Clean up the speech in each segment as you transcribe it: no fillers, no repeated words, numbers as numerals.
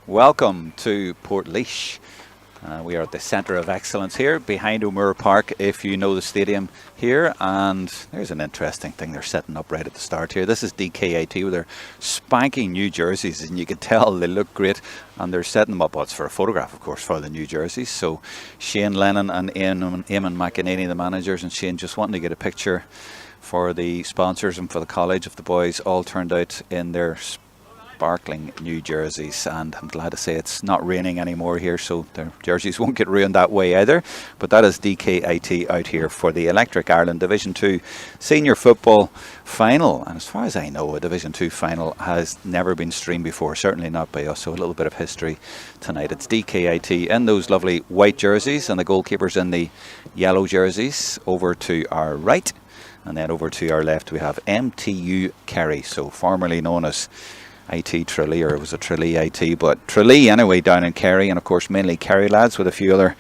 Welcome to Portlaoise. We are at the centre of excellence here behind O'Moore Park, if you know the stadium here. And there's an interesting thing they're setting up right at the start here. This is DKIT with their spanking new jerseys, and you can tell they look great. And they're setting them up. Well, it's for a photograph, of course, for the new jerseys. So Shane Lennon and Eamon McEnany, the managers, and Shane just wanting to get a picture for the sponsors and for the college of the boys, all turned out in their sparkling new jerseys. And I'm glad to say it's not raining anymore here, so their jerseys won't get ruined that way either. But that is DKIT out here for the Electric Ireland Division 2 Senior Football Final. And as far as I know, a Division 2 final has never been streamed before, certainly not by us, so a little bit of history tonight. It's DKIT in those lovely white jerseys and the goalkeepers in the yellow jerseys. Over to our right, and then over to our left we have MTU Kerry, so formerly known as IT Tralee, or it was a Tralee IT, but Tralee anyway down in Kerry, and of course mainly Kerry lads with a few other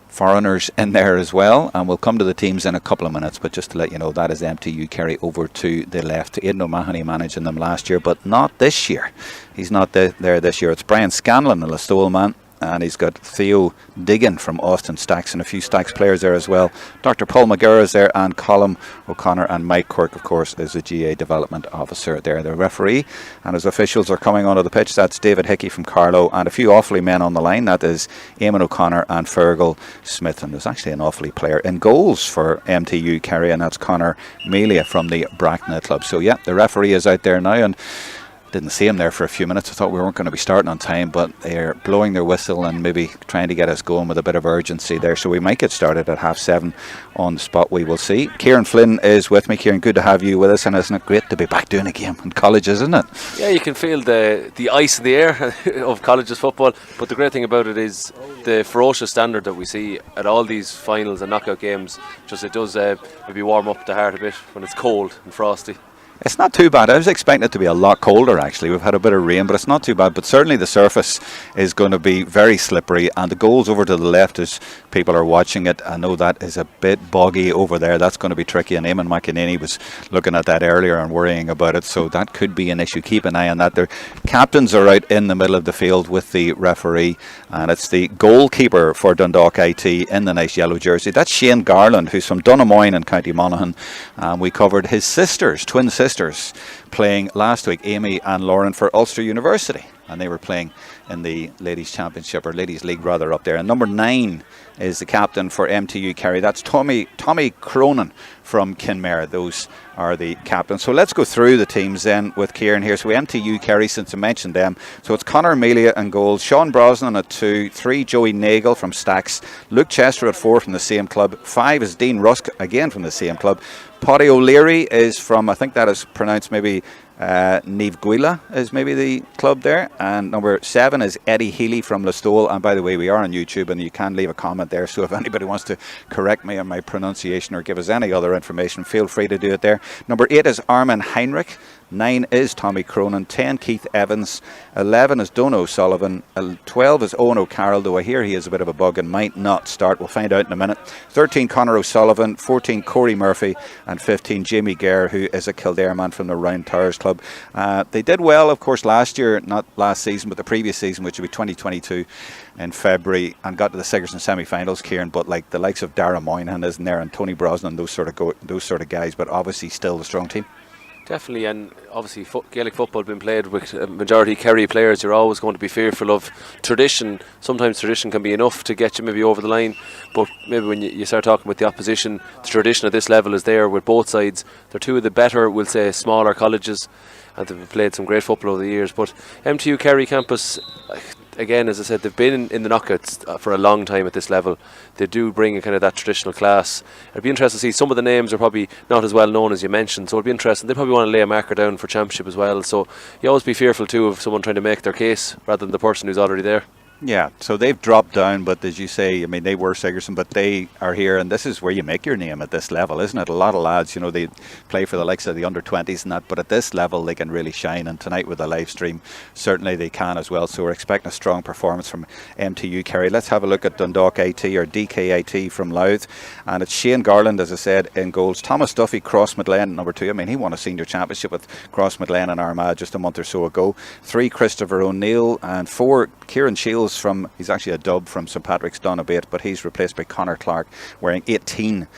foreigners in there as well. And we'll come to the teams in a couple of minutes, but just to let you know, that is MTU Kerry over to the left. Aidan O'Mahony managing them last year, but not this year. He's not there this year. It's Brian Scanlon, the Listowel man, and he's got Theo Diggin from Austin Stacks and a few Stacks players there as well. Dr. Paul McGurr is there, and Colm O'Connor, and Mike Quirk, of course, is the GAA development officer there, the referee. And his officials are coming onto the pitch. That's David Hickey from Carlow, and a few Offaly men on the line. That is Eamon O'Connor and Fergal Smith. And there's actually an Offaly player in goals for MTU Kerry, and that's Conor Melia from the Bracknell club. So yeah, the referee is out there now, and didn't see him there for a few minutes. I thought we weren't going to be starting on time, but they're blowing their whistle and maybe trying to get us going with a bit of urgency there, so we might get started at 7:30 on the spot. We will see. Ciaran Flynn is with me. Ciaran, good to have you with us, and isn't it great to be back doing a game in college, isn't it? Yeah, you can feel the ice in the air of college's football, but the great thing about it is the ferocious standard that we see at all these finals and knockout games. Just it does maybe warm up the heart a bit when it's cold and frosty. It's not too bad. I was expecting it to be a lot colder, actually. We've had a bit of rain, but it's not too bad. But certainly the surface is going to be very slippery, and the goals over to the left, as people are watching it, I know that is a bit boggy over there. That's going to be tricky, and Eamon McEnany was looking at that earlier and worrying about it, so that could be an issue. Keep an eye on that. The captains are out in the middle of the field with the referee, and it's the goalkeeper for Dundalk IT in the nice yellow jersey. That's Shane Garland, who's from Donamoyne in County Monaghan. We covered his sisters, twin sisters, playing last week, Amy and Lauren, for Ulster University, and they were playing in the Ladies Championship, or Ladies League rather, up there. And number 9 is the captain for MTU Kerry. That's Tommy Cronin from Kinmare. Those are the captains. So let's go through the teams then with Ciaran here. So MTU Kerry, since I mentioned them, so it's Conor Melia in goals, Sean Brosnan at 2, 3 Joey Nagel from Stacks, Luke Chester at 4 from the same club, 5 is Dean Rusk, again from the same club. Paddy O'Leary is from, I think that is pronounced maybe Neve Guila is maybe the club there, and number 7 is Eddie Healy from Listowel. And by the way, we are on YouTube and you can leave a comment there, so if anybody wants to correct me on my pronunciation or give us any other information, feel free to do it there. Number 8 is Armin Heinrich, 9 is Tommy Cronin, 10 Keith Evans, 11 is Donogh O'Sullivan, 12 is Owen O'Carroll, though I hear he has a bit of a bug and might not start. We'll find out in a minute. 13 Conor O'Sullivan, 14 Corey Murphy, and 15 Jamie Gare, who is a Kildare man from the Round Towers club. They did well, of course, last year, not last season, but the previous season, which would be 2022 in February, and got to the Sigerson semi-finals, Ciaran. But like the likes of Dara Moynihan isn't there, and Tony Brosnan, those sort of guys, but obviously still the strong team. Definitely, and obviously Gaelic football being played with a majority Kerry players, you're always going to be fearful of tradition. Sometimes tradition can be enough to get you maybe over the line, but maybe when you start talking with the opposition, the tradition at this level is there with both sides. They're two of the better, we'll say, smaller colleges, and they've played some great football over the years. But MTU Kerry campus, again, as I said, they've been in the knockouts for a long time at this level. They do bring a kind of that traditional class. It'd be interesting to see. Some of the names are probably not as well known as you mentioned, so it'd be interesting. They probably want to lay a marker down for championship as well, so you always be fearful too of someone trying to make their case rather than the person who's already there. Yeah, so they've dropped down, but as you say, I mean, they were Sigerson, but they are here, and this is where you make your name at this level, isn't it? A lot of lads, you know, they play for the likes of the under-20s and that, but at this level they can really shine, and tonight with the live stream, certainly they can as well. So we're expecting a strong performance from MTU Kerry. Let's have a look at Dundalk IT, or DKIT from Louth, and it's Shane Garland, as I said, in goals. Thomas Duffy, Crossmaglen, number 2. I mean, he won a senior championship with Crossmaglen and Armagh just a month or so ago. 3, Christopher O'Neill, and 4, Ciaran Shields from, he's actually a dub from St Patrick's Donabate, but he's replaced by Connor Clark wearing 18.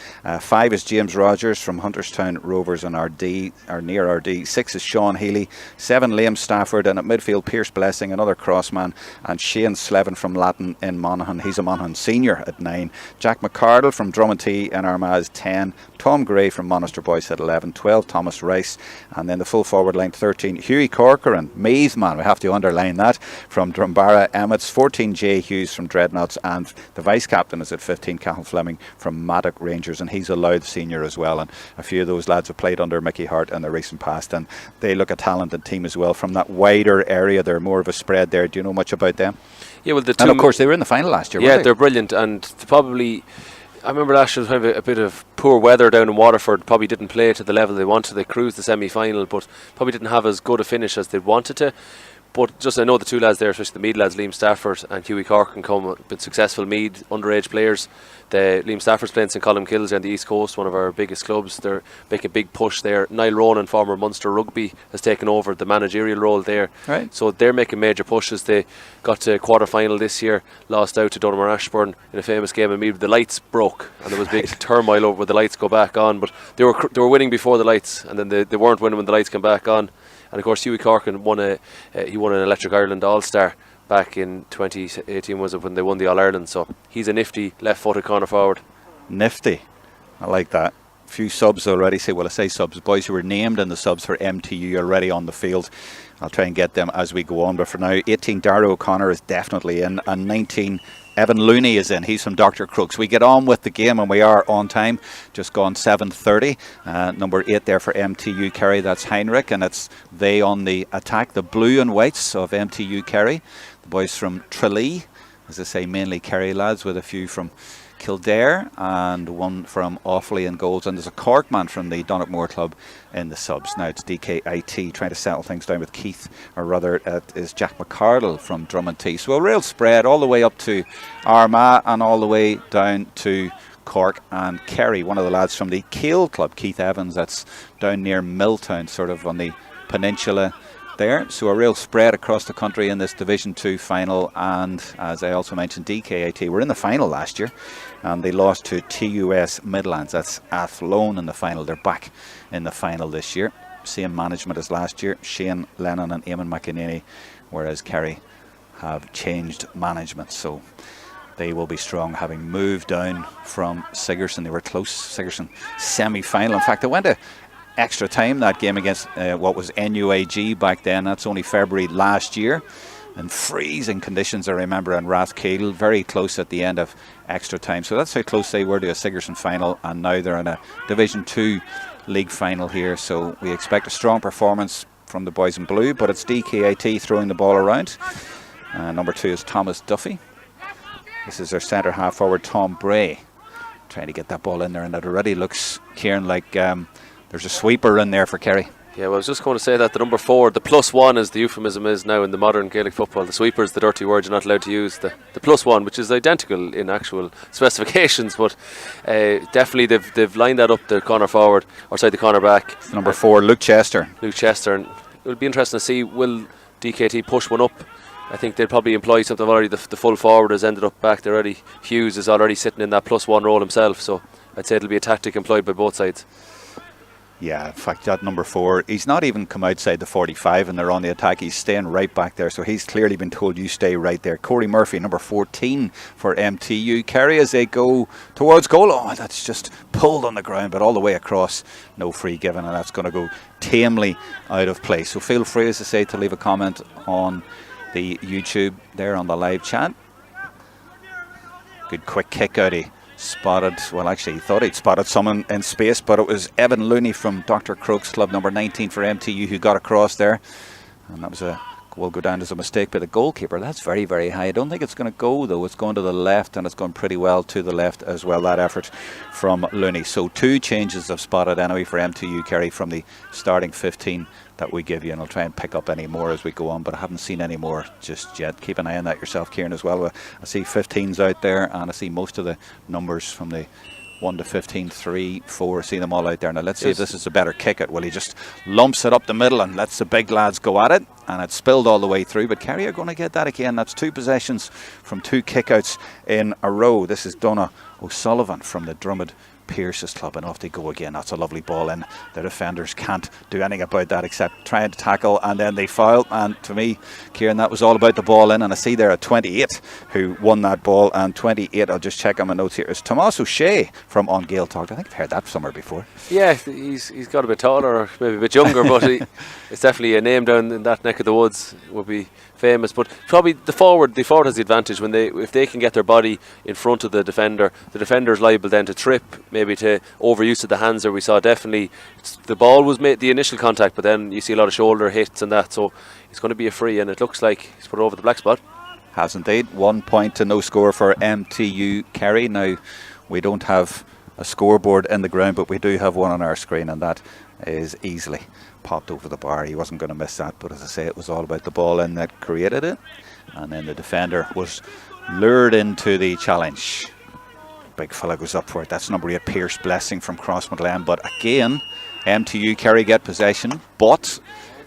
5 is James Rogers from Hunterstown Rovers and RD, or near RD. 6 is Sean Healy. 7, Liam Stafford, and at midfield Pierce Blessing, another crossman, and Shane Slevin from Latin in Monaghan. He's a Monaghan senior at 9. Jack McCardle from Drummondtee and Armagh is 10. Tom Gray from Monaster Boyce at 11. 12, Thomas Rice, and then the full forward line 13, Hughie Corcoran, Meath man, we have to underline that, from Drumbarra Emmets. 14, Jay Hughes from Dreadnoughts, and the vice captain is at 15, Cathal Fleming from Maddock Rangers, and he's a Louth senior as well, and a few of those lads have played under Mickey Hart in the recent past, and they look a talented team as well from that wider area. They're more of a spread there. Do you know much about them? Yeah, well, and of course they were in the final last year. Yeah, they're brilliant, and probably, I remember last year was kind of a bit of poor weather down in Waterford. Probably didn't play to the level they wanted. They cruised the semi-final, but probably didn't have as good a finish as they wanted to. But just, I know the two lads there, especially the Mead lads, Liam Stafford and Hughie Corcoran, been successful Mead underage players. Liam Stafford's playing St Colin Kills on the East Coast, one of our biggest clubs. They're making a big push there. Niall Ronan, former Munster Rugby, has taken over the managerial role there. Right. So they're making major pushes. They got to quarter-final this year, lost out to Donegal Ashbourne in a famous game in Mead. The lights broke, and there was big turmoil over where the lights go back on. But they were winning before the lights, and then they weren't winning when the lights came back on. And of course, Hughie Corcoran won an Electric Ireland All-Star back in 2018, was it, when they won the All-Ireland. So he's a nifty left-footed corner forward. Nifty, I like that. A few subs already. I say subs, boys who were named in the subs for MTU already on the field. I'll try and get them as we go on, but for now, 18, Darragh O'Connor is definitely in, and 19, Evan Looney is in. He's from Dr. Crooks. We get on with the game, and we are on time. Just gone 7:30. Number 8 there for MTU Kerry. That's Heinrich, and it's they on the attack. The blue and whites of MTU Kerry. The boys from Tralee, as I say, mainly Kerry lads, with a few from Kildare and one from Offaly in goals, and there's a Cork man from the Donegal Club in the subs. Now it's DKIT trying to settle things down with Keith, or rather it is Jack McCardle from Drummondtee. So a real spread all the way up to Armagh and all the way down to Cork and Kerry. One of the lads from the Cale Club, Keith Evans, that's down near Milltown, sort of on the peninsula there. So a real spread across the country in this Division 2 final, and as I also mentioned, DKIT were in the final last year and they lost to TUS Midlands. That's Athlone in the final. They're back in the final this year. Same management as last year, Shane Lennon and Eamon McEnany, whereas Kerry have changed management, so they will be strong, having moved down from Sigerson. They were close, Sigerson semi-final. In fact, they went to extra time, that game against what was NUAG back then. That's only February last year, in freezing conditions, I remember, in Rathkeil, very close at the end of extra time. So that's how close they were to a Sigerson final, and now they're in a Division 2 league final here. So we expect a strong performance from the boys in blue, but it's DKIT throwing the ball around. Number 2 is Thomas Duffy. This is their centre half forward, Tom Bray, trying to get that ball in there, and it already looks, Ciaran, like there's a sweeper in there for Kerry. Yeah, well, I was just going to say that the number 4, the +1 as the euphemism is now in the modern Gaelic football. The sweeper is the dirty word you're not allowed to use. The +1, which is identical in actual specifications, but definitely they've lined that up, the corner forward, or the corner back. Number 4, Luke Chester. And it'll be interesting to see, will DKT push one up? I think they'll probably employ something already. The full forward has ended up back there already. Hughes is already sitting in that +1 role himself, so I'd say it'll be a tactic employed by both sides. Yeah, in fact, that number 4, he's not even come outside the 45 and they're on the attack. He's staying right back there, so he's clearly been told, you stay right there. Corey Murphy, number 14 for MTU Kerry, as they go towards goal. Oh, that's just pulled on the ground, but all the way across, no free given, and that's going to go tamely out of play. So feel free, as I say, to leave a comment on the YouTube there on the live chat. Good quick kick out. He spotted, well, actually he thought he'd spotted someone in space, but it was Evan Looney from Dr. Crooks, club number 19 for MTU, who got across there, and that was will go down as a mistake by the goalkeeper. That's very, very high. I don't think it's going to go, though. It's going to the left, and it's gone pretty well to the left as well, that effort from Looney. So 2 changes I've spotted anyway for MTU Kerry from the starting 15 that we give you, and I'll try and pick up any more as we go on, but I haven't seen any more just yet. Keep an eye on that yourself, Ciaran, as well. I see 15s out there, and I see most of the numbers from the 1 to 15, 3, 4, I see them all out there. Now let's see if this is a better kick it. Well, he just lumps it up the middle and lets the big lads go at it, and it's spilled all the way through, but Kerry are going to get that again. That's 2 possessions from 2 kickouts in a row. This is Donna O'Sullivan from the Drummond Pierce's club, and off they go again. That's a lovely ball in. The defenders can't do anything about that except trying to tackle, and then they foul. And to me, Ciaran, that was all about the ball in, and I see there at 28 who won that ball, and 28, I'll just check on my notes here, is Tomás O'Shea from On Gael Talk. I think I've heard that somewhere before. Yeah, he's got a bit taller, or maybe a bit younger, but it's definitely a name down in that neck of the woods. Would be famous, but probably the forward has the advantage when if they can get their body in front of the defender's liable then to trip, maybe to overuse of the hands. Or we saw definitely the ball was made the initial contact, but then you see a lot of shoulder hits and that, so it's going to be a free, and it looks like he's put it over the black spot. Has indeed. 1 point to no score for MTU Kerry. Now, we don't have a scoreboard in the ground, but we do have one on our screen, and that is easily popped over the bar. He wasn't going to miss that, but as I say, it was all about the ball in that created it, and then the defender was lured into the challenge. Big fella goes up for it. That's number 8, Pierce Blessing from Crossmaglen. But again, MTU Kerry get possession, but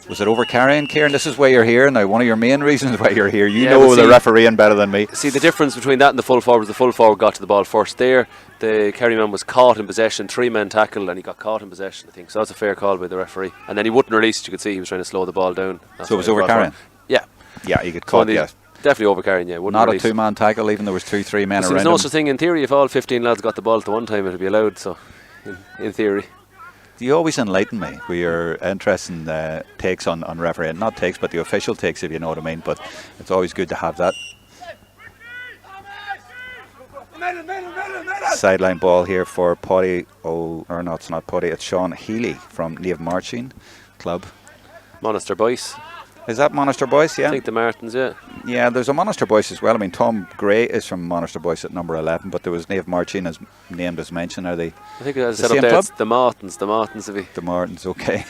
was it over carrying, Ciaran? This is why you're here now. One of your main reasons why you're here. You know the refereeing better than me. See, the difference between that and the full forward was the full forward got to the ball first. There, the Kerry man was caught in possession, 3-man tackle, and he got caught in possession, I think. So that's a fair call by the referee. And then he wouldn't release it. You could see he was trying to slow the ball down. So it was over carrying? Yeah. Yeah, he got caught, yeah. Definitely over carrying, yeah. Not release. A 2-man tackle, even though there was 2-3 men around. There's no such thing in theory. If all 15 lads got the ball at the one time, it would be allowed. So, in theory. You always enlighten me with your interesting takes on refereeing. Not takes, but the official takes, if you know what I mean. But it's always good to have that. Sideline ball here for Paddy. Or no, it's not Paddy. It's Sean Healy from Nave Marching Club. Monaster Boys. Is that Monaster Boys? Yeah. I think the Martins, yeah. Yeah, there's a Monaster Boys as well. I mean, Tom Gray is from Monaster Boys at number 11, but there was Nave Marching as named as mentioned. Are they? I think it's set up there. It's the Martins. The Martins, The Martins, okay.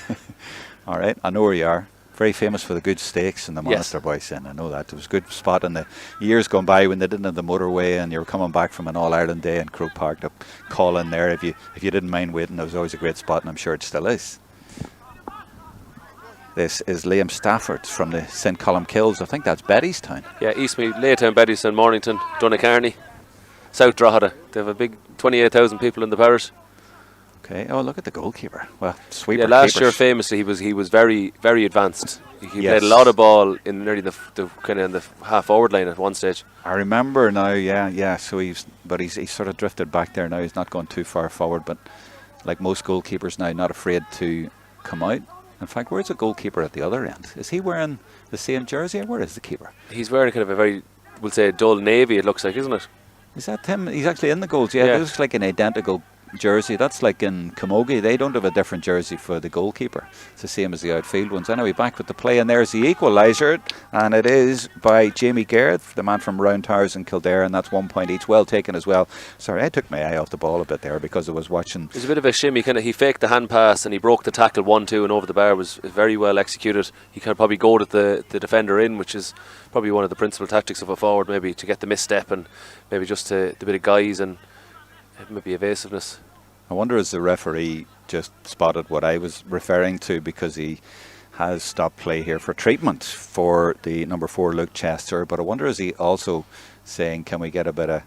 All right, I know where you are. Very famous for the good steaks and the Monaster Boys. And I know that. There was a good spot in the years gone by when they didn't have the motorway, and you were coming back from an All Ireland day in Croke Park to call in there if you didn't mind waiting. There was always a great spot, and I'm sure it still is. This is Liam Stafford from the St. Column Kills. I think that's Bettystown. Yeah, Eastmead, Laytown, Bettystown, Mornington, Donacarney, South Drogheda. They have a big 28,000 people in the parish. Okay. Oh, look at the goalkeeper. Well, sweeper. Yeah, last year famously he was very, very advanced. He played a lot of ball in nearly the kind of in the half forward line at one stage. I remember now. Yeah. So he's sort of drifted back there now. He's not gone too far forward, but like most goalkeepers now, not afraid to come out. In fact, where's the goalkeeper at the other end? Is he wearing the same jersey, or where is the keeper? He's wearing kind of a very, we'll say, dull navy, it looks like, isn't it? Is that him? He's actually in the goals, yeah. It looks like an identical jersey. That's like in Camogie. They don't have a different jersey for the goalkeeper. It's the same as the outfield ones. Anyway, back with the play, and there's the equaliser, and it is by Jamie Gareth, the man from Round Towers in Kildare, and that's 1 point each. Well taken as well. Sorry, I took my eye off the ball a bit there because I was watching. It was a bit of a shimmy. He faked the hand pass and he broke the tackle 1-2 and over the bar. Was very well executed. He could probably goaded the defender in, which is probably one of the principal tactics of a forward, maybe to get the misstep and maybe just the bit of guise and maybe evasiveness. I wonder is the referee just spotted what I was referring to, because he has stopped play here for treatment for the number 4 Luke Chester, but I wonder is he also saying can we get a bit of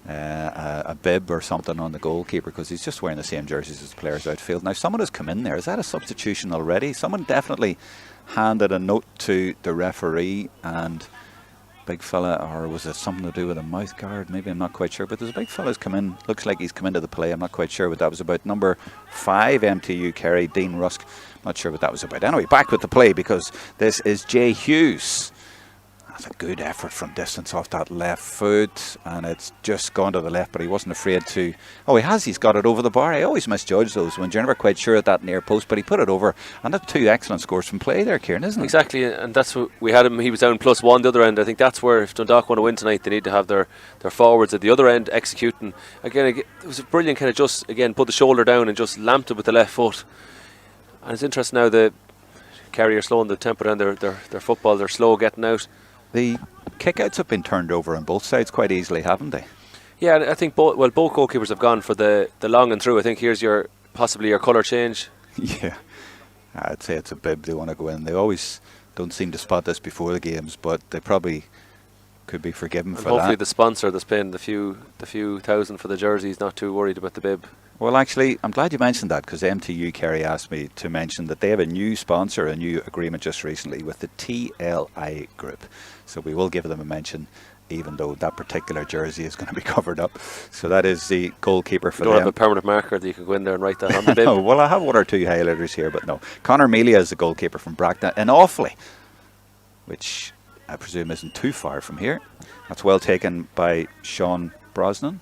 a bib or something on the goalkeeper, because he's just wearing the same jerseys as the players outfield. Now someone has come in there. Is that a substitution already? Someone definitely handed a note to the referee, and big fella, or was it something to do with a mouth guard? Maybe, I'm not quite sure, but there's a big fella who's come in, looks like he's come into the play. I'm not quite sure what that was about. Number 5 MTU Kerry, Dean Rusk, not sure what that was about. Anyway, back with the play, because this is Jay Hughes. That's a good effort from distance off that left foot, and it's just gone to the left, but he wasn't afraid to. Oh, he's got it over the bar. I always misjudge those when you're never quite sure at that near post, but he put it over, and that's 2 excellent scores from play there, Ciaran, isn't it? Exactly, and that's what we had him. He was down +1 the other end. I think that's where, if Dundalk want to win tonight, they need to have their forwards at the other end executing. Again, it was a brilliant kind of just, again, put the shoulder down and just lamped it with the left foot. And it's interesting now that Kerry are slowing the tempo down their football. They're slow getting out. The kickouts have been turned over on both sides quite easily, haven't they? Yeah, I think both goalkeepers have gone for the long and through. I think here's possibly your colour change. Yeah, I'd say it's a bib they want to go in. They always don't seem to spot this before the games, but they probably could be forgiven for that. Hopefully the sponsor that's paying the few thousand for the jersey is not too worried about the bib. Well, actually, I'm glad you mentioned that, because MTU Kerry asked me to mention that they have a new sponsor, a new agreement just recently with the TLI Group. So we will give them a mention, even though that particular jersey is going to be covered up. So that is the goalkeeper for them. You don't have a permanent marker that you can go in there and write that on the bib? No, well, I have 1 or 2 highlighters here, but no. Conor Melia is the goalkeeper from Bracknell in Offaly, which I presume isn't too far from here. That's well taken by Sean Brosnan.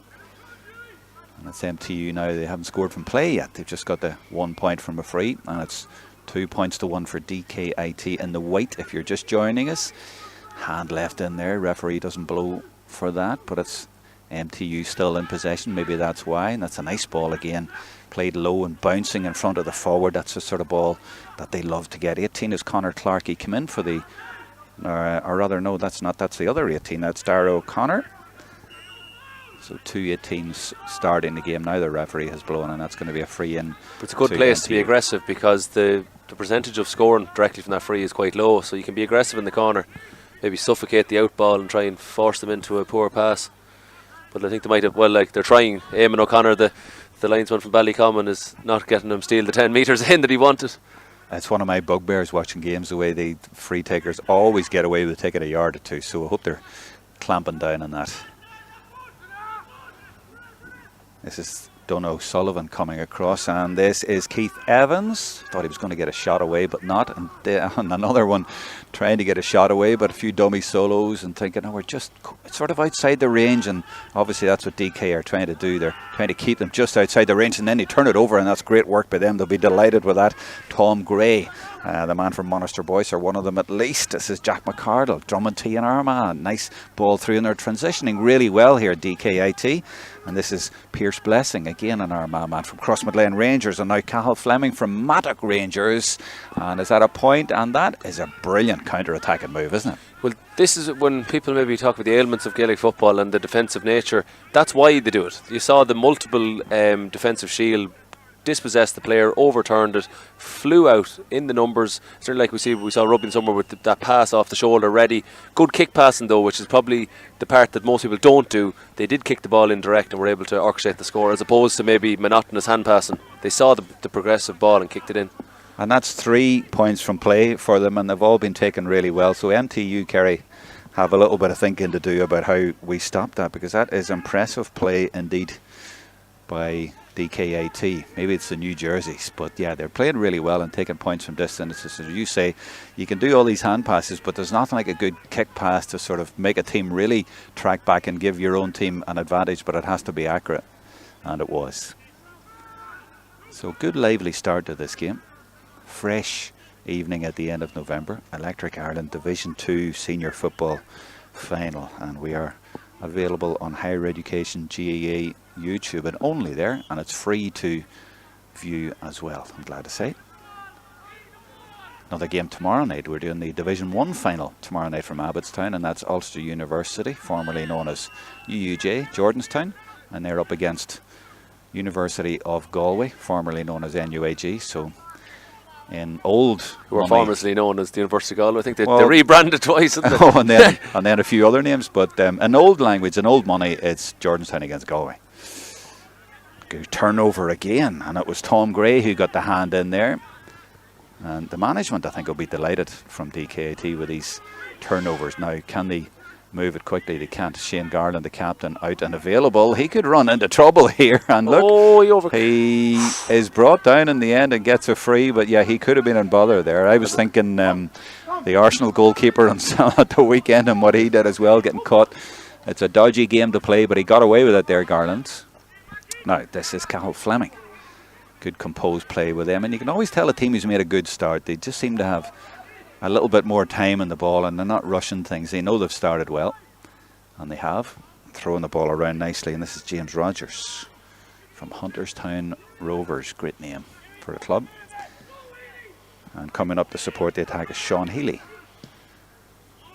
And it's MTU now. They haven't scored from play yet. They've just got the 1 point from a free, and it's 2 points to 1 for DKIT in the white. If you're just joining us, hand left in there. Referee doesn't blow for that, but it's MTU still in possession. Maybe that's why. And that's a nice ball again, played low and bouncing in front of the forward. That's the sort of ball that they love to get. 18 is Conor Clark. He came in for the, or rather, no, that's not. That's the other 18. That's Dara O'Connor. So 2 18s starting the game now. The referee has blown, and that's going to be a free in. But it's a good place to be aggressive, because the percentage of scoring directly from that free is quite low. So you can be aggressive in the corner, maybe suffocate the out ball and try and force them into a poor pass. But I think they might have, well, like they're trying. Eamon O'Connor, the linesman from Ballycommon, is not getting him steal the 10 metres in that he wanted. It's one of my bugbears watching games, the way the free takers always get away with taking a yard or two. So I hope they're clamping down on that. This is Donogh O'Sullivan coming across, and this is Keith Evans. Thought he was going to get a shot away, but not. And another one trying to get a shot away, but a few dummy solos and thinking, oh, we're just sort of outside the range. And obviously that's what DK are trying to do. They're trying to keep them just outside the range, and then they turn it over, and that's great work by them. They'll be delighted with that. Tom Gray, the man from Monaster Boys, or one of them at least. This is Jack McCardle, Drummond T and Armagh. Nice ball through, and they're transitioning really well here, DKIT. And this is Pierce Blessing, again an Armagh man from Crossmaglen Rangers, and now Cathal Fleming from Mattock Rangers. And is that a point? And that is a brilliant counter-attacking move, isn't it? Well, this is when people maybe talk about the ailments of Gaelic football and the defensive nature. That's why they do it. You saw the multiple defensive shield dispossessed the player, overturned it, flew out in the numbers. Certainly, like we saw Robin somewhere with that pass off the shoulder ready. Good kick passing though, which is probably the part that most people don't do. They did kick the ball in direct and were able to orchestrate the score, as opposed to maybe monotonous hand passing. They saw the progressive ball and kicked it in. And that's 3 points from play for them, and they've all been taken really well. So MTU Kerry have a little bit of thinking to do about how we stop that, because that is impressive play indeed by DKIT. Maybe it's the new jerseys, but yeah, they're playing really well and taking points from distance. As you say, you can do all these hand passes, but there's nothing like a good kick pass to sort of make a team really track back and give your own team an advantage, but it has to be accurate, and it was. So good lively start to this game. Fresh evening at the end of November. Electric Ireland Division 2 Senior Football Final, and we are available on Higher Education GAA YouTube, and only there, and it's free to view as well, I'm glad to say. Another game tomorrow night. We're doing the Division 1 final tomorrow night from Abbottstown, and that's Ulster University, formerly known as UUJ, Jordanstown, and they're up against University of Galway, formerly known as NUAG. So in old, who were formerly known as the University of Galway. I think they rebranded twice, haven't they? Oh, and then a few other names, but in old language, in old money, it's Jordanstown against Galway. Good turnover again, and it was Tom Gray who got the hand in there. And the management, I think, will be delighted from DKIT with these turnovers. Now, can they move it quickly. They can't. Shane Garland, the captain, out and available. He could run into trouble here. And look, he is brought down in the end and gets a free. But yeah, he could have been in bother there. I was thinking the Arsenal goalkeeper on at the weekend and what he did as well, getting caught. It's a dodgy game to play, but he got away with it there, Garland. Now, this is Cathal Fleming. Good composed play with them. And you can always tell a team who's made a good start. They just seem to have a little bit more time in the ball and they're not rushing things. They know they've started well. And they have. Throwing the ball around nicely. And this is James Rogers from Hunterstown Rovers. Great name for a club. And coming up to support the attack is Sean Healy.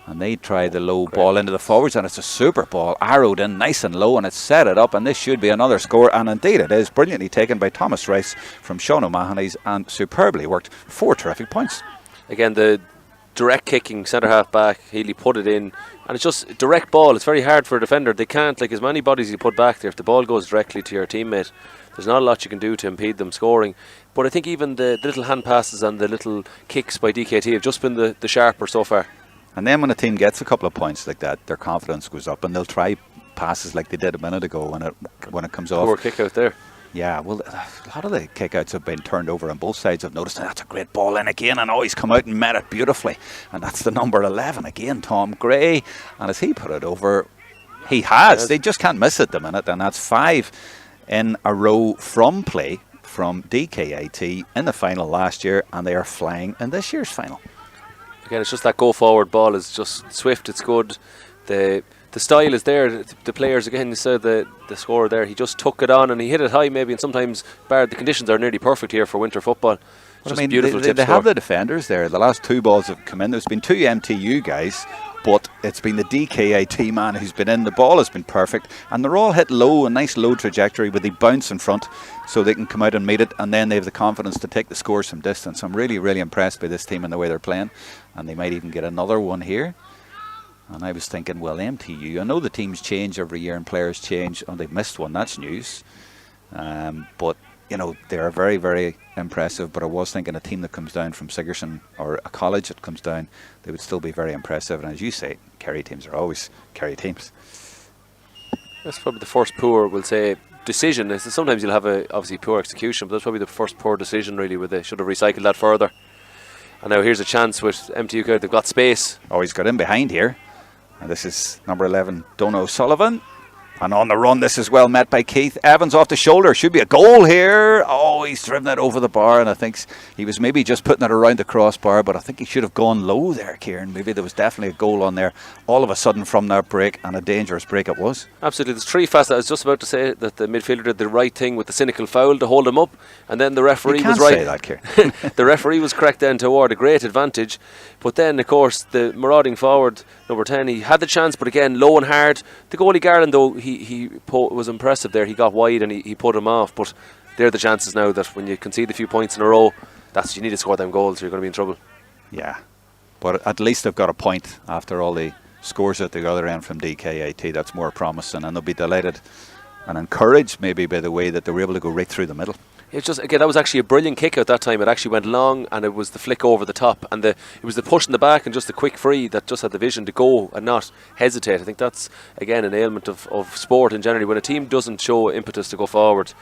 And they try the low ball into the forwards, and it's a super ball, arrowed in nice and low, and it's set it up, and this should be another score, and indeed it is. Brilliantly taken by Thomas Rice from Sean O'Mahony's, and superbly worked. 4 terrific points. Again, the direct kicking centre half back, Healy put it in, and it's just direct ball. It's very hard for a defender. They can't, like, as many bodies you put back there, if the ball goes directly to your teammate, there's not a lot you can do to impede them scoring. But I think even the little hand passes and the little kicks by DKIT have just been the sharper so far. And then when a team gets a couple of points like that, their confidence goes up and they'll try passes like they did a minute ago when it comes off. Poor kick out there. Yeah, well, a lot of the kick-outs have been turned over on both sides. I've noticed that's a great ball in again, and he's come out and met it beautifully. And that's the number 11 again, Tom Gray. And as he put it over, he has. Yes. They just can't miss it the minute, and that's 5 in a row from play from DKIT in the final last year, and they are flying in this year's final. Again, it's just that go-forward ball is just swift, it's good. The style is there. The players, again, you said the scorer there, he just took it on and he hit it high maybe, and sometimes, the conditions are nearly perfect here for winter football. Well, I mean, they have the defenders there. The last 2 balls have come in. There's been 2 MTU guys, but it's been the DKIT man who's been in. The ball has been perfect, and they're all hit low, a nice low trajectory with the bounce in front so they can come out and meet it, and then they have the confidence to take the scores from distance. I'm really, really impressed by this team and the way they're playing, and they might even get another one here. And I was thinking, well, MTU, I know the teams change every year and players change, and they've missed one, that's news. But you know, they are very, very impressive, but I was thinking a team that comes down from Sigerson or a college that comes down, they would still be very impressive. And as you say, Kerry teams are always Kerry teams. That's probably the first poor, we'll say, decision. Sometimes you'll have obviously poor execution, but that's probably the first poor decision really, where they should have recycled that further. And now here's a chance with MTU, they've got space. Oh, he's got in behind here. And this is number 11, Donogh Sullivan. And on the run, this is well met by Keith Evans off the shoulder. Should be a goal here. Oh, he's driven it over the bar, and I think he was maybe just putting it around the crossbar, but I think he should have gone low there, Ciaran. Maybe there was definitely a goal on there all of a sudden from that break, and a dangerous break it was. Absolutely. There's 3 fast. I was just about to say that the midfielder did the right thing with the cynical foul to hold him up, and then the referee was right. You can't say that, Ciaran. The referee was correct then to award a great advantage, but then, of course, the marauding forward, number 10, he had the chance, but again, low and hard. The goalie Garland, though, he was impressive there. He got wide and he put him off, but they're the chances now that when you concede a few points in a row, you need to score them goals or you're going to be in trouble. Yeah, but at least they've got a point after all the scores at the other end from DKIT. That's more promising, and they'll be delighted and encouraged maybe by the way that they were able to go right through the middle. It's just, again, that was actually a brilliant kick out that time. It actually went long, and it was the flick over the top, and it was the push in the back and just the quick free that just had the vision to go and not hesitate. I think that's, again, an ailment of sport in general. When a team doesn't show impetus to go forward,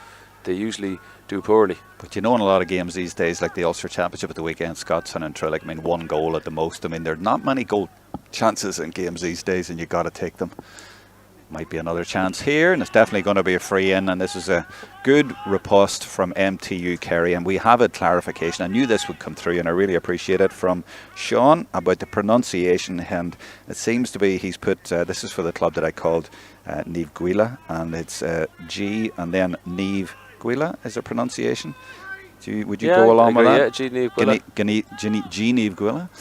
they usually do poorly. But you know, in a lot of games these days, like the Ulster Championship at the weekend, Scotsman and Trillick, I mean, 1 goal at the most. I mean, there are not many goal chances in games these days, and you got to take them. Might be another chance here, and it's definitely going to be a free in, and this is a good riposte from MTU Kerry, and we have a clarification. I knew this would come through, and I really appreciate it, from Sean about the pronunciation, and it seems to be he's put this is for the club that I called Niamh Gaoithe, and it's G and then Niamh Gaoithe is a pronunciation. Would you go along with that? Yeah, G Niamh Gaoithe.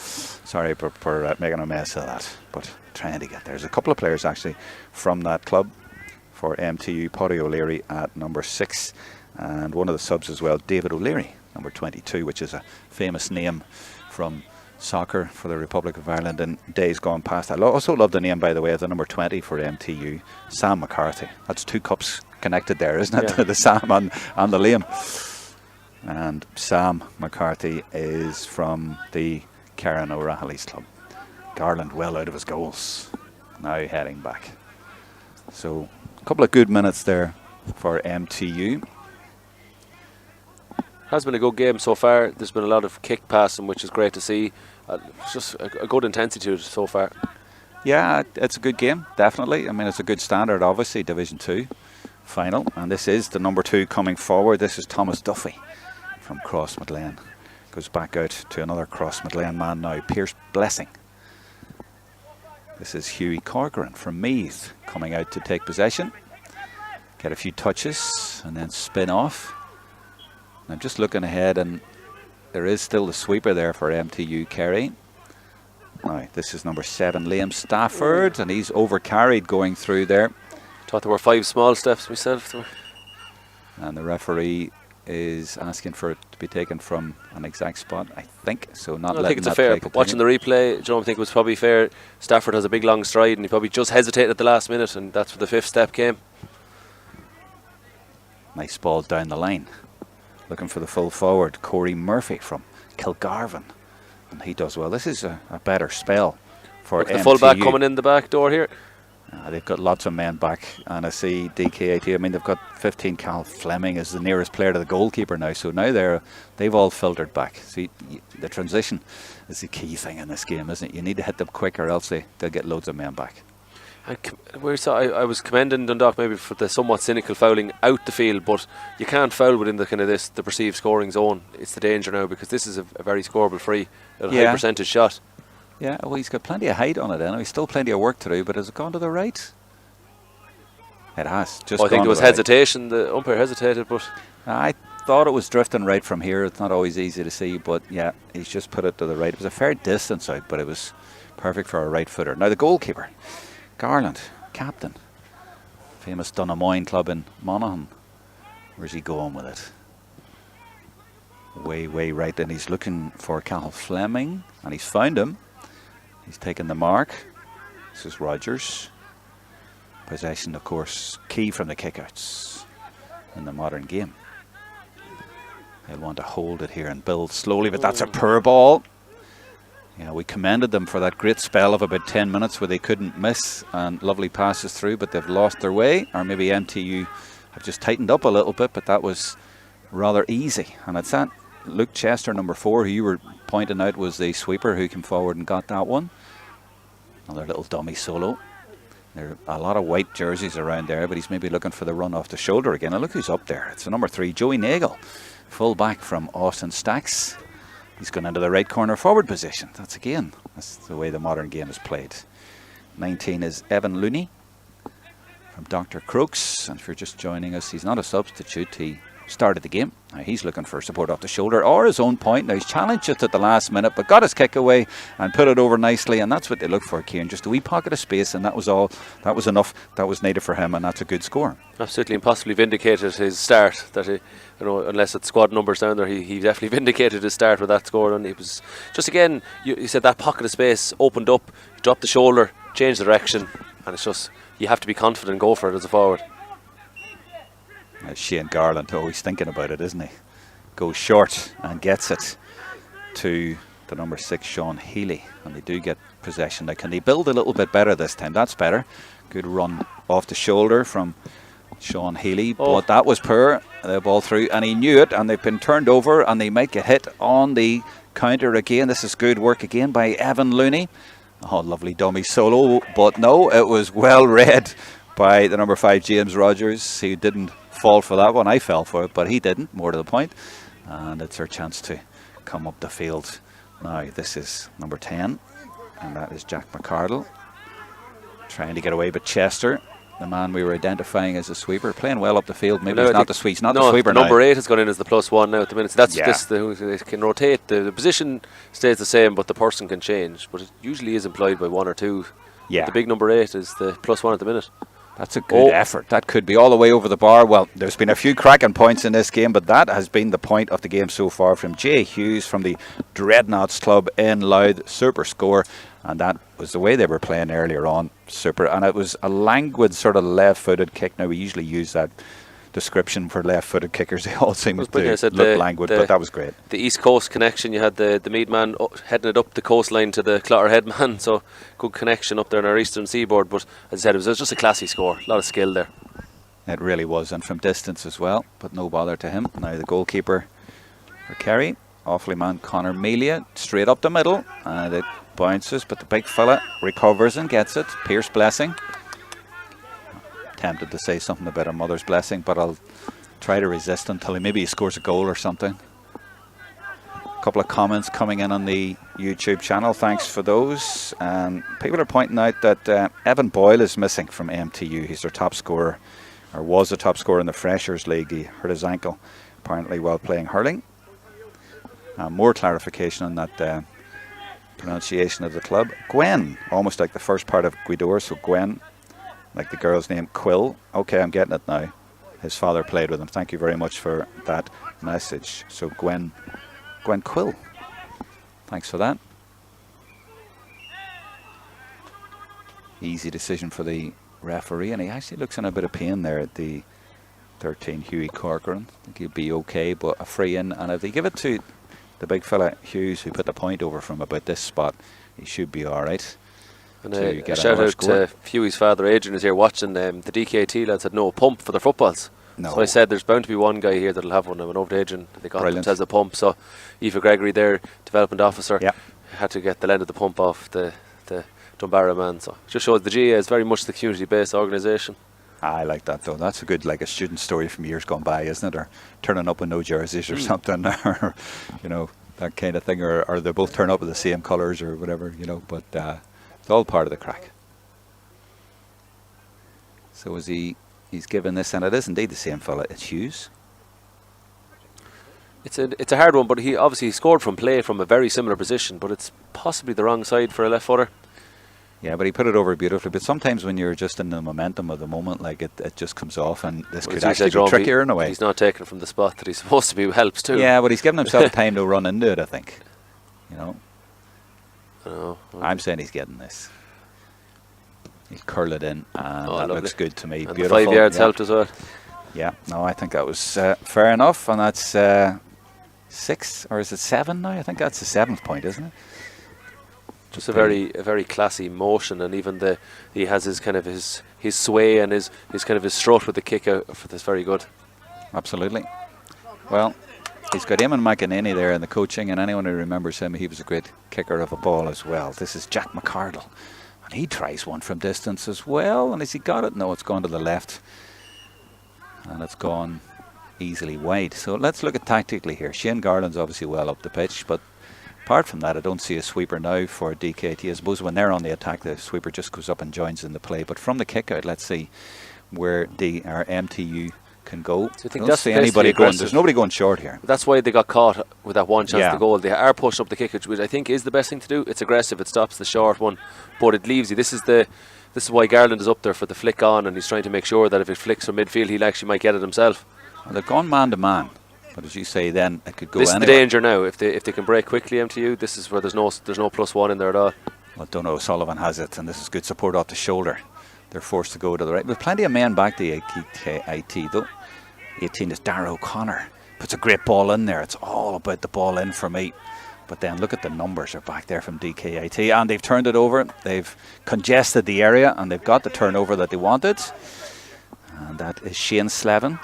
Sorry for making a mess of that, but trying to get there. There's a couple of players actually from that club for MTU, Paddy O'Leary at number 6, and one of the subs as well, David O'Leary, number 22, which is a famous name from soccer for the Republic of Ireland in days gone past. I also love the name, by the way, of the number 20 for MTU, Sam McCarthy. That's 2 cups connected there, isn't it? Yeah. The Sam and the Liam. And Sam McCarthy is from the Ciaran O'Rahilly's club. Garland well out of his goals. Now heading back. So a couple of good minutes there for MTU. Has been a good game so far. There's been a lot of kick passing, which is great to see. It's just a good intensity to it so far. Yeah, it's a good game, definitely. I mean, it's a good standard, obviously, Division 2 final. And this is the number 2 coming forward. This is Thomas Duffy from Crossmaglen. Goes back out to another Crossmaglen man now, Pierce Blessing. This is Hughie Corcoran from Meath coming out to take possession. Get a few touches and then spin off. And I'm just looking ahead, and there is still the sweeper there for MTU Kerry. Now, this is number 7, Liam Stafford, and he's overcarried going through there. Thought there were 5 small steps myself. And the referee is asking for it to be taken from an exact spot, I think. So not I letting think it's that a fair. play continue. Watching the replay, Jerome, I think it was probably fair. Stafford has a big long stride, and he probably just hesitated at the last minute, and that's where the 5th step came. Nice ball down the line. Looking for the full forward, Corey Murphy from Kilgarvan. And he does well. This is a better spell for The full back coming in the back door here. They've got lots of men back, and I see DKIT. I mean, they've got 15. Cal Fleming is the nearest player to the goalkeeper now, so now they've all filtered back. See, the transition is the key thing in this game, isn't it? You need to hit them quick, or else they'll get loads of men back. I was commending Dundalk maybe for the somewhat cynical fouling out the field, but you can't foul within the kind of the perceived scoring zone. It's the danger now, because this is a very scoreable free, a high percentage shot. Yeah, well, he's got plenty of height on it, and he's still plenty of work to do. But has it gone to the right? It has. Just. I think there was hesitation. The umpire hesitated, but I thought it was drifting right from here. It's not always easy to see, but yeah, he's just put it to the right. It was a fair distance out, but it was perfect for a right footer. Now the goalkeeper, Garland, captain, famous Dunamoyne club in Monaghan. Where's he going with it? Way right, and he's looking for Cal Fleming, and he's found him. He's taken the mark. This is Rogers. Possession, of course, key from the kickouts in the modern game. They'll want to hold it here and build slowly, but that's a poor ball. Yeah, we commended them for that great spell of about 10 minutes where they couldn't miss, and lovely passes through, but they've lost their way. Or maybe MTU have just tightened up a little bit, but that was rather easy. And it's that Luke Chester, number 4, who you were pointing out was the sweeper who came forward and got that one. Another little dummy solo. There are a lot of white jerseys around there, but he's maybe looking for the run off the shoulder again. And look who's up there. It's the number 3, Joey Nagel, full back from Austin Stacks. He's gone into the right corner forward position. That's the way the modern game is played. 19 is Evan Looney from Dr. Crooks. And if you're just joining us, he's not a substitute. He started the game. Now he's looking for support off the shoulder or his own point. Now he's challenged just at the last minute, but got his kick away and put it over nicely, and that's what they look for, Ciaran. Just a wee pocket of space, and that was all. That was enough. That was needed for him, and that's a good score. Absolutely, and possibly vindicated his start. That he, unless it's squad numbers down there, he definitely vindicated his start with that score. And it was just, again, you said that pocket of space opened up, dropped the shoulder, changed the direction, and it's just, you have to be confident and go for it as a forward. Shane Garland always thinking about it, isn't he? Goes short and gets it to the number 6, Sean Healy, and they do get possession. Now, can they build a little bit better this time? That's better. Good run off the shoulder from Sean Healy, but that was poor. The ball through, and he knew it, and they've been turned over, and they might get hit on the counter again. This is good work again by Evan Looney. Oh, lovely dummy solo, but no, it was well read by the number 5, James Rogers. He didn't fall for that one. I fell for it, but he didn't, more to the point. And it's our chance to come up the field. Now this is number 10, and that is Jack McCardle trying to get away, but Chester, the man we were identifying as a sweeper, playing well up the field. Maybe he's not the sweep. Not the sweeper now. Number 8 has gone in as the +1 now at the minute. So that's they can rotate. The position stays the same, but the person can change. But it usually is employed by 1 or 2. Yeah. The big number 8 is the +1 at the minute. That's a good effort. That could be all the way over the bar. Well, there's been a few cracking points in this game, but that has been the point of the game so far from Jay Hughes from the Dreadnoughts Club in Louth. Super score. And that was the way they were playing earlier on. Super. And it was a languid sort of left-footed kick. Now, we usually use that description for left-footed kickers. They all seem to said look languid, but that was great. The East Coast connection, you had the Mead man heading it up the coastline to the Clotterhead man, so good connection up there on our eastern seaboard. But as I said, it was just a classy score, a lot of skill there. It really was, and from distance as well, but no bother to him. Now the goalkeeper for Kerry, Offaly man Conor Melia, straight up the middle, and it bounces, but the big fella recovers and gets it. Pierce Blessing. Tempted to say something about a mother's blessing, but I'll try to resist until maybe he scores a goal or something. A couple of comments coming in on the YouTube channel. Thanks for those. People are pointing out that Evan Boyle is missing from MTU. He's their top scorer, or was the top scorer in the Freshers League. He hurt his ankle apparently while playing hurling. More clarification on that pronunciation of the club. Gwen, almost like the first part of Guidor, so Gwen, like the girl's name, Quill. Okay, I'm getting it now. His father played with him. Thank you very much for that message. So Gwen Quill. Thanks for that. Easy decision for the referee, and he actually looks in a bit of pain there at the 13, Hughie Corcoran. I think he'll be okay, but a free in, and if they give it to the big fella Hughes, who put the point over from about this spot, he should be alright. And a shout out to Hughie's father Adrian is here watching. The DKIT lads had no pump for their footballs. No. So I said there's bound to be one guy here that'll have one. I went over to Adrian, they got themselves a pump. So Aoife Gregory, their development officer, had to get the lend of the pump off the Dunbarra man. So it just shows the GAA is very much the community based organisation. I like that though. That's a good, like a student story from years gone by, isn't it? Or turning up with no jerseys or something, or that kind of thing, or they both turn up with the same colours or whatever, but it's all part of the crack. So he's given this, and it is indeed the same fella. It's Hughes. It's a hard one, but he obviously scored from play from a very similar position, but it's possibly the wrong side for a left footer. Yeah, but he put it over beautifully. But sometimes when you're just in the momentum of the moment, like it just comes off, and this could actually be trickier in a way. He's not taking it from the spot that he's supposed to be. Helps too. Yeah, but he's given himself time to run into it, I think. Oh, I'm saying he's getting this. He'll curl it in, and that looks good to me. And beautiful. The 5 yards helped as well. Yeah, no, I think that was fair enough, and that's 6, or is it 7 now? I think that's the 7th point, isn't it? Just a very classy motion, and even he has his kind of his sway and his kind of his strut with the kick out for this. Very good. Absolutely. Well, he's got Eamon McEnany there in the coaching, and anyone who remembers him, he was a great kicker of a ball as well. This is Jack McCardle, and he tries one from distance as well. And has he got it? No, it's gone to the left, and it's gone easily wide. So let's look at tactically here. Shane Garland's obviously well up the pitch, but apart from that, I don't see a sweeper now for DKIT. I suppose when they're on the attack, the sweeper just goes up and joins in the play. But from the kick out, let's see where our MTU can go. So I don't see anybody going. There's nobody going short here. That's why they got caught with that one chance to goal. They are pushed up the kick, which I think is the best thing to do. It's aggressive. It stops the short one, but it leaves you. This is why Garland is up there for the flick on, and he's trying to make sure that if it flicks from midfield, he actually might get it himself. Well, they've gone man to man. But as you say, then it could go This anywhere. Is the danger now. If they can break quickly, MTU, this is where there's no +1 in there at all. Well, Donogh O'Sullivan has it, and this is good support off the shoulder. They're forced to go to the right. With plenty of men back to DKIT, though. 18 is Darragh O'Connor. Puts a great ball in there. It's all about the ball in for me. But then look at the numbers are back there from DKIT, and they've turned it over. They've congested the area, and they've got the turnover that they wanted. And that is Shane Slevin,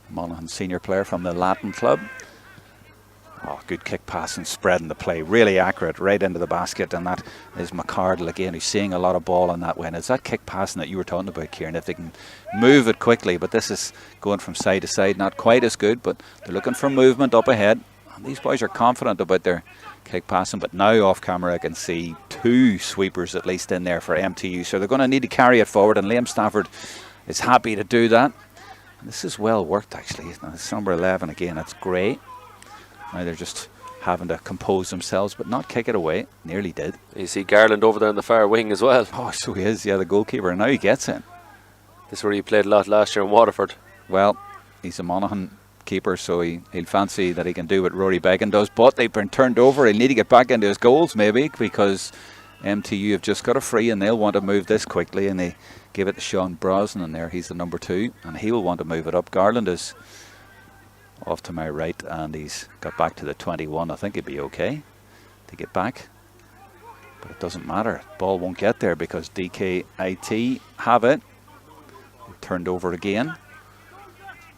Monaghan senior player from the Latin club. Oh, good kick pass and spreading the play. Really accurate, right into the basket. And that is McCardle again, who's seeing a lot of ball on that win. It's that kick passing that you were talking about, Ciaran. If they can move it quickly, but this is going from side to side. Not quite as good, but they're looking for movement up ahead. And these boys are confident about their kick passing. But now off camera, I can see 2 sweepers at least in there for MTU. So they're going to need to carry it forward. And Liam Stafford is happy to do that. This is well worked, actually. Now, it's number 11 again. That's great. Now they're just having to compose themselves, but not kick it away. Nearly did. You see Garland over there in the far wing as well. Oh, so he is. Yeah, the goalkeeper. Now he gets in. This is where he played a lot last year in Waterford. Well, he's a Monaghan keeper, so he'll fancy that he can do what Rory Beggan does. But they've been turned over. He'll need to get back into his goals, maybe, because MTU have just got a free and they'll want to move this quickly, and they give it to Sean Brosnan there. He's the number 2 and he'll want to move it up. Garland is off to my right and he's got back to the 21. I think he'd be okay to get back, but it doesn't matter. Ball won't get there because DKIT have it. Turned over again.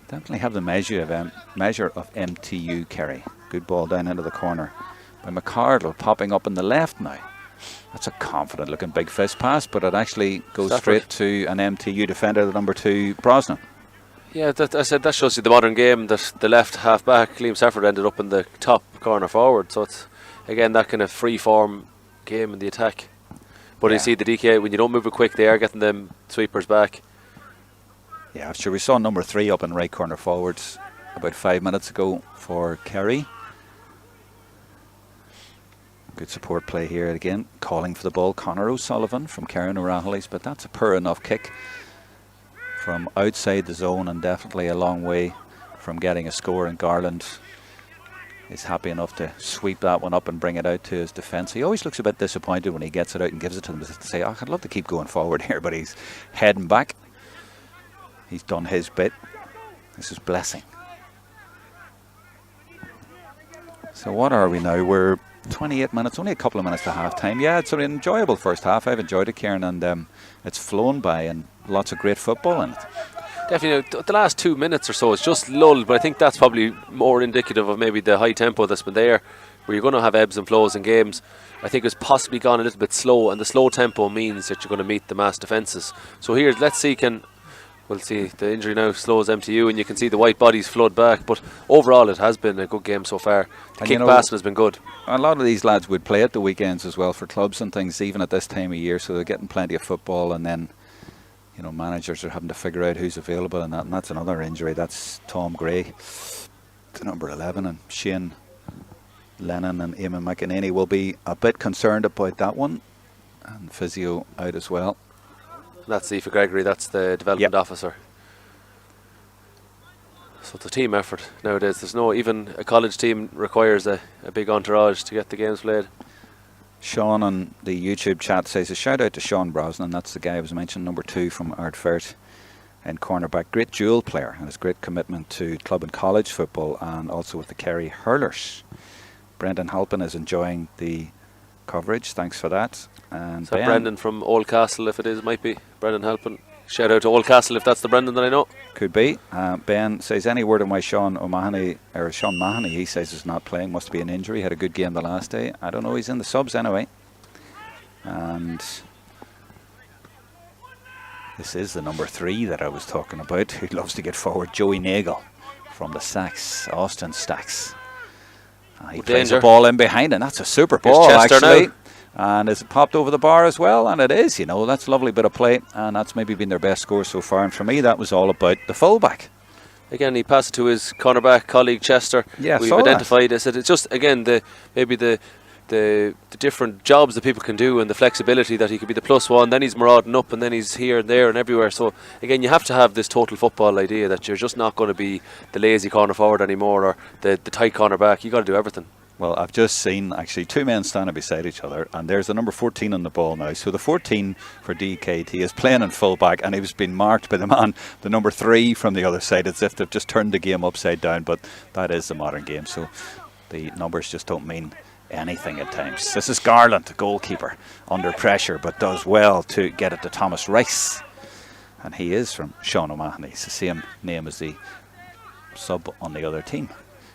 Definitely have the measure of MTU Kerry. Good ball down into the corner by McCardle, popping up on the left now. That's a confident looking big fist pass, but it actually goes straight to an MTU defender, the number 2 Brosnan. Yeah, I said that shows you the modern game, that the left half back Liam Stafford ended up in the top corner forward, so it's again that kind of free form game in the attack. But you see the DK, when you don't move it quick, they are getting them sweepers back. Yeah, sure. We saw number 3 up in right corner forwards about 5 minutes ago for Kerry. Good support play here again. Calling for the ball, Conor O'Sullivan from Ciaran O'Rahilly's, but that's a poor enough kick from outside the zone and definitely a long way from getting a score. And Garland is happy enough to sweep that one up and bring it out to his defence. He always looks a bit disappointed when he gets it out and gives it to them to say, oh, I'd love to keep going forward here, but he's heading back. He's done his bit. This is blessing. So what are we now? We're 28 minutes, only a couple of minutes to half time. Yeah, it's an enjoyable first half. I've enjoyed it, Ciaran, and it's flown by and lots of great football in it. Definitely, the last 2 minutes or so is just lulled, but I think that's probably more indicative of maybe the high tempo that's been there, where you're going to have ebbs and flows in games. I think it's possibly gone a little bit slow, and the slow tempo means that you're going to meet the mass defences. So here, let's see, we'll see, the injury now slows MTU and you can see the white bodies flood back, but overall it has been a good game so far. The kick passing has been good. A lot of these lads would play at the weekends as well for clubs and things, even at this time of year, so they're getting plenty of football, and then managers are having to figure out who's available, and that's another injury. That's Tom Gray, the number 11, and Shane Lennon and Eamon McEnany will be a bit concerned about that one, and physio out as well. That's Aoife Gregory, that's the development officer. So it's a team effort nowadays. There's no, even a college team requires a big entourage to get the games played. Sean on the YouTube chat says a shout out to Sean Brosnan. That's the guy I was mentioning, number 2 from Ardfert and cornerback. Great dual player and has great commitment to club and college football and also with the Kerry Hurlers. Brendan Halpin is enjoying the coverage. Thanks for that. And so Brendan from Oldcastle, if it is, might be Brendan Halpin. Shout out to Oldcastle if that's the Brendan that I know. Could be. Ben says any word on why Sean Mahoney, he says is not playing. Must be an injury. Had a good game the last day. I don't know. He's in the subs anyway. And this is the number 3 that I was talking about, who loves to get forward. Joey Nagel from the Stacks, Austin Stacks. He plays the ball in behind, and that's a super ball actually. Now. And is it popped over the bar as well? And it is, that's a lovely bit of play, and that's maybe been their best score so far. And for me, that was all about the fullback. Again, he passed it to his cornerback colleague Chester. Yeah, we've identified it. It's just again the different jobs that people can do and the flexibility that he could be the +1, then he's marauding up, and then he's here and there and everywhere. So again, you have to have this total football idea that you're just not going to be the lazy corner forward anymore or the tight corner back. You got to do everything. Well, I've just seen actually 2 men standing beside each other, and there's the number 14 on the ball now. So the 14 for DKT is playing in full back, and he was being marked by the number 3 from the other side, as if they've just turned the game upside down. But that is the modern game, so the numbers just don't mean anything at times. This is Garland, the goalkeeper, under pressure, but does well to get it to Thomas Rice. And he is from Sean O'Mahony. It's the same name as the sub on the other team.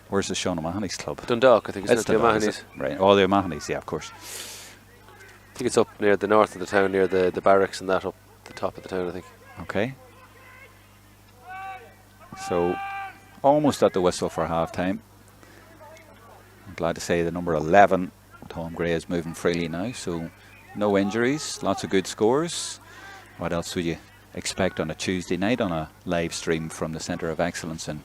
Where's the Sean O'Mahony's club? Dundalk, I think. It's the O'Mahony's. Right. Oh, the O'Mahony's, yeah, of course. I think it's up near the north of the town, near the barracks and that, up the top of the town, I think. Okay. So, almost at the whistle for half time. I'm glad to say the number 11, Tom Gray, is moving freely now. So, no injuries, lots of good scores. What else would you expect on a Tuesday night on a live stream from the Centre of Excellence in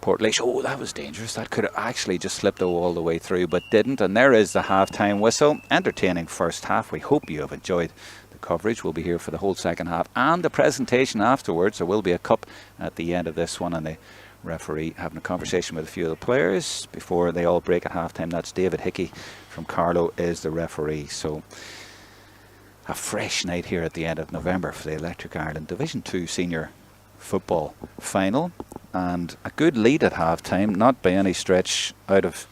Portlaoise? Oh, that was dangerous. That could have actually just slipped all the way through, but didn't. And there is the half-time whistle. Entertaining first half. We hope you have enjoyed the coverage. We'll be here for the whole second half and the presentation afterwards. There will be a cup at the end of this one, and the referee having a conversation with a few of the players before they all break at half-time. That's David Hickey from Carlow is the referee. So a fresh night here at the end of November for the Electric Ireland Division 2 Senior Football Final, and a good lead at half time, not by any stretch out of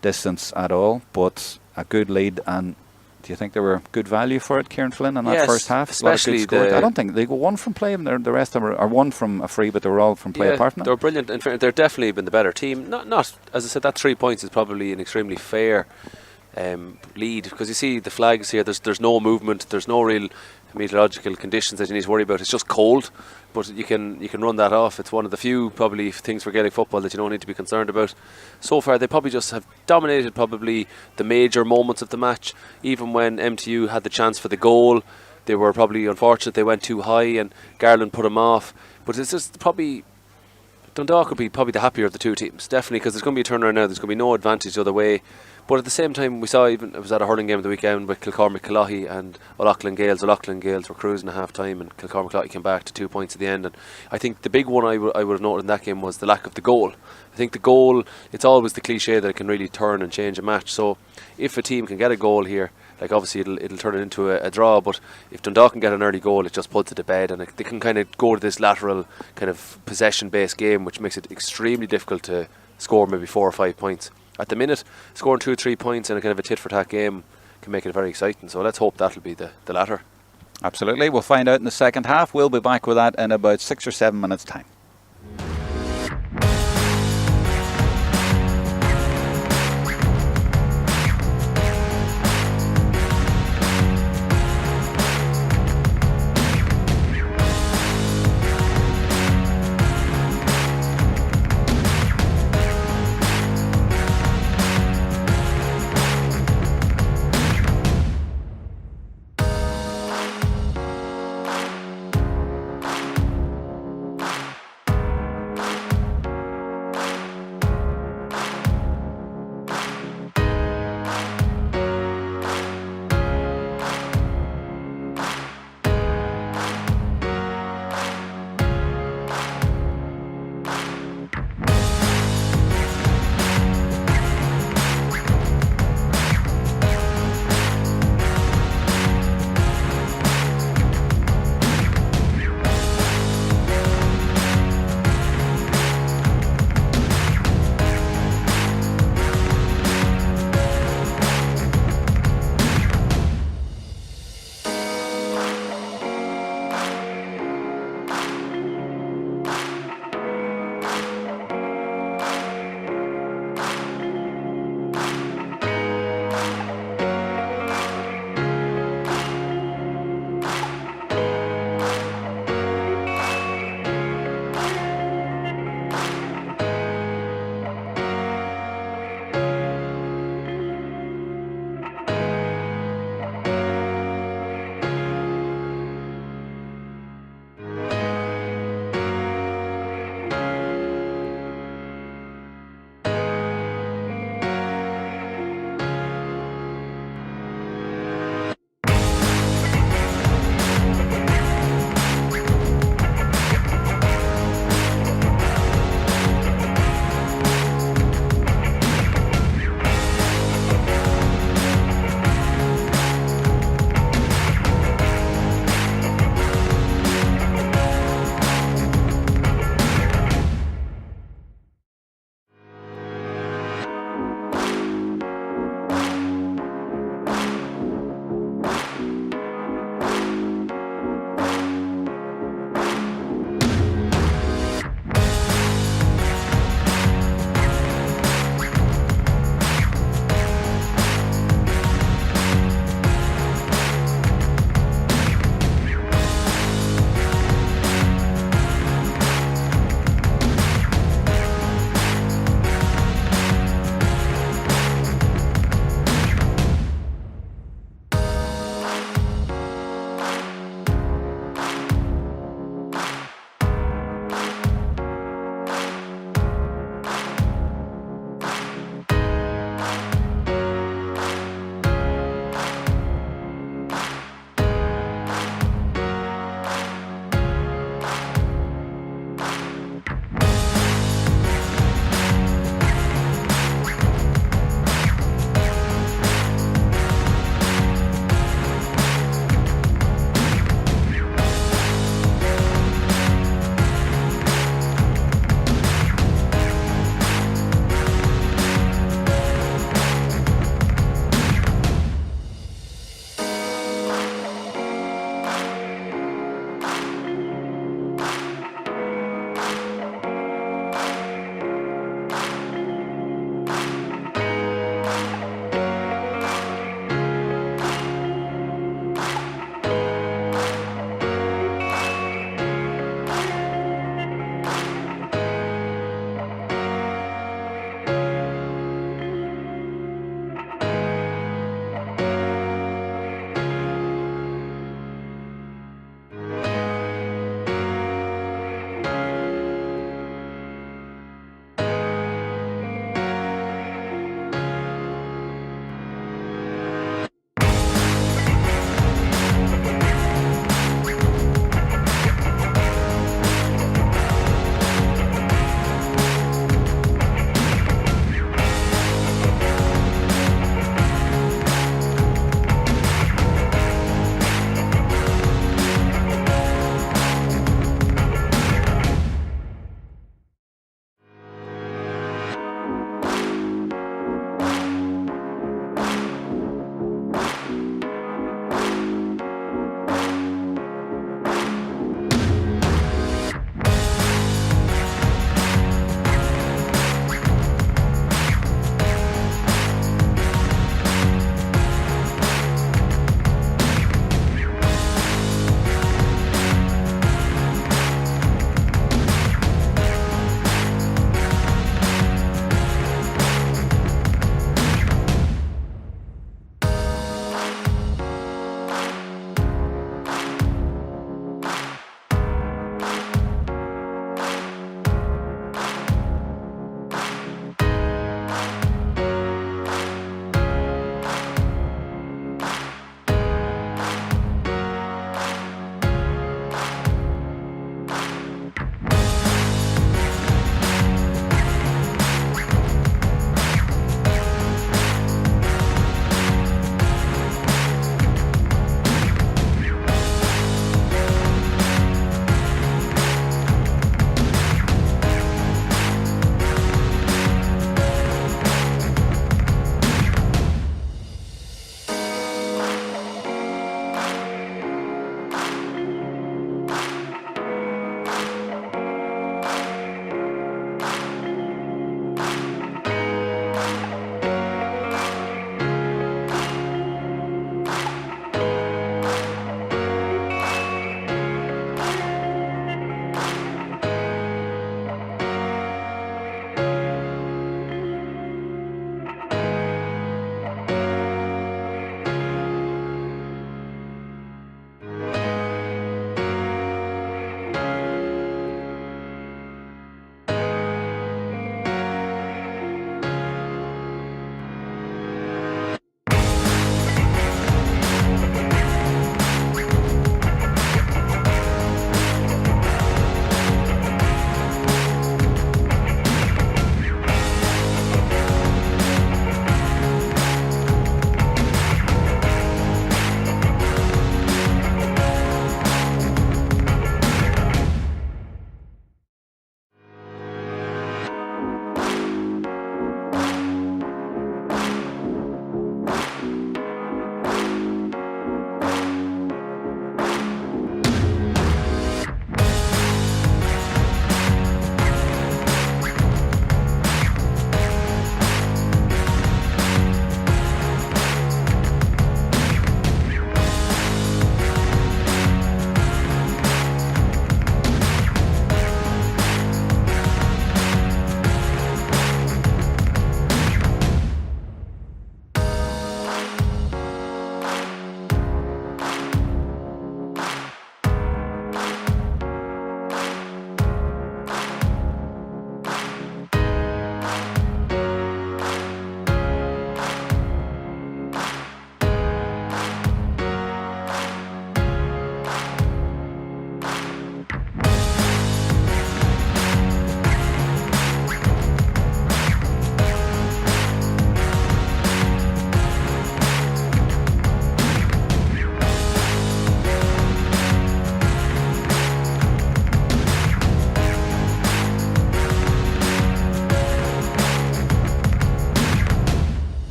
distance at all, but a good lead. And do you think there were good value for it, Ciaran Flynn, in that first half? Especially I don't think they got one from play, and the rest of them are one from a free, but they were all from play apart from that. They were brilliant. In fact, they're definitely been the better team. Not as I said, that 3 points is probably an extremely fair lead, because you see the flags here. There's no movement. There's no real meteorological conditions that you need to worry about. It's just cold, but you can run that off. It's one of the few probably things for Gaelic football that you don't need to be concerned about. So far, they probably just have dominated probably the major moments of the match. Even when MTU had the chance for the goal, they were probably unfortunate. They went too high and Garland put them off. But it's just probably Dundalk will be probably the happier of the two teams, definitely, because there's going to be a turnaround now. There's going to be no advantage the other way. But at the same time, we saw, even it was at a hurling game of the weekend with Kilcormac-Killahy and O'Loughlin Gales. O'Loughlin Gales were cruising at half time, and Kilcormac-Killahy came back to 2 points at the end. And I think the big one I would have noted in that game was the lack of the goal. I think the goal, it's always the cliche that it can really turn and change a match. So if a team can get a goal here, like obviously it'll turn it into a draw, but if Dundalk can get an early goal, it just puts it to bed, and they can kind of go to this lateral kind of possession-based game, which makes it extremely difficult to score maybe 4 or 5 points. At the minute, scoring 2 or 3 points in a kind of a tit-for-tat game can make it very exciting. So let's hope that'll be the latter. Absolutely. We'll find out in the second half. We'll be back with that in about 6 or 7 minutes' time.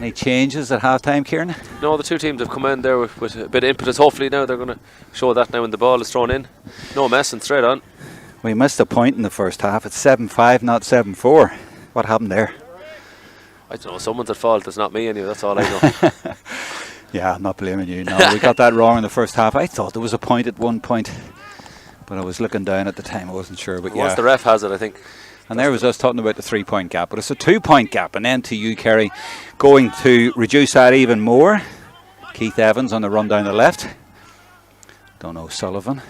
Any changes at half-time, Ciaran? No, the two teams have come in there with a bit of impetus. Hopefully now they're going to show that now when the ball is thrown in. No messing, straight on. We missed a point in the first half. It's 7-5, not 7-4. What happened there? I don't know, someone's at fault. It's not me anyway, that's all I know. Yeah, I'm not blaming you. No, we got that wrong in the first half. I thought there was a point at one point, but I was looking down at the time. I wasn't sure. But once the ref has it, I think. And there was us talking about the 3-point gap, but it's a 2-point gap, and MTU Kerry going to reduce that even more. Keith Evans on the run down the left. Don't know Sullivan.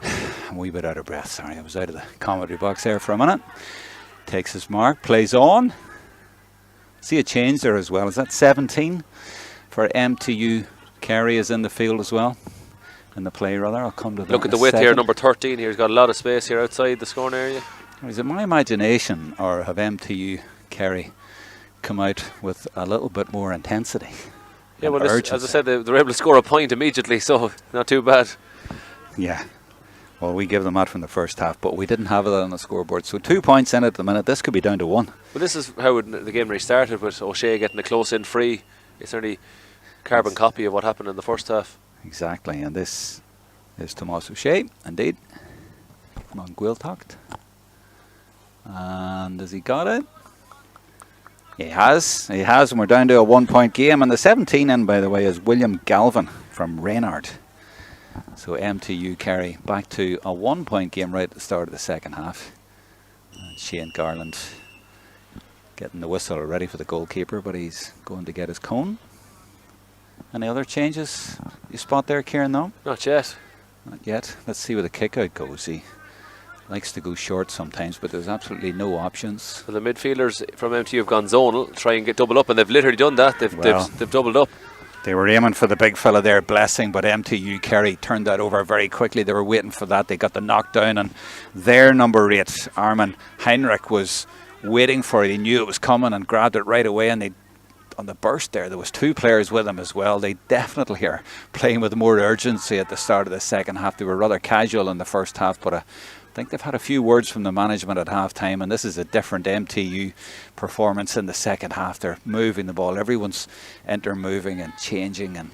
I'm a wee bit out of breath, sorry, I was out of the commentary box there for a minute. Takes his mark, plays on. See a change there as well. Is that 17 for MTU Kerry is in the field as well? In the play, rather. I'll come to that. Look at the width here, number 13 here. He's got a lot of space here outside the scoring area. Is it my imagination, or have MTU Kerry come out with a little bit more intensity? Yeah, well, as I said, they were able to score a point immediately, so not too bad. Yeah. Well, we give them that from the first half, but we didn't have it on the scoreboard. So 2 points in at the minute. This could be down to 1. Well, this is how the game restarted, with O'Shea getting a close-in free. It's nearly a carbon copy of what happened in the first half. Exactly, and this is Tomas O'Shea, indeed, from Gaeltacht. And has he got it? He has, and we're down to a 1-point game. And the 17 in, by the way, is William Galvin from Reynard. So MTU Kerry back to a 1-point game right at the start of the second half. And Shane Garland getting the whistle ready for the goalkeeper, but he's going to get his cone. Any other changes you spot there, Ciaran? No? Not yet. Not yet. Let's see where the kick out goes. He likes to go short sometimes, but there's absolutely no options. Well, the midfielders from MTU have gone zonal, try and get double up, and they've literally done that. They've doubled up. They were aiming for the big fella there, Blessing, but MTU Kerry turned that over very quickly. They were waiting for that. They got the knockdown, and their number 8, Armin Heinrich, was waiting for it. He knew it was coming and grabbed it right away, and on the burst there was 2 players with him as well. They definitely are playing with more urgency at the start of the second half. They were rather casual in the first half, but I think they've had a few words from the management at half time, and this is a different MTU performance in the second half. They're moving the ball. Everyone's moving and changing, and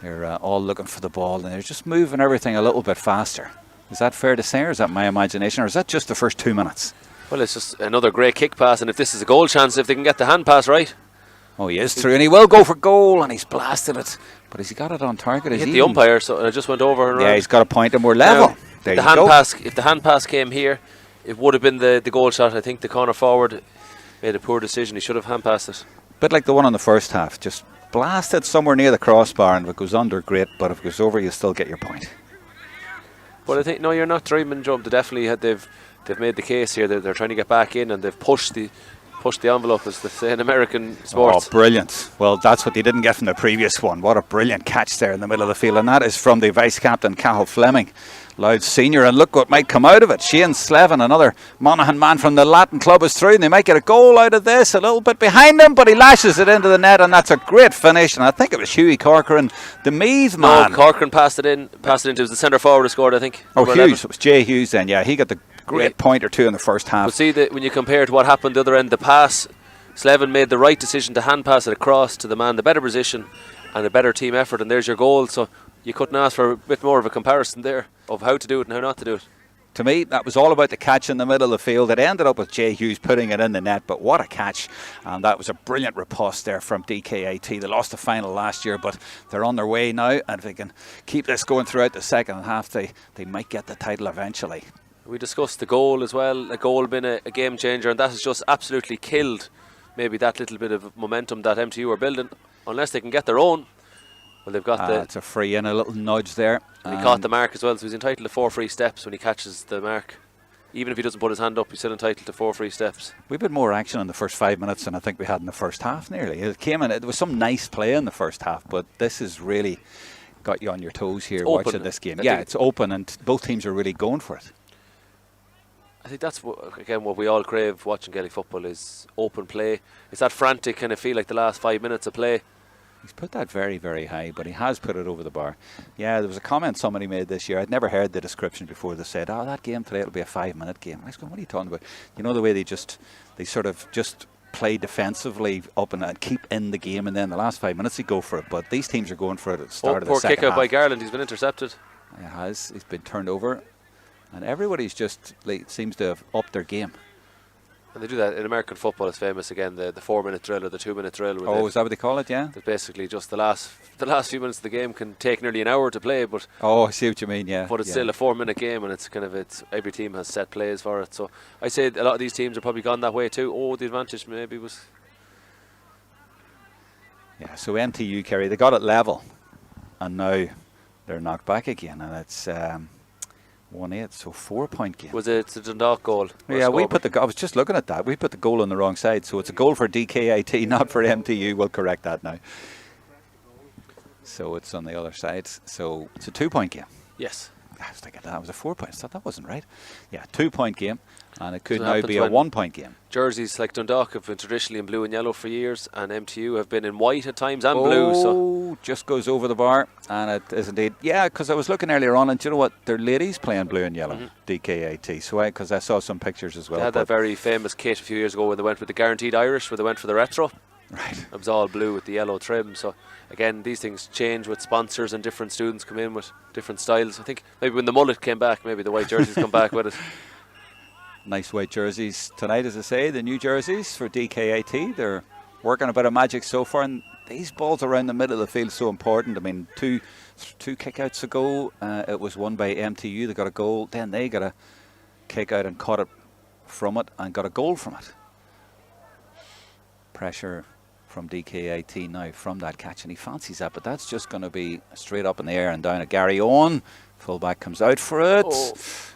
they're all looking for the ball, and they're just moving everything a little bit faster. Is that fair to say, or is that my imagination, or is that just the first 2 minutes? Well, it's just another great kick pass, and if this is a goal chance, if they can get the hand pass right. Oh, he is through, and he will go for goal, and he's blasted it. But has he got it on target? He hit the umpire, so it just went over and around. Yeah, he's got a point, and we're level. There the hand pass, if the hand pass came here, it would have been the goal shot. I think the corner forward made a poor decision. He should have hand passed it. Bit like the one on the first half, just blasted somewhere near the crossbar, and if it goes under, great. But if it goes over, you still get your point. But I think no, you're not dreaming, Joe. They definitely they've made the case here. They're trying to get back in, and they've pushed the envelope, as they say in American sports. Oh, brilliant. Well, that's what they didn't get from the previous one. What a brilliant catch there in the middle of the field. And that is from the vice-captain, Cathal Fleming, Louth Senior. And look what might come out of it. Shane Slevin, another Monaghan man from the Latin club, is through. And they might get a goal out of this. A little bit behind him, but he lashes it into the net. And that's a great finish. And I think it was Hughie Corcoran, the Meath man. No, Corcoran passed it into it was the centre forward who scored, I think. Oh, Hughes. 11. It was Jay Hughes then. Yeah, he got the great point or two in the first half. But see, when you compare to what happened the other end, the pass, Slevin made the right decision to hand pass it across to the man, the better position and a better team effort, and there's your goal. So you couldn't ask for a bit more of a comparison there of how to do it and how not to do it. To me, that was all about the catch in the middle of the field. It ended up with Jay Hughes putting it in the net, but what a catch. And that was a brilliant riposte there from DKIT. They lost the final last year, but they're on their way now, and if they can keep this going throughout the second half, they might get the title eventually. We discussed the goal as well, a goal being a game changer, and that has just absolutely killed maybe that little bit of momentum that MTU are building. Unless they can get their own, well, they've got it's a free and a little nudge there. And he caught the mark as well, so he's entitled to 4 free steps when he catches the mark. Even if he doesn't put his hand up, he's still entitled to 4 free steps. We've had more action in the first 5 minutes than I think we had in the first half nearly. It came in, it was some nice play in the first half, but this has really got you on your toes here watching this game. Yeah, it's open and both teams are really going for it. I think that's what we all crave watching Gaelic football is open play. It's that frantic kind of feel like the last 5 minutes of play. He's put that very, very high, but he has put it over the bar. Yeah, there was a comment somebody made this year. I'd never heard the description before. They said, oh, that game today will be a 5-minute game. I was going, what are you talking about? You know the way they sort of just play defensively up and keep in the game, and then the last 5 minutes they go for it. But these teams are going for it at the start of the second half. Poor kick out by Garland. He's been intercepted. He has. He's been turned over, and everybody's just seems to have upped their game. And they do that in American football. It's famous again, the 4-minute drill or the 2-minute drill. Oh, is that what they call it? Yeah. That basically just the last few minutes of the game can take nearly an hour to play, but I see what you mean. Yeah. But it's still a 4-minute game, and it's every team has set plays for it. So I say a lot of these teams are probably gone that way too. Oh, the advantage maybe was. Yeah. So MTU Kerry, they got it level, and now they're knocked back again, and it's 1-8, so 4-point game. Was it the Dundalk goal? Yeah, I was just looking at that. We put the goal on the wrong side, so it's a goal for DKIT, not for MTU. We'll correct that now. So it's on the other side. So it's a 2-point game. Yes. I was thinking that was a 4-point. I thought that wasn't right. Yeah, 2-point game, and it could now be a 1-point game. Jerseys like Dundalk have been traditionally in blue and yellow for years, and MTU have been in white at times and blue. So just goes over the bar, and it is indeed. Yeah, because I was looking earlier on, and do you know what? Their ladies playing blue and yellow, DKIT. So because I saw some pictures as well. They had that very famous kit a few years ago where they went with the Guaranteed Irish, where they went for the retro. Right. It was all blue with the yellow trim. So again, these things change with sponsors, and different students come in with different styles. I think maybe when the mullet came back, maybe the white jerseys come back with it. Nice white jerseys tonight, as I say, the new jerseys for DKIT. They're working a bit of magic so far, and these balls around the middle of the field are so important. I mean, two kick-outs ago, it was won by MTU. They got a goal, then they got a kick-out and caught it from it and got a goal from it. Pressure from DKIT now from that catch, and he fancies that, but that's just going to be straight up in the air and down at Gary Owen. Fullback comes out for it. Oh.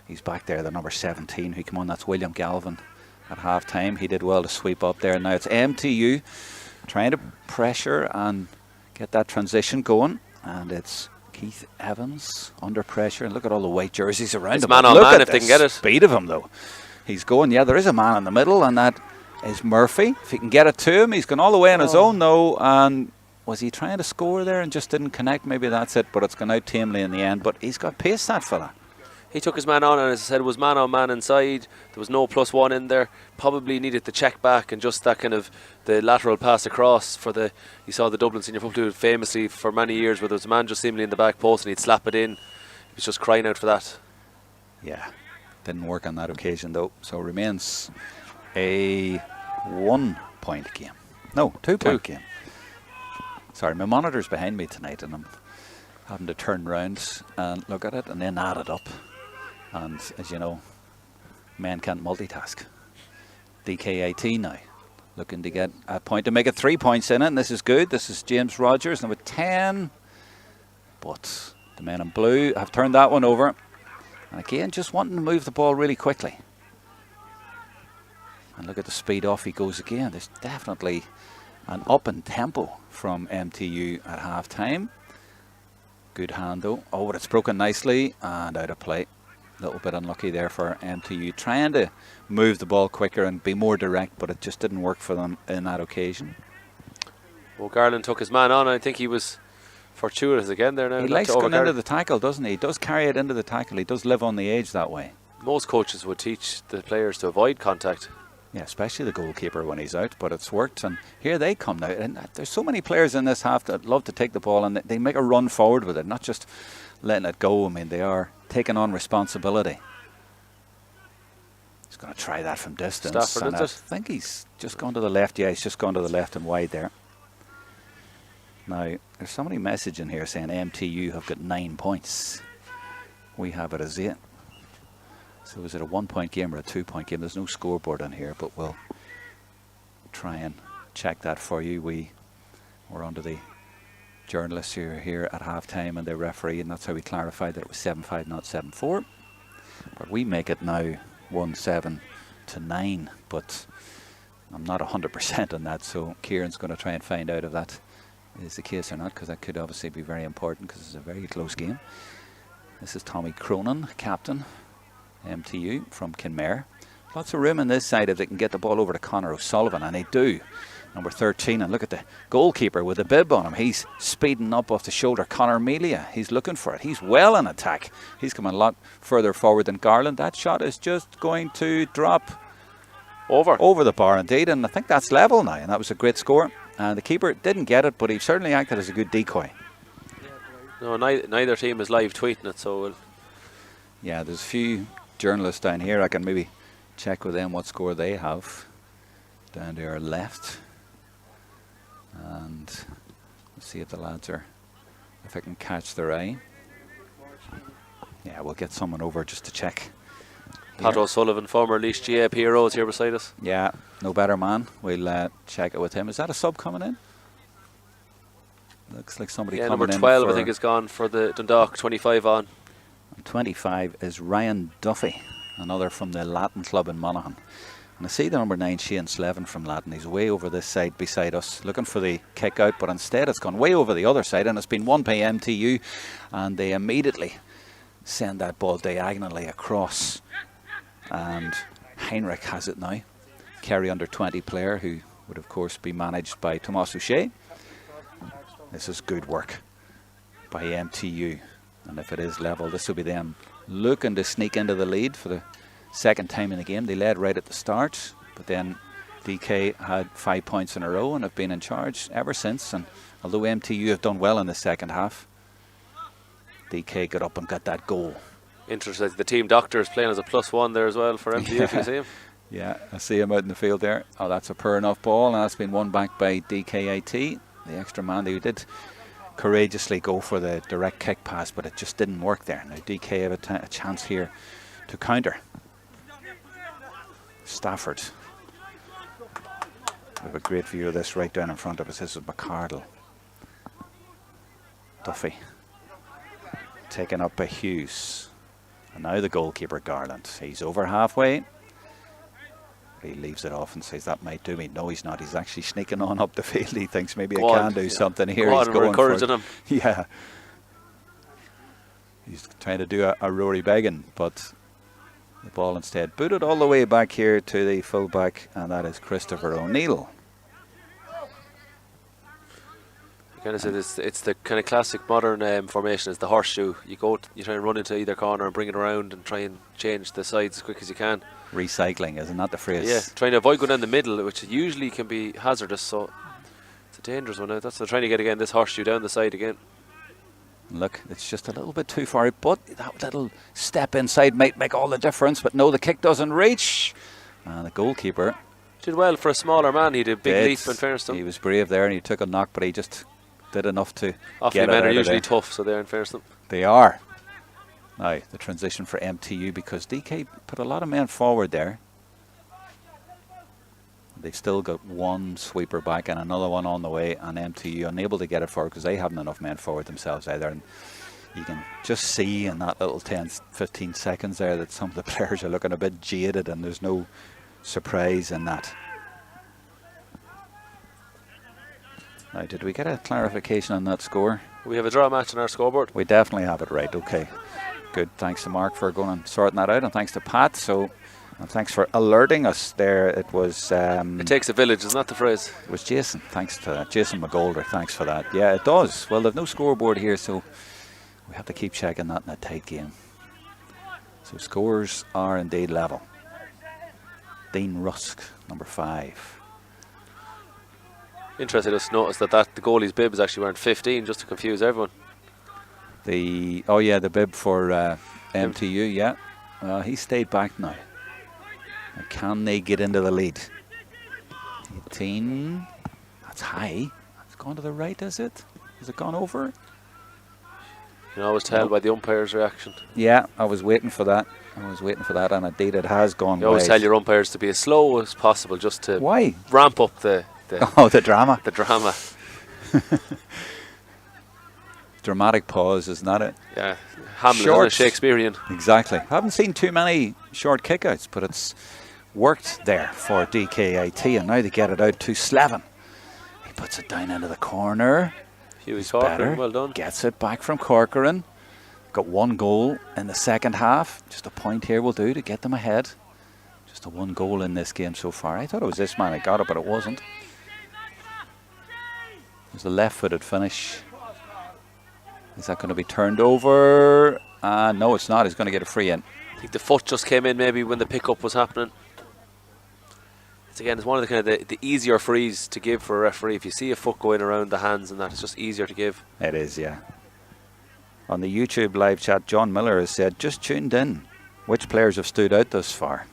He's back there, the number 17 who came on. That's William Galvin at half time. He did well to sweep up there. Now it's MTU trying to pressure and get that transition going, and it's Keith Evans under pressure. And look at all the white jerseys around it's him. Man on man if they can get it. Speed of him though. He's going. Yeah, there is a man in the middle, and that is Murphy. If he can get it to him, he's gone all the way on his own though. And was he trying to score there and just didn't connect? Maybe that's it, but it's gone out tamely in the end. But he's got pace, that fella. He took his man on, and as I said, it was man on man inside. There was no +1 in there. Probably needed the check back and just that kind of the lateral pass across for the. You saw the Dublin senior football famously for many years where there was a man just seemingly in the back post and he'd slap it in. He was just crying out for that. Yeah, didn't work on that occasion though. So remains a 1-point game. No, 2-point game. Sorry, my monitor's behind me tonight, and I'm having to turn round and look at it and then add it up. And as you know, men can't multitask. DKIT now looking to get a point to make it 3 points in it, and this is good. This is James Rogers, number 10. But the men in blue have turned that one over. And again, just wanting to move the ball really quickly. And look at the speed off he goes again. There's definitely an up in tempo from MTU at half time. Good hand though. Oh, but it's broken nicely and out of play. A little bit unlucky there for MTU, trying to move the ball quicker and be more direct, but it just didn't work for them in that occasion. Well, Garland took his man on. I think he was fortuitous again there now. He likes going into the tackle, doesn't he? He does carry it into the tackle. He does live on the edge that way. Most coaches would teach the players to avoid contact. Yeah, especially the goalkeeper when he's out, but it's worked, and here they come now. And there's so many players in this half that love to take the ball and they make a run forward with it, not just letting it go. I mean, they are taking on responsibility. He's going to try that from distance. Stafford, and I think he's just gone to the left. Yeah, he's just gone to the left and wide there. Now, there's somebody messaging here saying MTU have got 9 points. We have it as 8. So is it a 1-point game or a 2-point game? There's no scoreboard on here, but we'll try and check that for you. We're under the journalists who are here at half-time and the referee, and that's how we clarified that it was 7-5, not 7-4. But we make it now 1-7 to 9, but I'm not 100% on that, so Ciaran's going to try and find out if that is the case or not, because that could obviously be very important because it's a very close game. This is Tommy Cronin, captain, MTU from Kinmare. Lots of room on this side if they can get the ball over to Conor O'Sullivan, and they do. Number 13, and look at the goalkeeper with the bib on him. He's speeding up off the shoulder. Conor Melia, he's looking for it. He's well in attack. He's coming a lot further forward than Garland. That shot is just going to drop. Over. the bar indeed, and I think that's level now, and that was a great score. And the keeper didn't get it, but he certainly acted as a good decoy. No, neither team is live tweeting it, so yeah, there's a few journalists down here. I can maybe check with them what score they have down to our left, and we'll see if the lads are, if I can catch their eye. Yeah, we'll get someone over just to check. Pat O'Sullivan, former Laois GAA hero, is here beside us. Yeah, no better man. We'll check it with him. Is that a sub coming in? Looks like somebody coming in. Number 12 I think is gone for the Dundalk, 25 on. And 25 is Ryan Duffy, another from the Latin club in Monaghan. And I see the number 9 Shane Slevin from Latin. He's way over this side beside us, looking for the kick out, but instead it's gone way over the other side, and it's been won by MTU, and they immediately send that ball diagonally across. And Heinrich has it now. Kerry under 20 player, who would of course be managed by Tomas O'Shea. This is good work by MTU, and if it is level, this will be them looking to sneak into the lead for the second time in the game. They led right at the start, but then DK had 5 points in a row and have been in charge ever since. And although MTU have done well in the second half, DK got up and got that goal. Interesting. The team doctor is playing as a +1 there as well for MTU. If you see him. Yeah, I see him out in the field there. Oh, that's a poor enough ball, and that's been won back by DKIT. The extra man, they did courageously go for the direct kick pass, but it just didn't work there. Now DK have a chance here to counter. Stafford. We have a great view of this right down in front of us. This is McCardle. Duffy. Taken up by Hughes. And now the goalkeeper, Garland. He's over halfway. He leaves it off and says, that might do me. No, he's not. He's actually sneaking on up the field. He thinks maybe I can do something here. He's going encouraging him. Yeah. He's trying to do a Rory Began, but the ball instead booted all the way back here to the fullback, and that is Christopher O'Neill. Kind of said it's the kind of classic modern formation. Is the horseshoe. You try and run into either corner and bring it around and try and change the sides as quick as you can. Recycling, isn't that the phrase? Yeah, trying to avoid going down the middle, which usually can be hazardous. So it's a dangerous one. That's what they're trying to get again. This horseshoe down the side again. Look, it's just a little bit too far, but that little step inside might make all the difference. But no, the kick doesn't reach. And the goalkeeper did well for a smaller man. He did a big leap in fairness to him. He was brave there, and he took a knock, but he just did enough to Offaly get it men out are of usually there. tough, so they're in fairness to them. They are. Now, the transition for MTU, because DK put a lot of men forward there. They've still got one sweeper back and another one on the way, and MTU unable to get it forward because they haven't enough men forward themselves either. And you can just see in that little 10-15 seconds there that some of the players are looking a bit jaded, and there's no surprise in that. Now, did we get a clarification on that score? We have a draw match on our scoreboard. We definitely have it right. Okay, good. Thanks to Mark for going and sorting that out, and thanks to Pat. And thanks for alerting us there. It was it takes a village, isn't that the phrase? It was Jason. Thanks to that. Jason McGolder. Thanks for that. Yeah, it does. Well, there's no scoreboard here, so we have to keep checking that in a tight game. So scores are indeed level. Dean Rusk, number 5. Interesting, just noticed that the goalie's bib is actually wearing 15, just to confuse everyone. The bib for MTU, yeah. Well, he stayed back now. Can they get into the lead? 18. That's high. It's gone to the right, is it? Has it gone over? You can always tell by the umpire's reaction. Yeah, I was waiting for that. And indeed it has gone You always wide. tell your umpires to be as slow as possible, just to Why? ramp up the the drama. The drama. Dramatic pause, isn't that it? Yeah, Hamlet, isn't it? Shakespearean. Exactly. I haven't seen too many short kickouts, but it's worked there for DKIT, and now they get it out to Slevin. He puts it down into the corner. Hughie Corcoran, well done. Gets it back from Corcoran. Got one goal in the second half. Just a point here will do to get them ahead. Just a one goal in this game so far. I thought it was this man that got it, but it wasn't. It was a left-footed finish. Is that going to be turned over? No, it's not. He's going to get a free in. I think the foot just came in maybe when the pickup was happening. it's one of the easier frees to give for a referee. If you see a foot going around the hands and that, it's just easier to give. It is, yeah. On the YouTube live chat, John Miller has said, just tuned in. Which players have stood out thus far?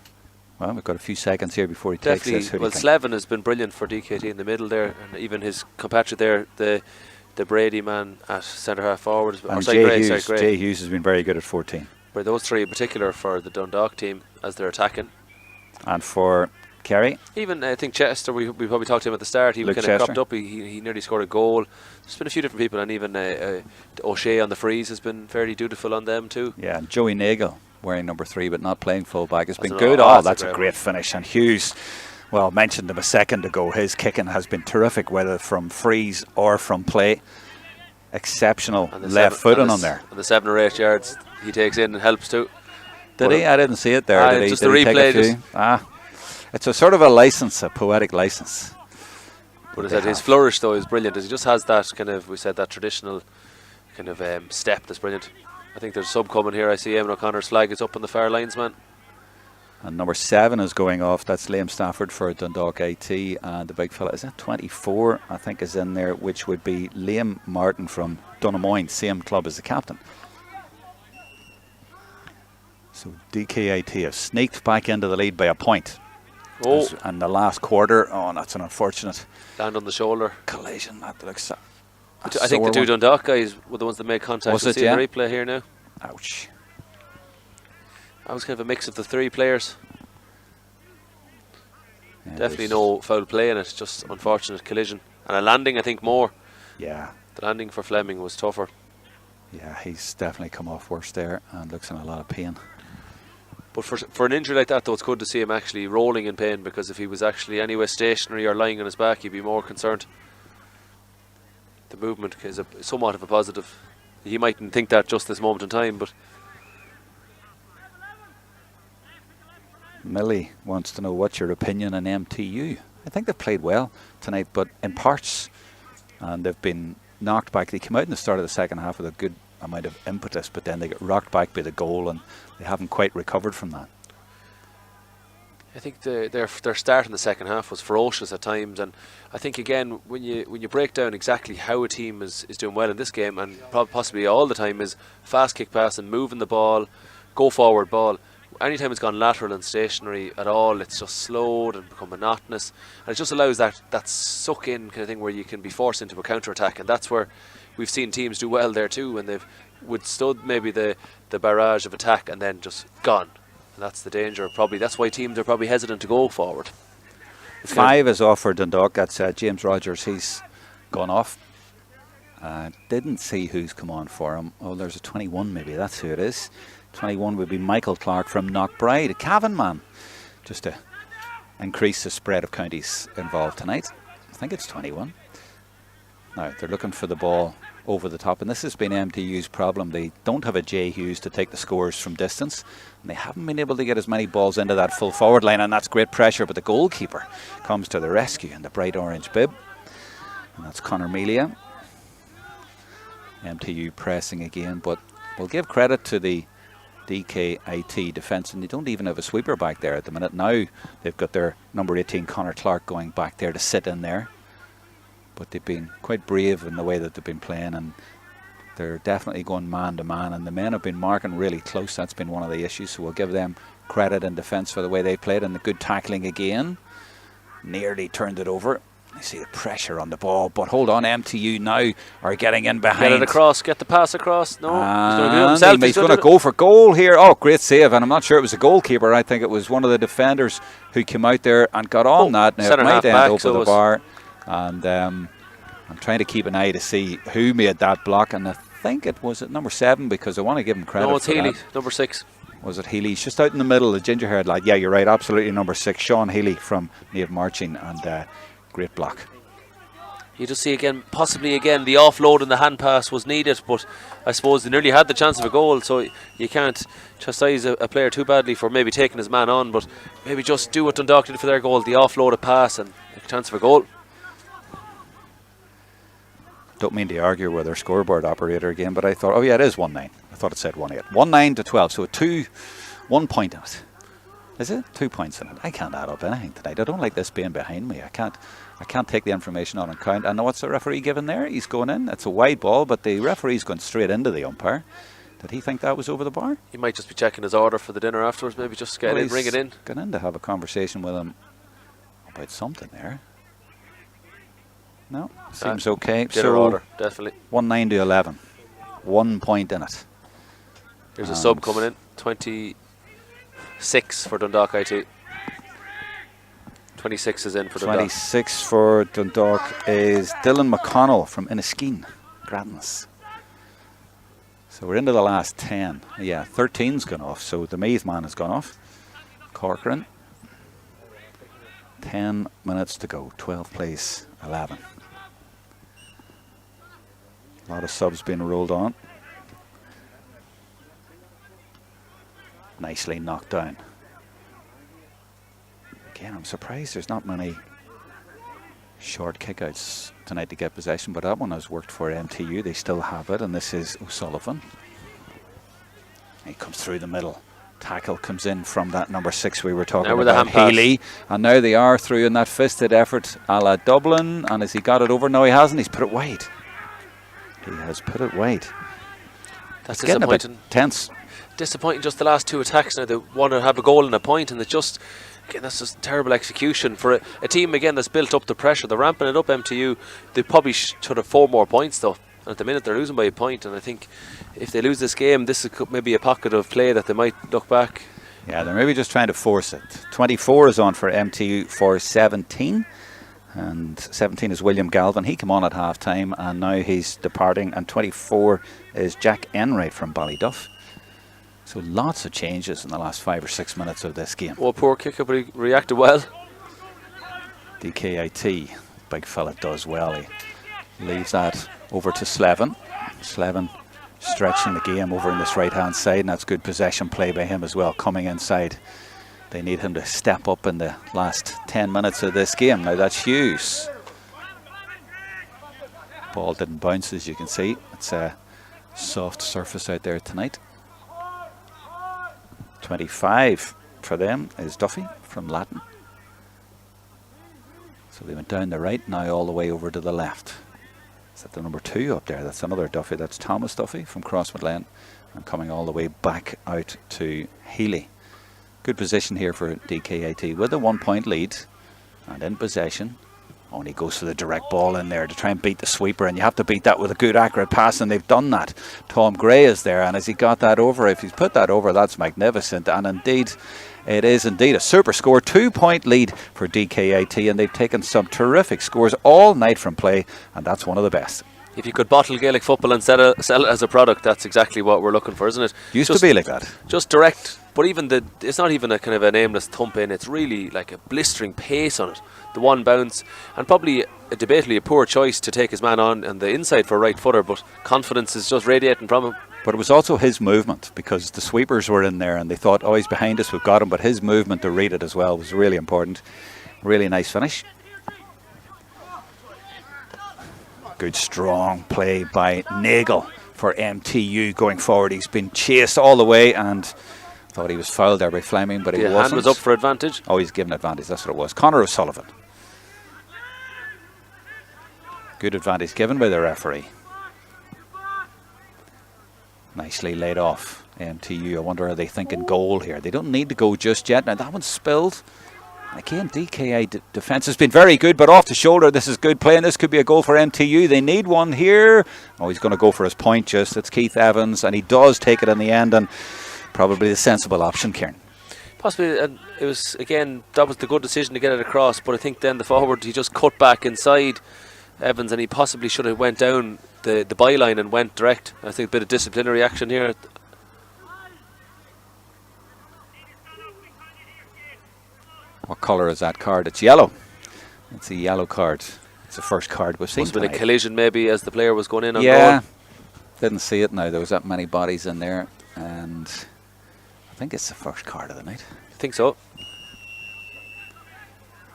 Well, we've got a few seconds here before he takes this. Well, Slevin has been brilliant for DKIT in the middle there, and even his compatriot there, the Brady man at centre half forward. And Jay Hughes has been very good at 14. But those three in particular for the Dundalk team as they're attacking. And for Kerry? Even I think Chester, we probably talked to him at the start. He kind of cropped up. He nearly scored a goal. There's been a few different people, and even O'Shea on the frees has been fairly dutiful on them too. Yeah, and Joey Nagel, wearing number 3 but not playing full-back, has been good. Oh, that's a great finish. And Hughes, well, I mentioned him a second ago, his kicking has been terrific, whether from frees or from play. Exceptional left footing on there. And the 7 or 8 yards he takes in and helps too. Did he? I didn't see it there. Did just he? the replay. It's a sort of a license, a poetic license. But his flourish though is brilliant. He just has that kind of, we said, that traditional kind of step that's brilliant. I think there's a sub coming here. I see Eamon O'Connor's flag is up on the far linesman. And number 7 is going off. That's Liam Stafford for Dundalk IT. And the big fella, is that 24? I think is in there, which would be Liam Martin from Dunamoyne, same club as the captain. So DKIT have sneaked back into the lead by a point. Oh. And the last quarter, that's an unfortunate land on the shoulder collision. That looks. I think the two Dundalk guys were the ones that made contact. Was it? See the replay here now. Ouch. That was kind of a mix of the 3 players. Yeah, definitely no foul play in it, just unfortunate collision. And a landing, I think, more. Yeah. The landing for Fleming was tougher. Yeah, he's definitely come off worse there and looks in a lot of pain. But for an injury like that, though, it's good to see him actually rolling in pain, because if he was actually anywhere stationary or lying on his back, he'd be more concerned. The movement is somewhat of a positive. He mightn't think that just this moment in time, but... Millie wants to know what's your opinion on MTU. I think they've played well tonight, but in parts, and they've been knocked back. They came out in the start of the second half with a good amount of impetus, but then they got rocked back by the goal, and they haven't quite recovered from that. I think their start in the second half was ferocious at times, and I think again when you break down exactly how a team is doing well in this game, and possibly all the time, is fast kick pass and moving the ball, go forward ball. Anytime it's gone lateral and stationary at all, it's just slowed and become monotonous, and it just allows that suck in kind of thing where you can be forced into a counter attack, and that's where we've seen teams do well there too, when they've withstood maybe the barrage of attack and then just gone. And that's the danger. Probably that's why teams are probably hesitant to go forward. 5 is off for Dundalk. That's James Rogers. He's gone off. Didn't see who's come on for him. Oh, there's a 21 maybe. That's who it is. 21 would be Michael Clark from Knockbride, a Cavan man, just to increase the spread of counties involved tonight. I think it's 21. Now they're looking for the ball over the top, and this has been MTU's problem. They don't have a Jay Hughes to take the scores from distance, and they haven't been able to get as many balls into that full forward line, and that's great pressure, but the goalkeeper comes to the rescue in the bright orange bib, and that's Conor Melia. MTU pressing again, but we'll give credit to the DKIT defence, and they don't even have a sweeper back there at the minute. Now they've got their number 18 Conor Clark going back there to sit in there, but they've been quite brave in the way that they've been playing, and they're definitely going man to man, and the men have been marking really close. That's been one of the issues, so we'll give them credit in defence for the way they played, and the good tackling again. Nearly turned it over. You see the pressure on the ball, but hold on, MTU now are getting in behind. Get it across, get the pass across. No, he's going to go for goal here. Oh, great save, and I'm not sure it was the goalkeeper. I think it was one of the defenders who came out there and got on that. Now it might end over the bar, and I'm trying to keep an eye to see who made that block, and I think it was at number 7, because I want to give him credit. No, it's for Healy, that. number 6. Was it Healy? He's just out in the middle, the ginger haired lad. Yeah, you're right, absolutely, number 6, Sean Healy from Nave Marching, and great block. You just see again, possibly again, the offload and the hand pass was needed, but I suppose they nearly had the chance of a goal, so you can't chastise a player too badly for maybe taking his man on, but maybe just do what Dundalk did for their goal, the offload, a pass, and a chance of a goal. Don't mean to argue with our scoreboard operator again, but I thought, oh yeah, it is 1-9. I thought it said 1-8. 1-9 to 12, so 1 point in it. Is it 2 points in it? I can't add up anything tonight. I don't like this being behind me. I can't take the information on and count. I know what's the referee giving there. He's going in. It's a wide ball, but the referee's going straight into the umpire. Did he think that was over the bar? He might just be checking his order for the dinner afterwards. Maybe just get in, bring it in. Gone in to have a conversation with him about something there. No, seems okay. Dinner order, definitely. 1-9 to 11. 1 point in it. Here's a sub coming in. 26 for Dundalk IT. 26 is in for Dundalk. 26 for Dundalk is Dylan McConnell from Inniskeen, Grattan's. So we're into the last 10. Yeah, 13's gone off. So the Meath man has gone off. Corcoran. 10 minutes to go. 12 plays 11. A lot of subs being rolled on. Nicely knocked down. Again, I'm surprised there's not many short kickouts tonight to get possession, but that one has worked for MTU. They still have it, and this is O'Sullivan. He comes through the middle. Tackle comes in from that number 6 we were talking about, Healy. And now they are through in that fisted effort a la Dublin. And has he got it over? No, he hasn't. He's put it wide. He has put it wide. That's getting disappointing. A bit tense. Disappointing, just the last 2 attacks now. They want to have a goal and a point, and it's just, again, that's just terrible execution for a team, again, that's built up the pressure. They're ramping it up, MTU. They probably should have 4 more points, though. And at the minute, they're losing by a point, and I think if they lose this game, this is maybe a pocket of play that they might look back. Yeah, they're maybe just trying to force it. 24 is on for MTU for 17. And 17 is William Galvin. He came on at half time and now he's departing. And 24 is Jack Enright from Ballyduff. So lots of changes in the last 5 or 6 minutes of this game. Oh, poor kicker, but he reacted well. DKIT, big fella, does well. He leaves that over to Slevin. Slevin stretching the game over in this right hand side, and that's good possession play by him as well, coming inside. They need him to step up in the last 10 minutes of this game. Now that's Hughes. Ball didn't bounce, as you can see. It's a soft surface out there tonight. 25 for them is Duffy from Latin. So they went down the right, now all the way over to the left. Is that the number 2 up there? That's another Duffy. That's Thomas Duffy from Crossmaglen, and coming all the way back out to Healy. Good position here for DKIT with a 1 point lead and in possession. Oh, and he goes for the direct ball in there to try and beat the sweeper, and you have to beat that with a good accurate pass, and they've done that. Tom Gray is there, and has he got that over? If he's put that over, that's magnificent, and indeed it is indeed a super score. 2 point lead for DKIT, and they've taken some terrific scores all night from play, and that's one of the best. If you could bottle Gaelic football and sell it as a product, that's exactly what we're looking for, isn't it? Used to be like that. Just direct, but even it's not even a kind of an aimless thump in. It's really like a blistering pace on it. The one bounce, and probably debatably a poor choice to take his man on the inside for a right footer, but confidence is just radiating from him. But it was also his movement, because the sweepers were in there and they thought, oh, he's behind us, we've got him. But his movement to read it as well was really important. Really nice finish. Good strong play by Nagel for MTU going forward. He's been chased all the way and thought he was fouled there by Fleming, but he wasn't. Hand was up for advantage. Oh, he's given advantage, that's what it was. Conor O'Sullivan. Good advantage given by the referee. Nicely laid off MTU. I wonder, are they thinking goal here? They don't need to go just yet. Now that one's spilled. Again, DKI defence has been very good, but off the shoulder, this is good play, and this could be a goal for MTU. They need one here. Oh, he's going to go for his point just. It's Keith Evans, and he does take it in the end, and probably the sensible option, Ciaran. Possibly, and it was, again, that was the good decision to get it across, but I think then the forward, he just cut back inside Evans, and he possibly should have went down the byline and went direct. I think a bit of disciplinary action here. What colour is that card? It's yellow. It's a yellow card. It's the first card we've seen. Must have been a collision maybe as the player was going in on goal. Yeah, didn't see it now. There was that many bodies in there, and I think it's the first card of the night. I think so.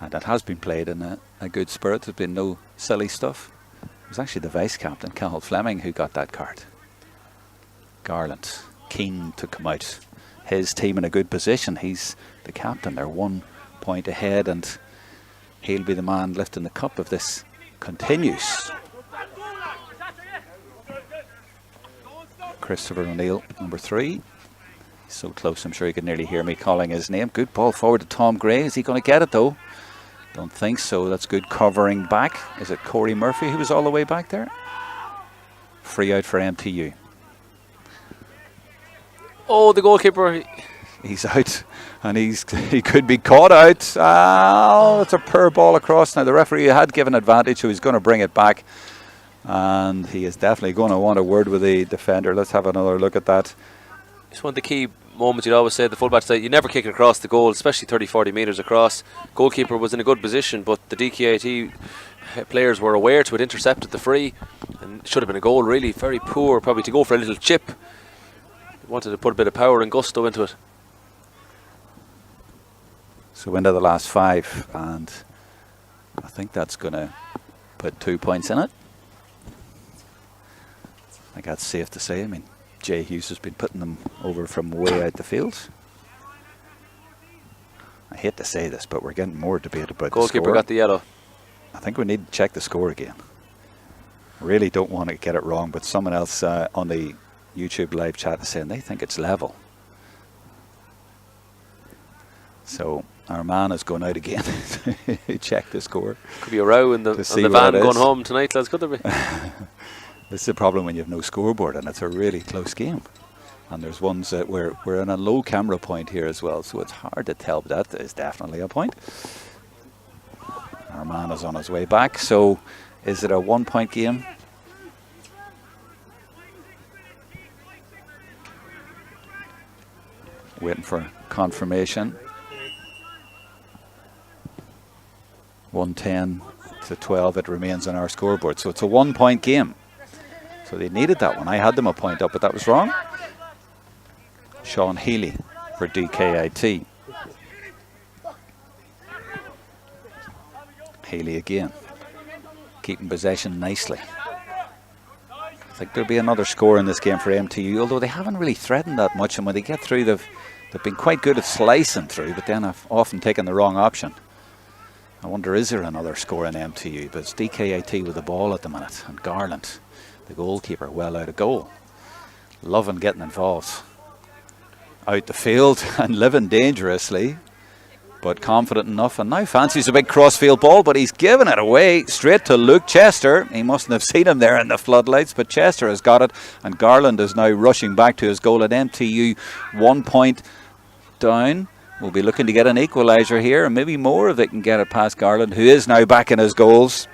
And that has been played in a good spirit. There's been no silly stuff. It was actually the vice captain, Cathal Fleming, who got that card. Garland, keen to come out his team in a good position. He's the captain. They're 1 point ahead, and he'll be the man lifting the cup if this continues. Christopher O'Neill, number 3. He's so close, I'm sure he could nearly hear me calling his name. Good ball forward to Tom Gray. Is he going to get it though? Don't think so. That's good covering back. Is it Corey Murphy who was all the way back there? Free out for MTU. Oh, the goalkeeper. He's out, and he could be caught out. Oh, it's a poor ball across. Now the referee had given advantage, so he's going to bring it back, and he is definitely going to want a word with the defender. Let's have another look at that. It's one of the key moments. You'd always say the fullback side, you never kick it across the goal, especially 30-40 metres across. Goalkeeper was in a good position, but the DKIT players were aware to it, intercepted the free, and it should have been a goal really. Very poor, probably to go for a little chip. Wanted to put a bit of power and gusto into it. So into the last 5, and I think that's going to put 2 points in it. I think that's safe to say. I mean, Jay Hughes has been putting them over from way out the field. I hate to say this, but we're getting more debate about the score. Goalkeeper got the yellow. I think we need to check the score again. I really don't want to get it wrong, but someone else on the YouTube live chat is saying they think it's level. So our man is going out again to check the score. Could be a row in the van going home tonight, lads, could there be? This is the problem when you have no scoreboard, and it's a really close game. And there's ones that we're in a low camera point here as well, so it's hard to tell, but that is definitely a point. Our man is on his way back. So is it a 1 point game? Waiting for confirmation. 110-12 it remains on our scoreboard. So it's a 1 point game. So they needed that one. I had them a point up, but that was wrong. Sean Healy for DKIT. Healy again, keeping possession nicely. I think there'll be another score in this game for MTU, although they haven't really threatened that much, and when they get through they've been quite good at slicing through, but then have often taken the wrong option. I wonder, is there another score in MTU? But it's DKIT with the ball at the minute, and Garland, the goalkeeper, well out of goal. Loving getting involved out the field and living dangerously, but confident enough, and now fancies a big crossfield ball, but he's given it away straight to Luke Chester. He mustn't have seen him there in the floodlights, but Chester has got it, and Garland is now rushing back to his goal at MTU. 1 point down. We'll be looking to get an equaliser here, and maybe more if they can get it past Garland, who is now back in his goals.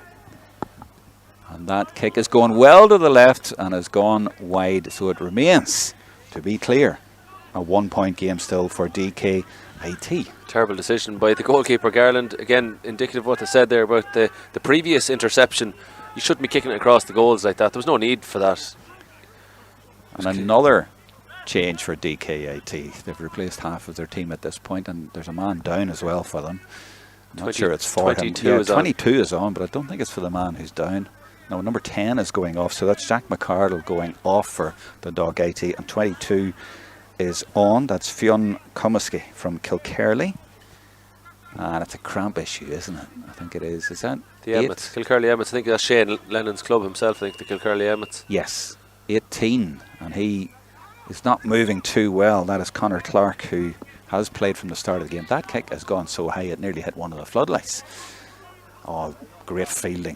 And that kick is going well to the left and has gone wide, so it remains, to be clear, a 1 point game still for DKIT. Terrible decision by the goalkeeper, Garland. Again, indicative of what they said there about the previous interception. You shouldn't be kicking it across the goals like that. There was no need for that. And another change for DKIT. They've replaced half of their team at this point, and there's a man down as well for them. I'm not sure it's for him. Yeah, 22 is on, but I don't think it's for the man who's down. No, number 10 is going off, so that's Jack McCardle going off for the Dog IT, and 22 is on. That's Fionn Comiskey from Kilkerley, and it's a cramp issue, isn't it? I think it is. Is that the Emmets? Kilkerley Emmets. I think that's Shane Lennon's club himself. I think the Kilkerley Emmets. Yes, 18, and he is not moving too well. That is Connor Clark, who has played from the start of the game. That kick has gone so high it nearly hit one of the floodlights. Oh, great fielding.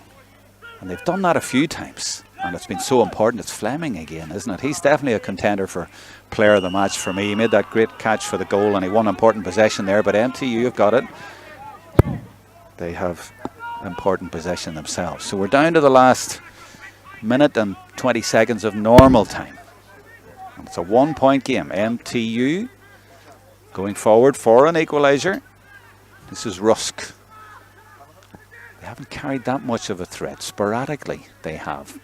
And they've done that a few times, and it's been so important. It's Fleming again, isn't it? He's definitely a contender for player of the match for me. He made that great catch for the goal, and he won important possession there, but MTU have got it. They have important possession themselves. So we're down to the last minute and 20 seconds of normal time. And it's a 1 point game. MTU going forward for an equaliser. This is Rusk. They haven't carried that much of a threat. Sporadically they have,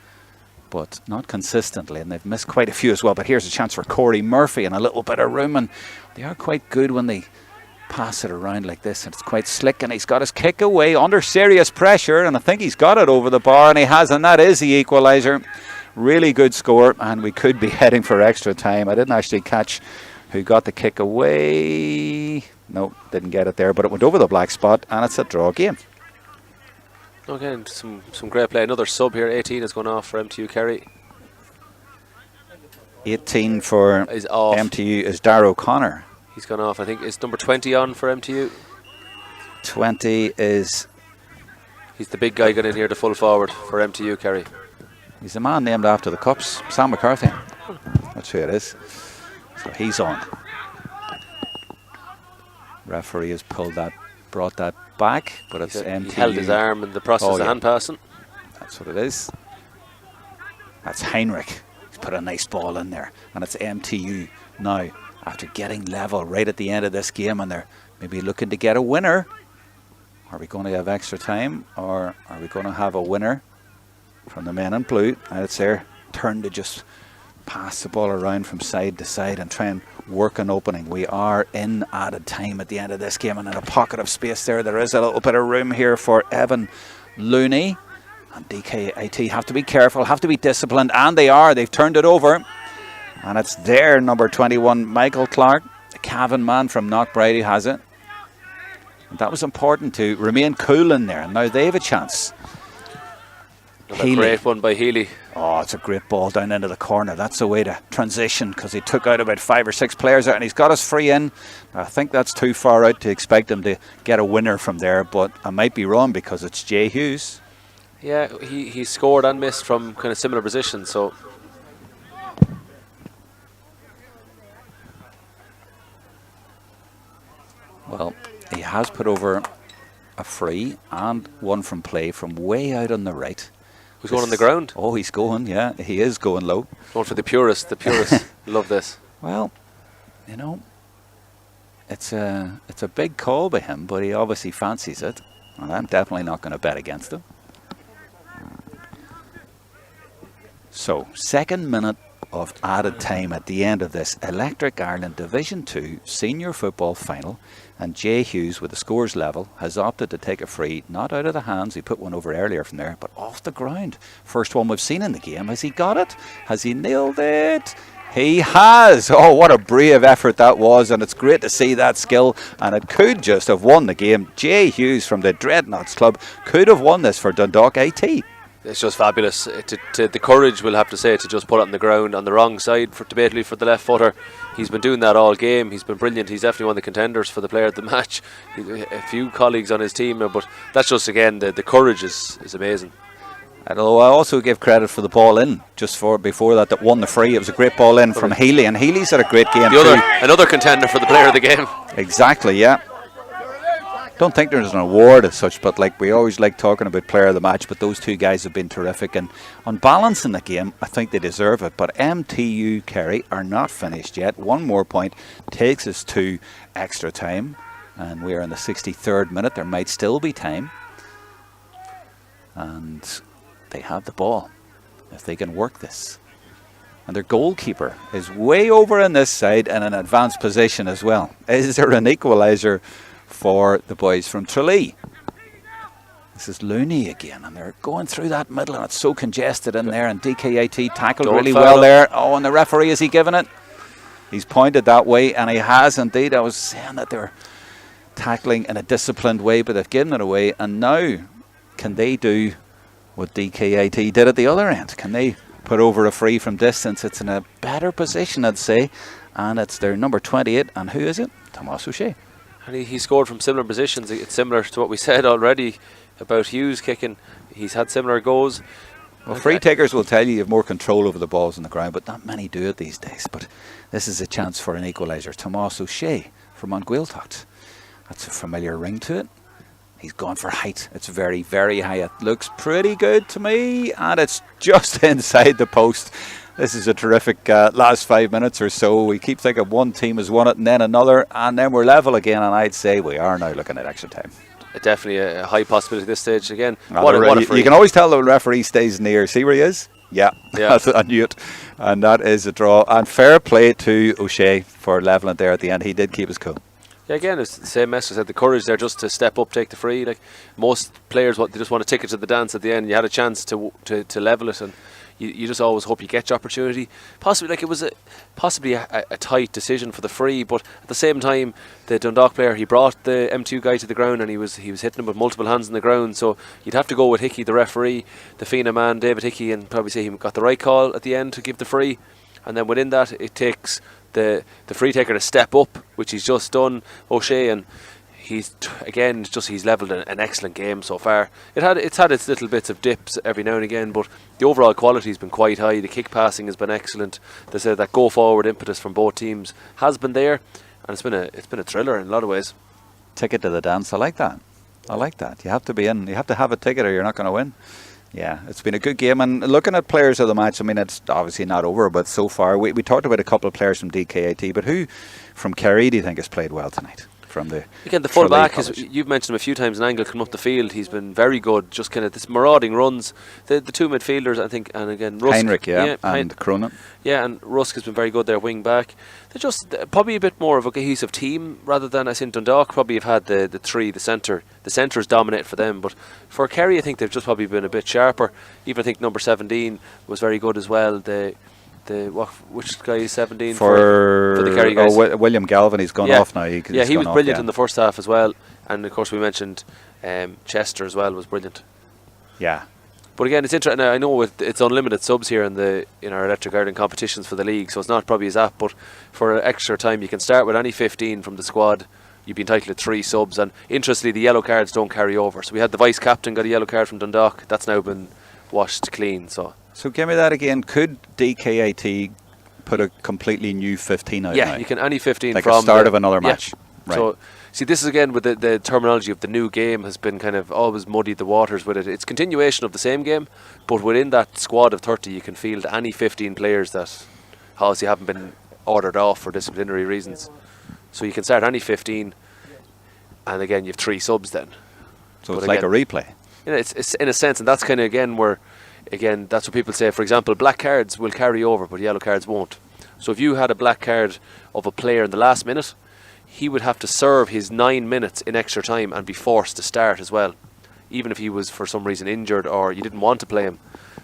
but not consistently, and they've missed quite a few as well. But here's a chance for Corey Murphy and a little bit of room, and they are quite good when they pass it around like this, and it's quite slick, and he's got his kick away under serious pressure, and I think he's got it over the bar, and he has, and that is the equaliser. Really good score, and we could be heading for extra time. I didn't actually catch who got the kick away. No, didn't get it there, but it went over the black spot, and it's a draw game. Again, some great play. Another sub here. 18 has gone off for MTU Kerry. 18 for Is off. MTU is Darragh O'Connor. He's gone off. I think it's number 20 on for MTU. 20 is... He's the big guy getting in here, the full forward for MTU Kerry. He's the man named after the Cups, Sam McCarthy. That's who it is. So he's on. Referee has brought that back, but it's MTU. He held his arm in the process of hand passing. That's what it is. That's Heinrich. He's put a nice ball in there, and it's MTU now after getting level right at the end of this game, and they're maybe looking to get a winner. Are we going to have extra time, or are we going to have a winner from the men in blue? And it's their turn to just pass the ball around from side to side and try and work an opening. We are in added time at the end of this game, and in a pocket of space there is a little bit of room here for Evan Looney. And DKIT have to be careful, have to be disciplined, and they are. They've turned it over, and it's their number 21, Michael Clark, the Cavan man from Knockbride, who has it. And that was important to remain cool in there, and now they have a chance. Another great one by Healy. Oh, it's a great ball down into the corner. That's the way to transition, because he took out about 5 or 6 players out, and he's got us free in. I think that's too far out to expect him to get a winner from there, but I might be wrong because it's Jay Hughes. Yeah, he scored and missed from kind of similar positions, so... Well, he has put over a free and one from play from way out on the right. Who's going on the ground? Oh, he's going, yeah. He is going low. Going for the purists. The purists love this. Well, you know, it's a big call by him, but he obviously fancies it. And I'm definitely not going to bet against him. So, second minute of added time at the end of this Electric Ireland Division 2 Senior Football Final, and Jay Hughes, with the scores level, has opted to take a free, not out of the hands, he put one over earlier from there, but off the ground. First one we've seen in the game. Has he got it? Has he nailed it? He has! Oh, what a brave effort that was, and it's great to see that skill, and it could just have won the game. Jay Hughes from the Dreadnoughts Club could have won this for Dundalk IT. It's just fabulous. The courage, we'll have to say, to just put it on the ground on the wrong side, debatably for the left footer. He's been doing that all game. He's been brilliant. He's definitely one of the contenders for the player of the match. A few colleagues on his team, but that's just, again, the courage is amazing. Although I also give credit for the ball in just before that won the free. It was a great ball in from Healy, and Healy's had a great game too. Another contender for the player of the game. Exactly, yeah. Don't think there's an award as such, but like we always like talking about player of the match, but those two guys have been terrific, and on balance in the game I think they deserve it. But MTU Kerry are not finished yet. One more point takes us to extra time, and we're in the 63rd minute. There might still be time, and they have the ball if they can work this. And their goalkeeper is way over on this side in an advanced position as well. Is there an equaliser for the boys from Tralee? This is Looney again, and they're going through that middle, and it's so congested in there, and DKIT tackled really well there. Oh, and the referee, is he giving it? He's pointed that way, and he has indeed. I was saying that they're tackling in a disciplined way, but they've given it away, and now can they do what DKIT did at the other end? Can they put over a free from distance? It's in a better position, I'd say, and it's their number 28, and who is it? Tomas O'Shea. And he scored from similar positions. It's similar to what we said already about Hughes kicking. He's had similar goals. Well, free takers will tell you have more control over the balls on the ground, but not many do it these days. But this is a chance for an equaliser. Tomas O'Shea from Monguiltocht. That's a familiar ring to it. He's gone for height. It's very, very high. It looks pretty good to me, and it's just inside the post. This is a terrific last 5 minutes or so. We keep thinking one team has won it and then another, and then we're level again, and I'd say we are now looking at extra time. Definitely a high possibility at this stage again. What a free. You can always tell the referee stays near. See where he is? Yeah. I knew it. And that is a draw. And fair play to O'Shea for levelling there at the end. He did keep us cool. Yeah, again, it's the same message. Had the courage there just to step up, take the free. Like most players, they just want to take it to the dance at the end. You had a chance to level it, and you just always hope you get your opportunity. Possibly, like it was possibly a tight decision for the free, but at the same time, the Dundalk player, he brought the M2 guy to the ground, and he was hitting him with multiple hands on the ground. So you'd have to go with Hickey, the referee, the FINA man, David Hickey, and probably say he got the right call at the end to give the free. And then within that, it takes the free taker to step up, which he's just done, O'Shea, and he's levelled an excellent game so far. It's had its little bits of dips every now and again, but the overall quality's been quite high. The kick passing has been excellent. They said that go forward impetus from both teams has been there, and it's been a thriller in a lot of ways. Ticket to the dance. I like that. You have to be in. You have to have a ticket, or you're not going to win. Yeah, it's been a good game. And looking at players of the match, I mean, it's obviously not over, but so far, we talked about a couple of players from DKIT, but who from Kerry do you think has played well tonight? From the full back, you've mentioned him a few times, an angle coming up the field. He's been very good, just kind of this marauding runs. The two midfielders, I think, and again Rusk, Heinrich, and Cronin. Yeah, and Rusk has been very good there, wing back. They're just probably a bit more of a cohesive team rather than, I think, Dundalk probably have had the three, the centre. The centre's dominated for them, but for Kerry, I think they've just probably been a bit sharper. Even I think number 17 was very good as well. Which guy is 17 for the Kerry guys? William Galvin. He's gone off now. He was brilliant in the first half as well, and of course we mentioned Chester as well was brilliant. Yeah, but again, it's interesting. I know it's unlimited subs here in our Electric Ireland competitions for the league, so it's not probably as apt. But for extra time, you can start with any 15 from the squad. You'd be entitled to 3 subs, and interestingly, the yellow cards don't carry over. So we had the vice captain got a yellow card from Dundalk. That's now been washed clean. So give me that again. Could DKIT put a completely new 15 out? Yeah, now? You can any 15 like from the start of another match. Right. So see, this is again with the terminology of the new game has been kind of always muddied the waters with it. It's continuation of the same game, but within that squad of 30, you can field any 15 players that obviously haven't been ordered off for disciplinary reasons. So you can start any 15, and again you have 3 subs then. So it's like a replay. It's in a sense, and that's kind of again where. Again, that's what people say. For example, black cards will carry over, but yellow cards won't. So if you had a black card of a player in the last minute, he would have to serve his 9 minutes in extra time and be forced to start as well, even if he was for some reason injured or you didn't want to play him.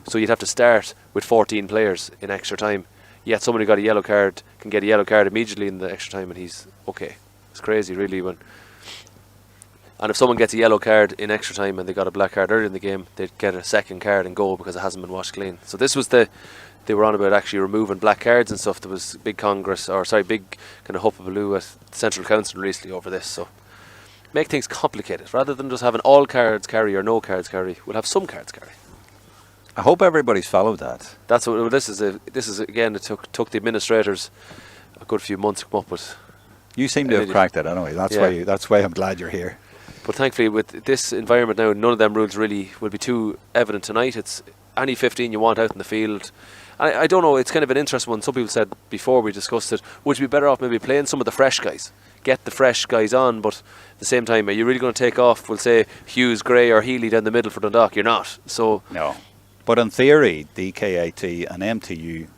So you'd have to start with 14 players in extra time. Yet somebody got a yellow card can get a yellow card immediately in the extra time, and he's okay. It's crazy, really. And if someone gets a yellow card in extra time and they got a black card early in the game, they'd get a second card and go because it hasn't been washed clean. So this was they were on about actually removing black cards and stuff. There was big kind of hullabaloo at the Central Council recently over this. So make things complicated rather than just having all cards carry or no cards carry. We'll have some cards carry. I hope everybody's followed that. That's what this is again. It took the administrators a good few months to come up with. You seem to have cracked it anyway. That's why I'm glad you're here. But thankfully, with this environment now, none of them rules really will be too evident tonight. It's any 15 you want out in the field. I don't know, it's kind of an interesting one. Some people said before we discussed it, would you be better off maybe playing some of the fresh guys? Get the fresh guys on, but at the same time, are you really going to take off, we'll say, Hughes, Gray or Healy down the middle for Dundalk? You're not. So no. But in theory, DKIT and MTU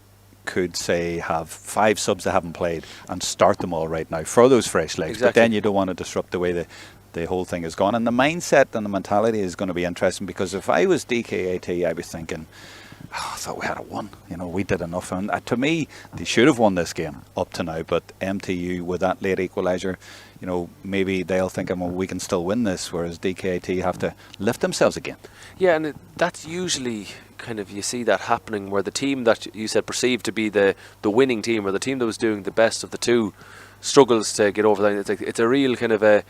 could say have 5 subs that haven't played and start them all right now for those fresh legs. Exactly. But then you don't want to disrupt the way the whole thing is gone. And the mindset and the mentality is going to be interesting, because if I was DKIT, I was thinking, I thought we had a 1. We did enough. And to me, they should have won this game up to now. But MTU, with that late equaliser, maybe they'll think, well, we can still win this, whereas DKIT have to lift themselves again. Yeah, and that's usually kind of, you see that happening where the team that you said perceived to be the winning team, or the team that was doing the best of the two, struggles to get over that. It's a real kind of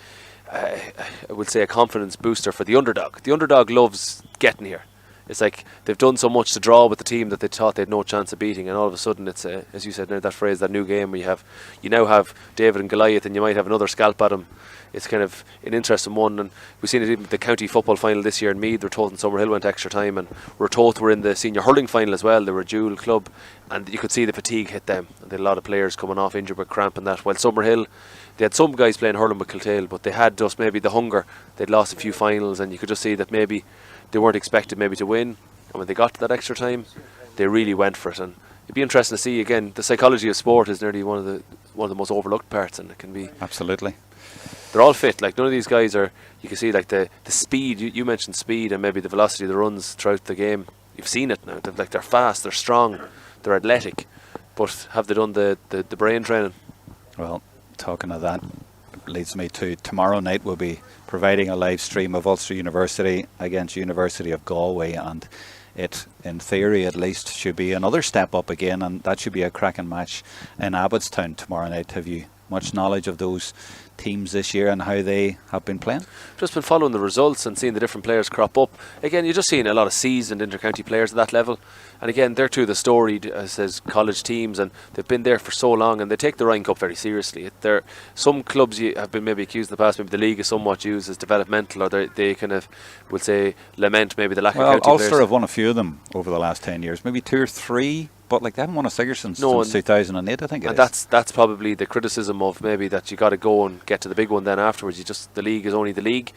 I would say a confidence booster for the underdog. The underdog loves getting here. It's like they've done so much to draw with the team that they thought they had no chance of beating, and all of a sudden it's as you said, that phrase, that new game where you now have David and Goliath, and you might have another scalp at him. It's kind of an interesting one, and we've seen it in the county football final this year in Meath. They're told in Summerhill went extra time, and we're told we're in the senior hurling final as well. They were a dual club, and you could see the fatigue hit them. They had a lot of players coming off injured with cramp and that. While Summerhill, they had some guys playing hurling with Kiltale, but they had just maybe the hunger. They'd lost a few finals, and you could just see that maybe they weren't expected maybe to win. And when they got to that extra time, they really went for it. And it'd be interesting to see again. The psychology of sport is nearly one of the most overlooked parts, and it can be absolutely. they're all fit. Like none of these guys are. You can see like the speed. You mentioned speed and maybe the velocity of the runs throughout the game. You've seen it now. They're fast. They're strong. They're athletic. But have they done the brain training? Well, talking of that leads me to tomorrow night. We'll be providing a live stream of Ulster University against University of Galway, and it, in theory at least, should be another step up again, and that should be a cracking match in Abbottstown tomorrow night. Have you much knowledge of those teams this year and how they have been playing? Just been following the results and seeing the different players crop up. Again, you're just seeing a lot of seasoned intercounty players at that level, and again they're too the storied as college teams, and they've been there for so long, and they take the Ryan Cup very seriously. Some clubs have been maybe accused in the past, maybe the league is somewhat used as developmental, or they kind of will say lament maybe the lack of county players. Ulster have won a few of them over the last 10 years, maybe 2 or 3. But like they haven't won a Sigerson since 2008, I think. And that's probably the criticism of maybe that you got to go and get to the big one. Then afterwards, the league is only the league.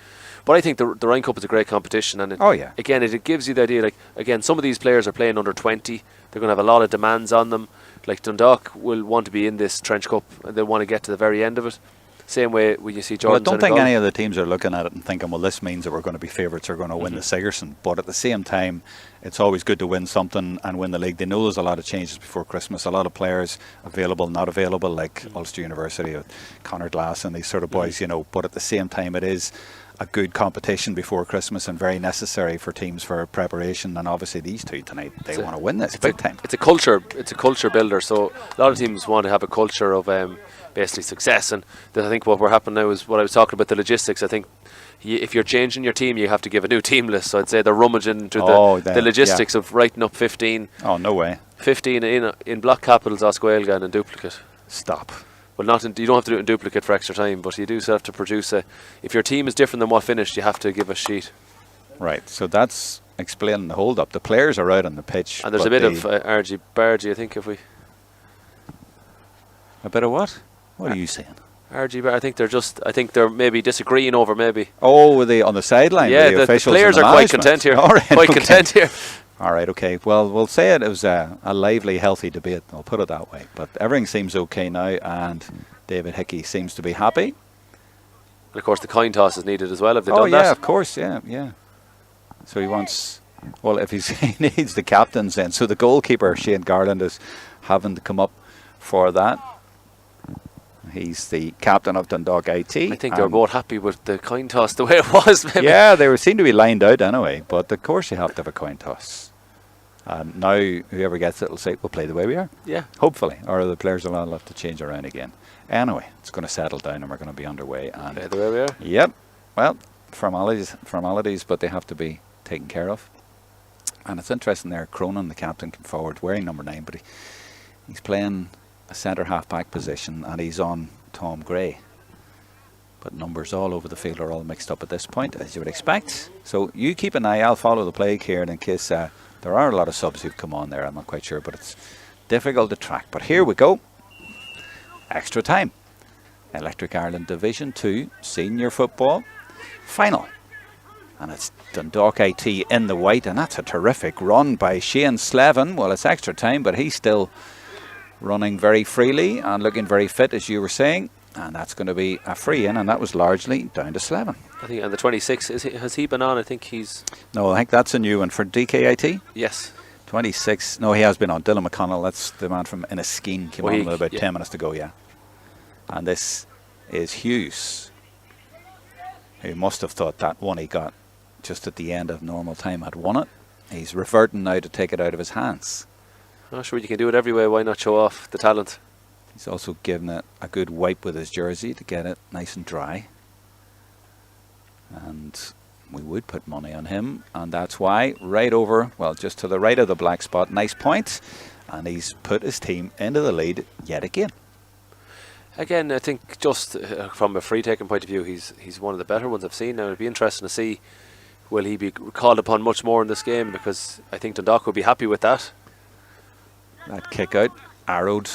But I think the Ryan Cup is a great competition, and again, it gives you the idea. Like again, some of these players are playing under 20. They're going to have a lot of demands on them. Like Dundalk will want to be in this Trench Cup, and they'll want to get to the very end of it. Same way when you see Jordan. Well, I don't think any of the teams are looking at it and thinking, well, this means that we're going to be favourites, or going to win the Sigerson. But at the same time, it's always good to win something and win the league. They know there's a lot of changes before Christmas. A lot of players available, not available, like Ulster University, Conor Glass and these sort of boys, you know. But at the same time, it is a good competition before Christmas and very necessary for teams for preparation. And obviously these two tonight, they want to win this big time. It's a culture builder. So a lot of teams want to have a culture of basically success, and I think what we're happening now is what I was talking about, the logistics. I think if you're changing your team, you have to give a new team list. So I'd say they're rummaging into the logistics of writing up 15. Oh, no way. 15 in block capitals, Oscuelga, and in duplicate. Stop. Well, you don't have to do it in duplicate for extra time, but you do have to produce if your team is different than what finished, you have to give a sheet. Right, so that's explaining the hold up. The players are out on the pitch. And there's a bit of argy-bargy, I think, A bit of what? What are you saying? I think they're maybe disagreeing over maybe. Oh, were they on the sideline? Yeah, the players are quite content here. All right, content here. All right, okay. Well, we'll say it was a lively, healthy debate. I'll put it that way. But everything seems okay now, and David Hickey seems to be happy. And of course, the coin toss is needed as well. Have they done that? Oh, yeah, of course, yeah. So he wants... Well, if he needs the captains then. So the goalkeeper, Shane Garland, is having to come up for that. He's the captain of Dundalk IT. I think they were both happy with the coin toss the way it was. Maybe. Yeah, they seem to be lined out anyway. But of course you have to have a coin toss. And now whoever gets it will say, we'll play the way we are. Yeah. Hopefully. Or the players will have to change around again. Anyway, it's going to settle down and we're going to be underway. And play the way we are? Yep. Well, formalities, but they have to be taken care of. And it's interesting there, Cronin, the captain, came forward wearing number 9, but he's playing a centre half-back position, and he's on Tom Gray. But numbers all over the field are all mixed up at this point, as you would expect. So you keep an eye. I'll follow the play here, and in case there are a lot of subs who've come on there, I'm not quite sure, but it's difficult to track. But here we go. Extra time. Electric Ireland Division 2 Senior Football Final. And it's Dundalk IT in the white, and that's a terrific run by Shane Slevin. Well, it's extra time, but he's still running very freely and looking very fit, as you were saying. And that's going to be a free in, and that was largely down to Slevin. I think, and the 26, has he been on? I think he's... No, I think that's a new one for DKIT. Yes. 26, no, he has been on. Dylan McConnell, that's the man from Inniskeen, came on with about 10 minutes to go, yeah. And this is Hughes, who must have thought that one he got just at the end of normal time had won it. He's reverting now to take it out of his hands. Not sure you can do it every way. Why not show off the talent? He's also given it a good wipe with his jersey to get it nice and dry. And we would put money on him, and that's why right over, well, just to the right of the black spot, nice point, and he's put his team into the lead yet again. Again, I think just from a free-taking point of view, he's one of the better ones I've seen. Now it'll be interesting to see, will he be called upon much more in this game, because I think Dundalk will be happy with that. That kick out arrowed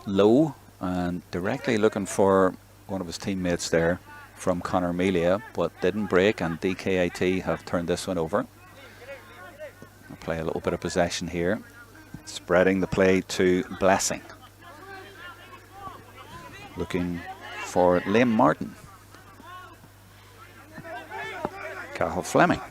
low and directly looking for one of his teammates there from Conor Melia, but didn't break, and DKIT have turned this one over. I'll play a little bit of possession here, spreading the play to Blessing, looking for Liam Martin. Cathal Fleming.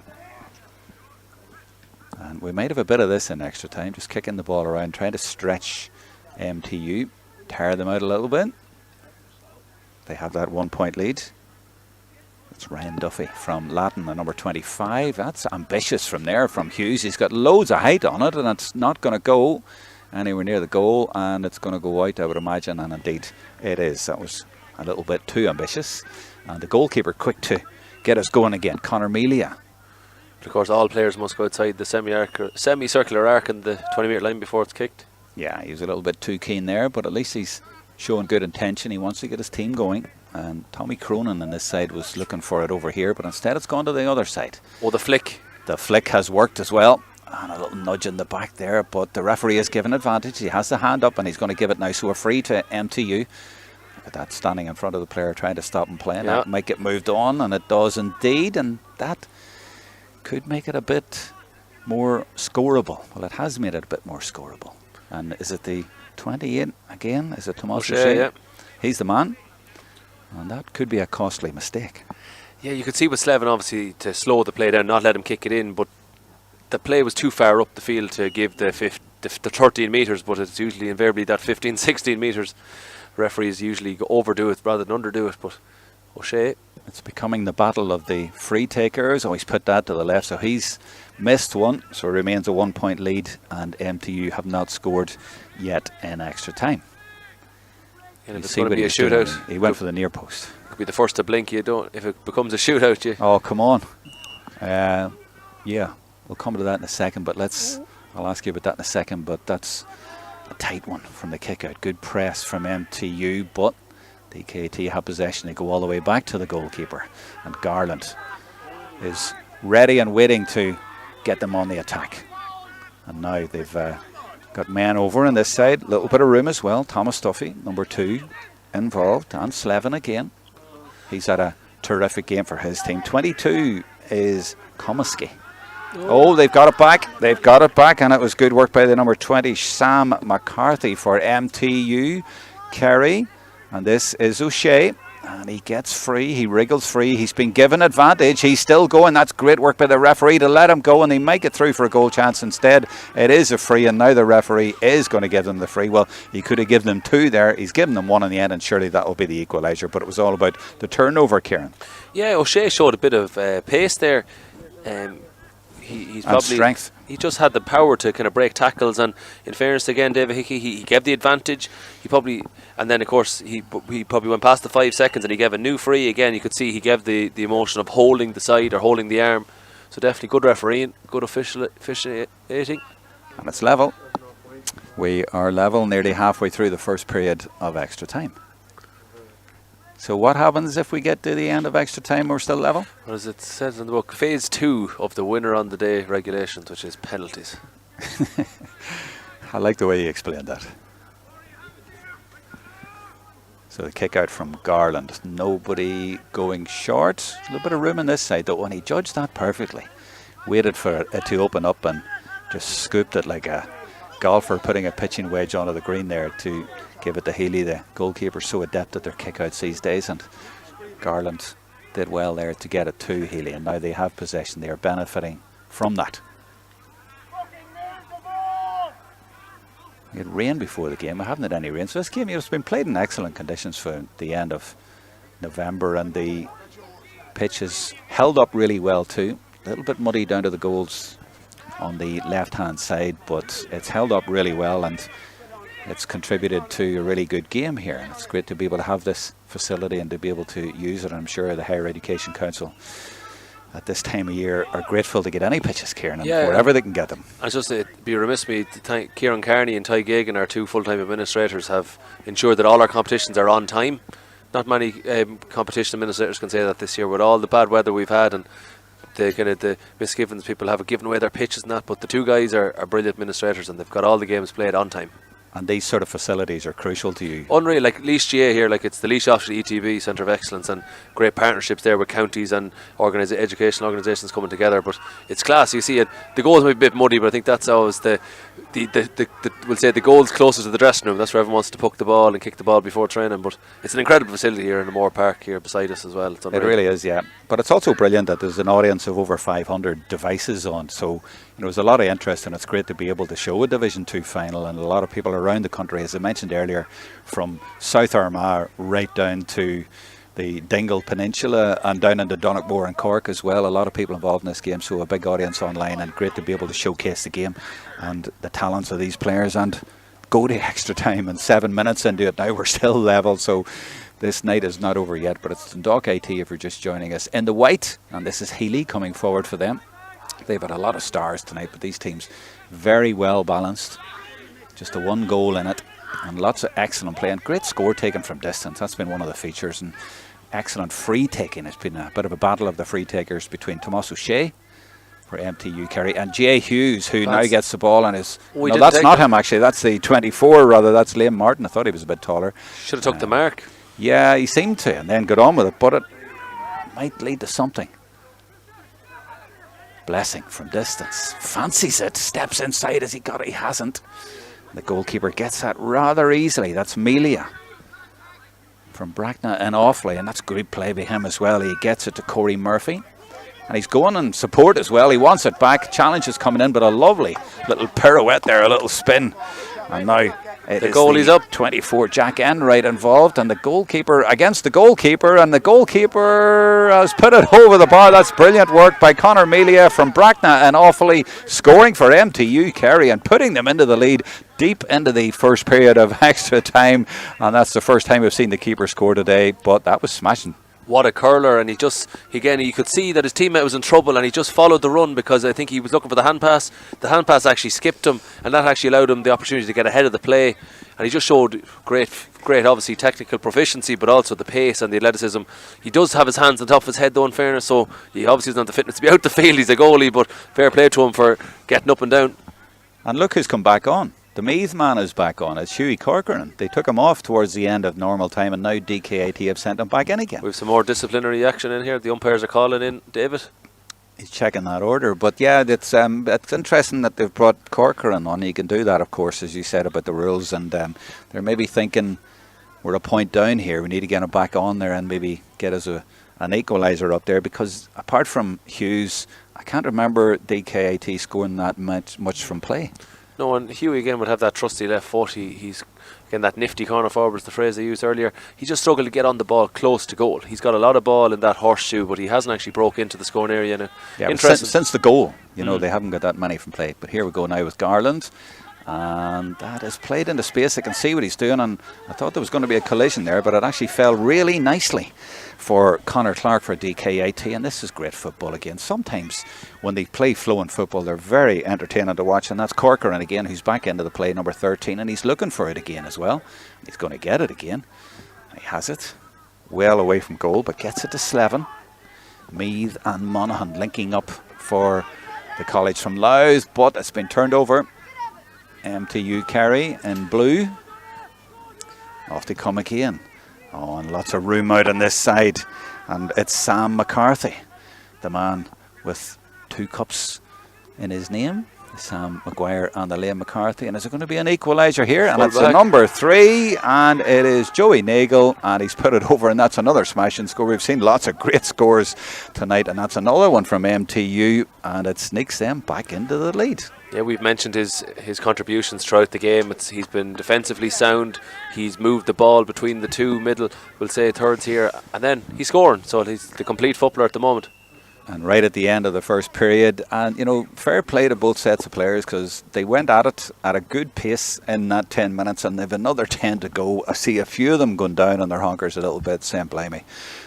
And we might have a bit of this in extra time, just kicking the ball around, trying to stretch MTU, tire them out a little bit. They have that 1 point lead. It's Ryan Duffy from Latin, the number 25. That's ambitious from there, from Hughes. He's got loads of height on it, and it's not going to go anywhere near the goal, and it's going to go out, I would imagine, and indeed it is. That was a little bit too ambitious. And the goalkeeper quick to get us going again, Conor Melia. Of course, all players must go outside the semicircular arc and the 20-metre line before it's kicked. Yeah, he was a little bit too keen there, but at least he's showing good intention. He wants to get his team going. And Tommy Cronin on this side was looking for it over here, but instead it's gone to the other side. Oh, the flick. The flick has worked as well. And a little nudge in the back there, but the referee is given advantage. He has the hand up and he's going to give it now. So a free to MTU. Look at that, standing in front of the player trying to stop him playing. Yeah. That might get moved on, and it does indeed. And that could make it a bit more scoreable. Well, it has made it a bit more scoreable. And is it the 28 again? Is it Tomas O'Shea? Yeah. He's the man. And that could be a costly mistake. Yeah, you could see with Slevin obviously to slow the play down, not let him kick it in, but the play was too far up the field to give the 13 metres, but it's usually invariably that 15, 16 metres. Referees usually overdo it rather than underdo it, but O'Shea. It's becoming the battle of the free takers. Always put that to the left, so he's missed one, so it remains a 1 point lead, and MTU have not scored yet in extra time. And if it's going to be a shootout, he went for the near post. Could be the first to blink. You don't. If it becomes a shootout, you. Oh, come on. Yeah, we'll come to that in a second, but I'll ask you about that in a second, but that's a tight one from the kick out. Good press from MTU, but DKIT have possession. They go all the way back to the goalkeeper, and Garland is ready and waiting to get them on the attack. And now they've got men over on this side. A little bit of room as well. Thomas Duffy, number 2, involved, and Slevin again. He's had a terrific game for his team. 22 is Comiskey. Oh, they've got it back. They've got it back, and it was good work by the number 20, Sam McCarthy, for MTU. Kerry, and this is O'Shea, and he gets free. He wriggles free. He's been given advantage. He's still going. That's great work by the referee to let him go, and they might get through for a goal chance. Instead, it is a free, and now the referee is going to give them the free. Well, he could have given them 2 there. He's given them 1 in the end, and surely that will be the equaliser. But it was all about the turnover, Ciaran. Yeah, O'Shea showed a bit of pace there. He's probably strength. He just had the power to kind of break tackles, and in fairness again, David Hickey, he gave the advantage. And then of course he probably went past the 5 seconds, and he gave a new free again. You could see he gave the emotion of holding the side or holding the arm. So definitely good refereeing, good officiating. And it's level. We are level, nearly halfway through the first period of extra time. So what happens if we get to the end of extra time, we're still level? Well, as it says in the book, phase 2 of the winner on the day regulations, which is penalties. I like the way you explained that. So the kick out from Garland. Nobody going short. A little bit of room on this side, though, and he judged that perfectly. Waited for it to open up and just scooped it like a golfer putting a pitching wedge onto the green there to give it to Healy. The goalkeeper so adept at their kickouts these days, and Garland did well there to get it to Healy, and now they have possession. They are benefiting from that. We had rain before the game. I haven't had any rain, so this game has been played in excellent conditions for the end of November, and the pitch has held up really well too. A little bit muddy down to the goals on the left hand side, but it's held up really well, and it's contributed to a really good game here, and it's great to be able to have this facility and to be able to use it. I'm sure the Higher Education Council at this time of year are grateful to get any pitches, Ciaran, and wherever they can get them. I just it'd be remiss of me to thank Ciaran Carney and Ty Gagan, our 2 full-time administrators, have ensured that all our competitions are on time. Not many competition administrators can say that this year, with all the bad weather we've had and the misgivings people have given away their pitches and that, but the 2 guys are brilliant administrators, and they've got all the games played on time. And these sort of facilities are crucial to you. Unreal, like Laois GAA here, like it's the Laois office of the ETB Centre of Excellence, and great partnerships there with counties and educational organisations coming together. But it's class. You see it. The goals might be a bit muddy, but I think that's always we'll say the goals closest to the dressing room. That's where everyone wants to puck the ball and kick the ball before training. But it's an incredible facility here in the Moore Park here beside us as well. It's unreal. It really is, yeah. But it's also brilliant that there's an audience of over 500 devices on. So there's a lot of interest, and it's great to be able to show a Division 2 final. And a lot of people around the country, as I mentioned earlier, from South Armagh right down to the Dingle Peninsula and down into Donegal and Cork as well. A lot of people involved in this game, so a big audience online, and great to be able to showcase the game and the talents of these players and go to extra time. And 7 minutes into it now, we're still level, so this night is not over yet. But it's Dundalk IT if you're just joining us in the white, and this is Healy coming forward for them. They've had a lot of stars tonight, but these teams very well balanced. Just a one goal in it, and lots of excellent play and great score taken from distance. That's been one of the features, and excellent free taking. It's been a bit of a battle of the free takers between Tomas O'Shea for MTU Kerry and Jay Hughes, who now gets the ball and is... No, that's not him actually, that's the 24 rather, that's Liam Martin. I thought he was a bit taller. Should have took the mark. Yeah, he seemed to, and then got on with it, but it might lead to something. Blessing from distance, fancies it, steps inside. Has he got it? He hasn't. The goalkeeper gets that rather easily. That's Melia from Bracknell and Offaly, and that's good play by him as well. He gets it to Corey Murphy, and he's going in support as well. He wants it back. Challenge is coming in, but a lovely little pirouette there, a little spin, and now the goalie's up. 24, Jack Enright involved, and the goalkeeper against the goalkeeper, and the goalkeeper has put it over the bar. That's brilliant work by Conor Melia from Bracknell and Offaly, scoring for MTU Kerry and putting them into the lead deep into the first period of extra time. And that's the first time we've seen the keeper score today, but that was smashing. What a curler, and he could see that his teammate was in trouble, and he just followed the run because I think he was looking for the hand pass. The hand pass actually skipped him, and that actually allowed him the opportunity to get ahead of the play, and he just showed great obviously technical proficiency, but also the pace and the athleticism. He does have his hands on top of his head though, in fairness, so he obviously doesn't have the fitness to be out the field. He's a goalie, but fair play to him for getting up and down. And look who's come back on. The Meath man is back on. It's Hughie Corcoran. They took him off towards the end of normal time, and now DKIT have sent him back in again. We have some more disciplinary action in here. The umpires are calling in. David? He's checking that order. But yeah, it's interesting that they've brought Corcoran on. He can do that, of course, as you said about the rules. And they're maybe thinking, we're a point down here. We need to get him back on there and maybe get us an equaliser up there. Because apart from Hughes, I can't remember DKIT scoring that much from play. No, and Hughie again would have that trusty left foot. He's again that nifty corner forward, is the phrase I used earlier. He just struggled to get on the ball close to goal. He's got a lot of ball in that horseshoe, but he hasn't actually broke into the scoring area now. Yeah, since the goal, they haven't got that many from play. But here we go now with Garland, and that is played into space. I can see what he's doing, and I thought there was going to be a collision there, but it actually fell really nicely for Conor Clark for DKIT, and this is great football again. Sometimes when they play flowing football, they're very entertaining to watch, and that's Corcoran again, who's back into the play, number 13, and he's looking for it again as well. He's going to get it again. He has it well away from goal, but gets it to Slevin. Meath and Monaghan linking up for the college from Louth, but it's been turned over. MTU Kerry in blue. Off they come again. Oh, and lots of room out on this side. And it's Sam McCarthy, the man with 2 cups in his name. Sam Maguire and the Liam McCarthy. And is it going to be an equaliser here? And it's a number 3, and it is Joey Nagel, and he's put it over, and that's another smashing score. We've seen lots of great scores tonight, and that's another one from MTU, and it sneaks them back into the lead. Yeah, we've mentioned his contributions throughout the game. He's been defensively sound. He's moved the ball between the two middle, we'll say, thirds here, and then he's scoring. So he's the complete footballer at the moment. And right at the end of the first period, and fair play to both sets of players, because they went at it at a good pace in that 10 minutes, and they've another 10 to go. I see a few of them going down on their honkers a little bit, saying, blimey,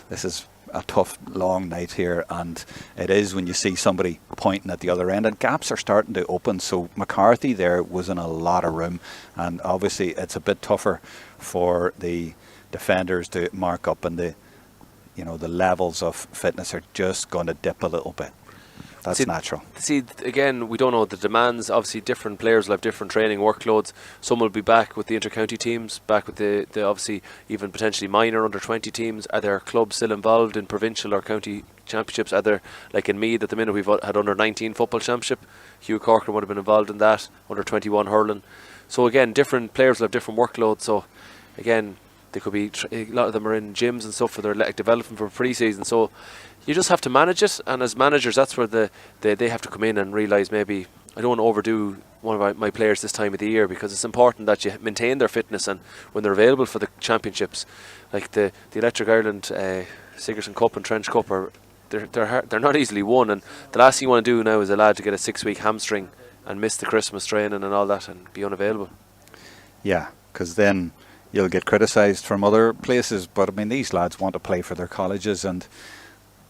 this is a tough long night here, and it is when you see somebody pointing at the other end, and gaps are starting to open. So McCarthy there was in a lot of room, and obviously it's a bit tougher for the defenders to mark up, and the levels of fitness are just going to dip a little bit. That's natural. See, again, we don't know the demands. Obviously, different players will have different training workloads. Some will be back with the inter-county teams, back with the obviously even potentially minor under-20 teams. Are there clubs still involved in provincial or county championships? Are there, like in Meath at the minute, we've had under-19 football championship. Hugh Corcoran would have been involved in that, under-21 hurling. So again, different players will have different workloads. So again, they could be a lot of them are in gyms and stuff for their athletic development for pre-season. So you just have to manage it, and as managers, that's where they have to come in and realise, maybe I don't want to overdo one of my players this time of the year, because it's important that you maintain their fitness, and when they're available for the championships, like the Electric Ireland Sigerson Cup and Trench Cup, they're not easily won, and the last thing you want to do now is a lad to get a 6-week hamstring and miss the Christmas training and all that and be unavailable. Yeah, because then you'll get criticised from other places, but I mean, these lads want to play for their colleges, and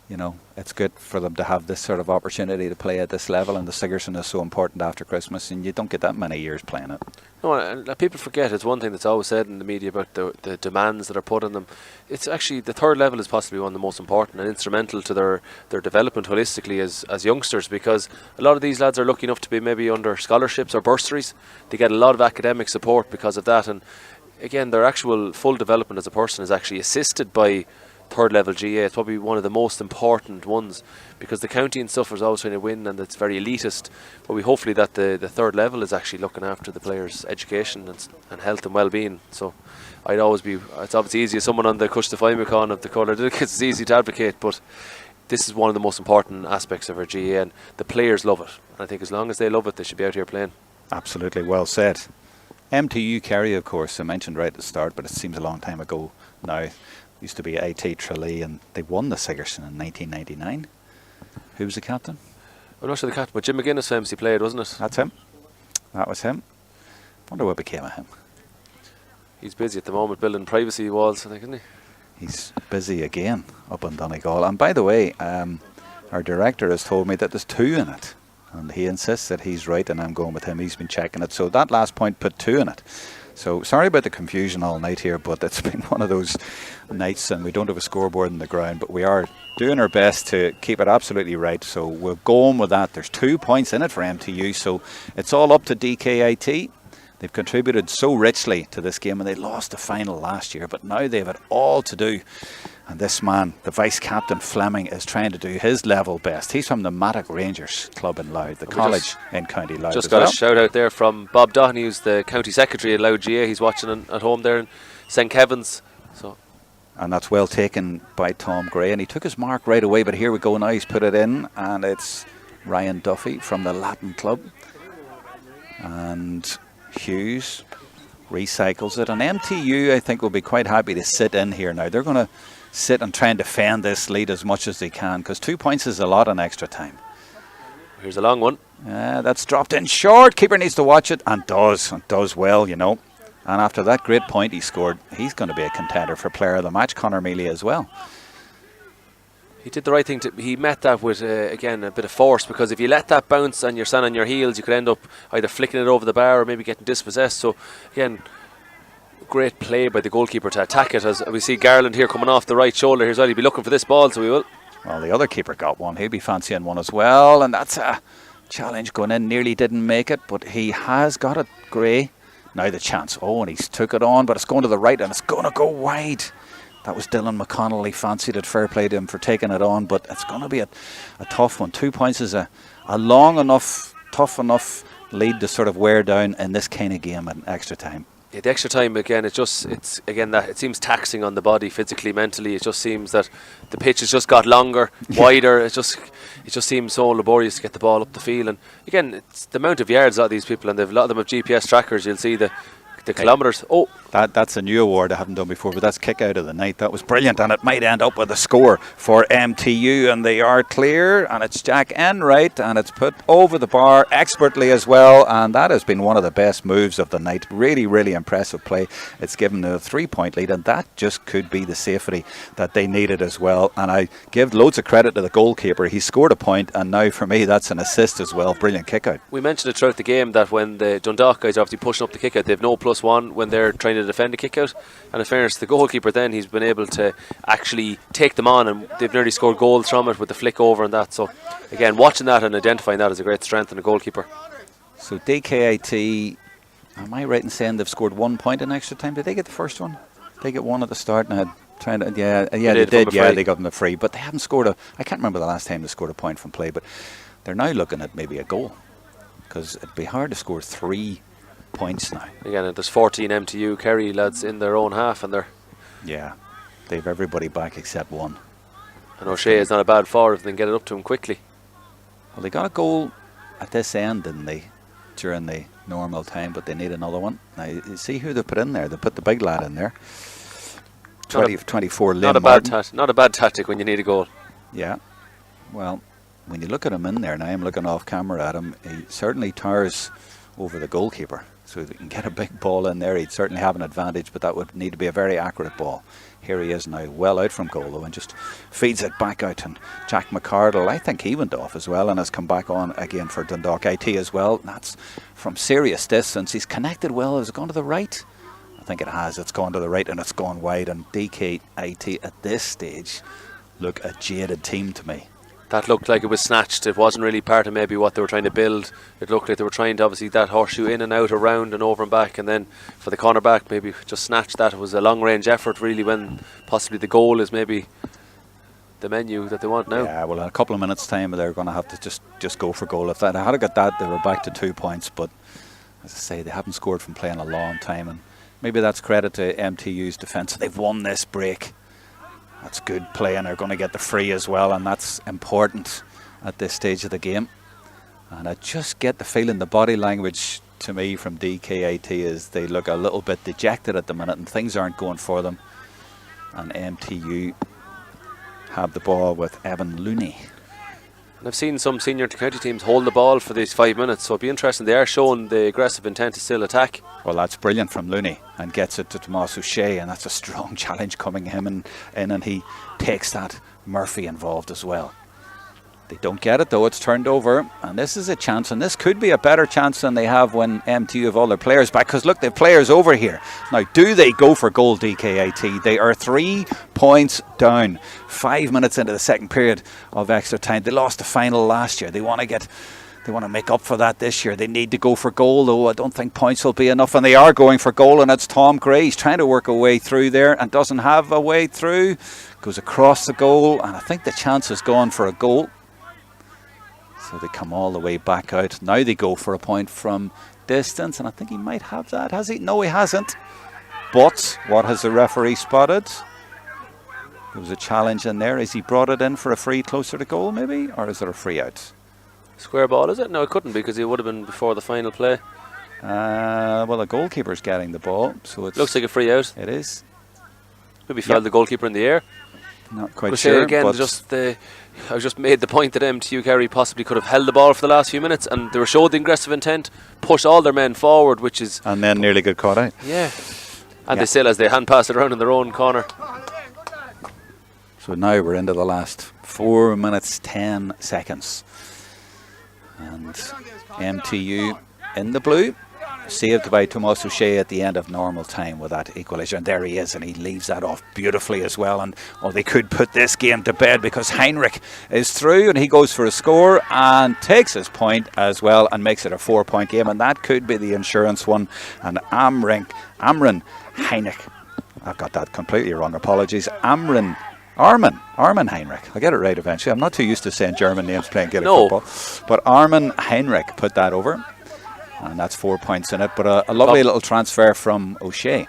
you know, it's good for them to have this sort of opportunity to play at this level, and the Sigerson is so important after Christmas, and you don't get that many years playing it. No, and people forget, it's one thing that's always said in the media about the demands that are put on them. It's actually, the third level is possibly one of the most important and instrumental to their development holistically as youngsters, because a lot of these lads are lucky enough to be maybe under scholarships or bursaries. They get a lot of academic support because of that, and again, their actual full development as a person is actually assisted by third level GAA. It's probably one of the most important ones, because the county and stuff is always trying to win, and it's very elitist, but we hopefully that the third level is actually looking after the players' education and health and well-being. So I'd always be, it's obviously easy as someone on the Cush the Fimeacon of the colour, it's easy to advocate, but this is one of the most important aspects of our GAA, and the players love it, and I think as long as they love it, they should be out here playing. Absolutely, well said. MTU Kerry, of course, I mentioned right at the start, but it seems a long time ago now. Used to be IT Tralee, and they won the Sigerson in 1999. Who was the captain? I'm not sure the captain, but Jim McGuinness famously played, wasn't it? That's him. That was him. Wonder what became of him. He's busy at the moment building privacy walls, I think, isn't he? He's busy again up in Donegal. And by the way, our director has told me that there's 2 in it, and he insists that he's right, and I'm going with him. He's been checking it, so that last point put 2 in it. So sorry about the confusion all night here, but it's been one of those nights, and we don't have a scoreboard in the ground, but we are doing our best to keep it absolutely right. So we'll go on with that. There's 2 points in it for MTU, so it's all up to DKIT. They've contributed so richly to this game, and they lost the final last year, but now they've it all to do. And this man, the vice-captain Fleming, is trying to do his level best. He's from the Mattock Rangers club in Louth, the college in County Louth. Just got a shout out there from Bob Dohney, who's the county secretary at Louth GAA. He's watching at home there in St. Kevin's. And that's well taken by Tom Gray, and he took his mark right away, but here we go now. He's put it in, and it's Ryan Duffy from the Latin club. And Hughes recycles it, and MTU, I think, will be quite happy to sit in here now. They're going to sit and try and defend this lead as much as they can, because 2 points is a lot in extra time. Here's a long one. That's dropped in short. Keeper needs to watch it, and does well, you know. And after that great point he scored, he's going to be a contender for player of the match, Conor Mealy as well. He did the right thing. He met that with, again, a bit of force, because if you let that bounce and you're standing on your heels, you could end up either flicking it over the bar or maybe getting dispossessed. So, again, great play by the goalkeeper to attack it, as we see Garland here coming off the right shoulder. Here's well, he'll be looking for this ball, so we will. Well, the other keeper got one. He'll be fancying one as well, and that's a challenge going in. Nearly didn't make it, but he has got it. Gray. Now the chance. Oh, and he's took it on, but it's going to the right, and it's going to go wide. That was Dylan McConnell. He fancied it. Fair play to him for taking it on, but it's going to be a tough one. 2 points is a long enough, tough enough lead to sort of wear down in this kind of game at extra time. Yeah, the extra time, again, it seems taxing on the body physically, mentally. It just seems that the pitch has just got longer, wider. It just seems so laborious to get the ball up the field. And again, it's the amount of yards a lot of these people, and a lot of them have GPS trackers. You'll see the kilometres. Oh, that's a new award I haven't done before, but that's kick out of the night. That was brilliant, and it might end up with a score for MTU, and they are clear, and it's Jack Enright, and it's put over the bar expertly as well, and that has been one of the best moves of the night. Really, really impressive play. It's given them a 3-point lead, and that just could be the safety that they needed as well. And I give loads of credit to the goalkeeper. He scored a point, and now for me that's an assist as well. Brilliant kick out. We mentioned it throughout the game that when the Dundalk guys are obviously pushing up the kick out, they have no plus 2+1 when they're trying to defend a kick out. And in fairness to the goalkeeper, then he's been able to actually take them on, and they've nearly scored goals from it with the flick over and that. So again, watching that and identifying that is a great strength in a goalkeeper. So DKIT, am I right in saying they've scored 1 point in extra time? Did they get the first one? They get one at the start and they did. Yeah, they got them a free, but they haven't scored I can't remember the last time they scored a point from play, but they're now looking at maybe a goal, because it'd be hard to score 3 points now. Again, there's 14 MTU Kerry lads in their own half, and they've everybody back except one. And O'Shea is not a bad forward if they can get it up to him quickly. Well, they got a goal at this end, didn't they, during the normal time, but they need another one. Now, you see who they put in there. They put the big lad in there. 24 Liam not a bad tactic when you need a goal. Yeah. Well, when you look at him in there, now I'm looking off camera at him, he certainly towers over the goalkeeper. So if he can get a big ball in there, he'd certainly have an advantage, but that would need to be a very accurate ball. Here he is now, well out from goal though, and just feeds it back out. And Jack McCardle, I think he went off as well and has come back on again for Dundalk IT as well. That's from serious distance. He's connected well. Has it gone to the right? I think it has. It's gone to the right and it's gone wide. And DKIT at this stage look a jaded team to me. That looked like it was snatched. It wasn't really part of maybe what they were trying to build. It looked like they were trying to obviously that horseshoe in and out, around and over and back, and then for the cornerback maybe just snatch that. It was a long range effort really, when possibly the goal is maybe the menu that they want now. Yeah, well in a couple of minutes time they're going to have to just go for goal. If they had got that, they were back to 2 points, but as I say, they haven't scored from playing a long time, and maybe that's credit to MTU's defence. They've won this break. That's good play, and they're going to get the free as well, and that's important at this stage of the game. And I just get the feeling, the body language to me from DKIT is they look a little bit dejected at the minute and things aren't going for them. And MTU have the ball with Evan Looney. And I've seen some senior county teams hold the ball for these 5 minutes, so it'll be interesting. They are showing the aggressive intent to still attack. Well, that's brilliant from Looney, and gets it to Tomas O'Shea, and that's a strong challenge coming him in, and he takes that. Murphy involved as well. They don't get it though, it's turned over, and this is a chance, and this could be a better chance than they have when MTU have all their players back, because look, they have players over here. Now, do they go for goal, DKIT? They are 3 points down, 5 minutes into the second period of extra time. They lost the final last year. They want to make up for that this year. They need to go for goal though. I don't think points will be enough, and they are going for goal, and it's Tom Gray. He's trying to work a way through there and doesn't have a way through. Goes across the goal, and I think the chance is gone for a goal. So they come all the way back out. Now they go for a point from distance, and I think he might have that. Has he? No, he hasn't. But what has the referee spotted? There was a challenge in there. Has he brought it in for a free closer to goal maybe? Or is there a free out? Square ball, is it? No, it couldn't be, because it would have been before the final play. Well, the goalkeeper's getting the ball, so it looks like a free out. It is. Maybe fouled the goalkeeper in the air. Not quite sure. Again, I just made the point that MTU Kerry possibly could have held the ball for the last few minutes, and they were showed the aggressive intent, push all their men forward, which is... And then nearly got caught out. Yeah. And they still, as they hand pass it around in their own corner. So now we're into the last 4 minutes 10 seconds. And MTU in the blue, saved by Tomas O'Shea at the end of normal time with that equaliser, and there he is, and he leaves that off beautifully as well. And they could put this game to bed, because Heinrich is through and he goes for a score and takes his point as well and makes it a 4-point game, and that could be the insurance one. And Amrin Heinrich, I've got that completely wrong, apologies, Armin Heinrich. I'll get it right eventually. I'm not too used to saying German names playing Gaelic football. But Armin Heinrich put that over, and that's 4 points in it. But a lovely little transfer from O'Shea.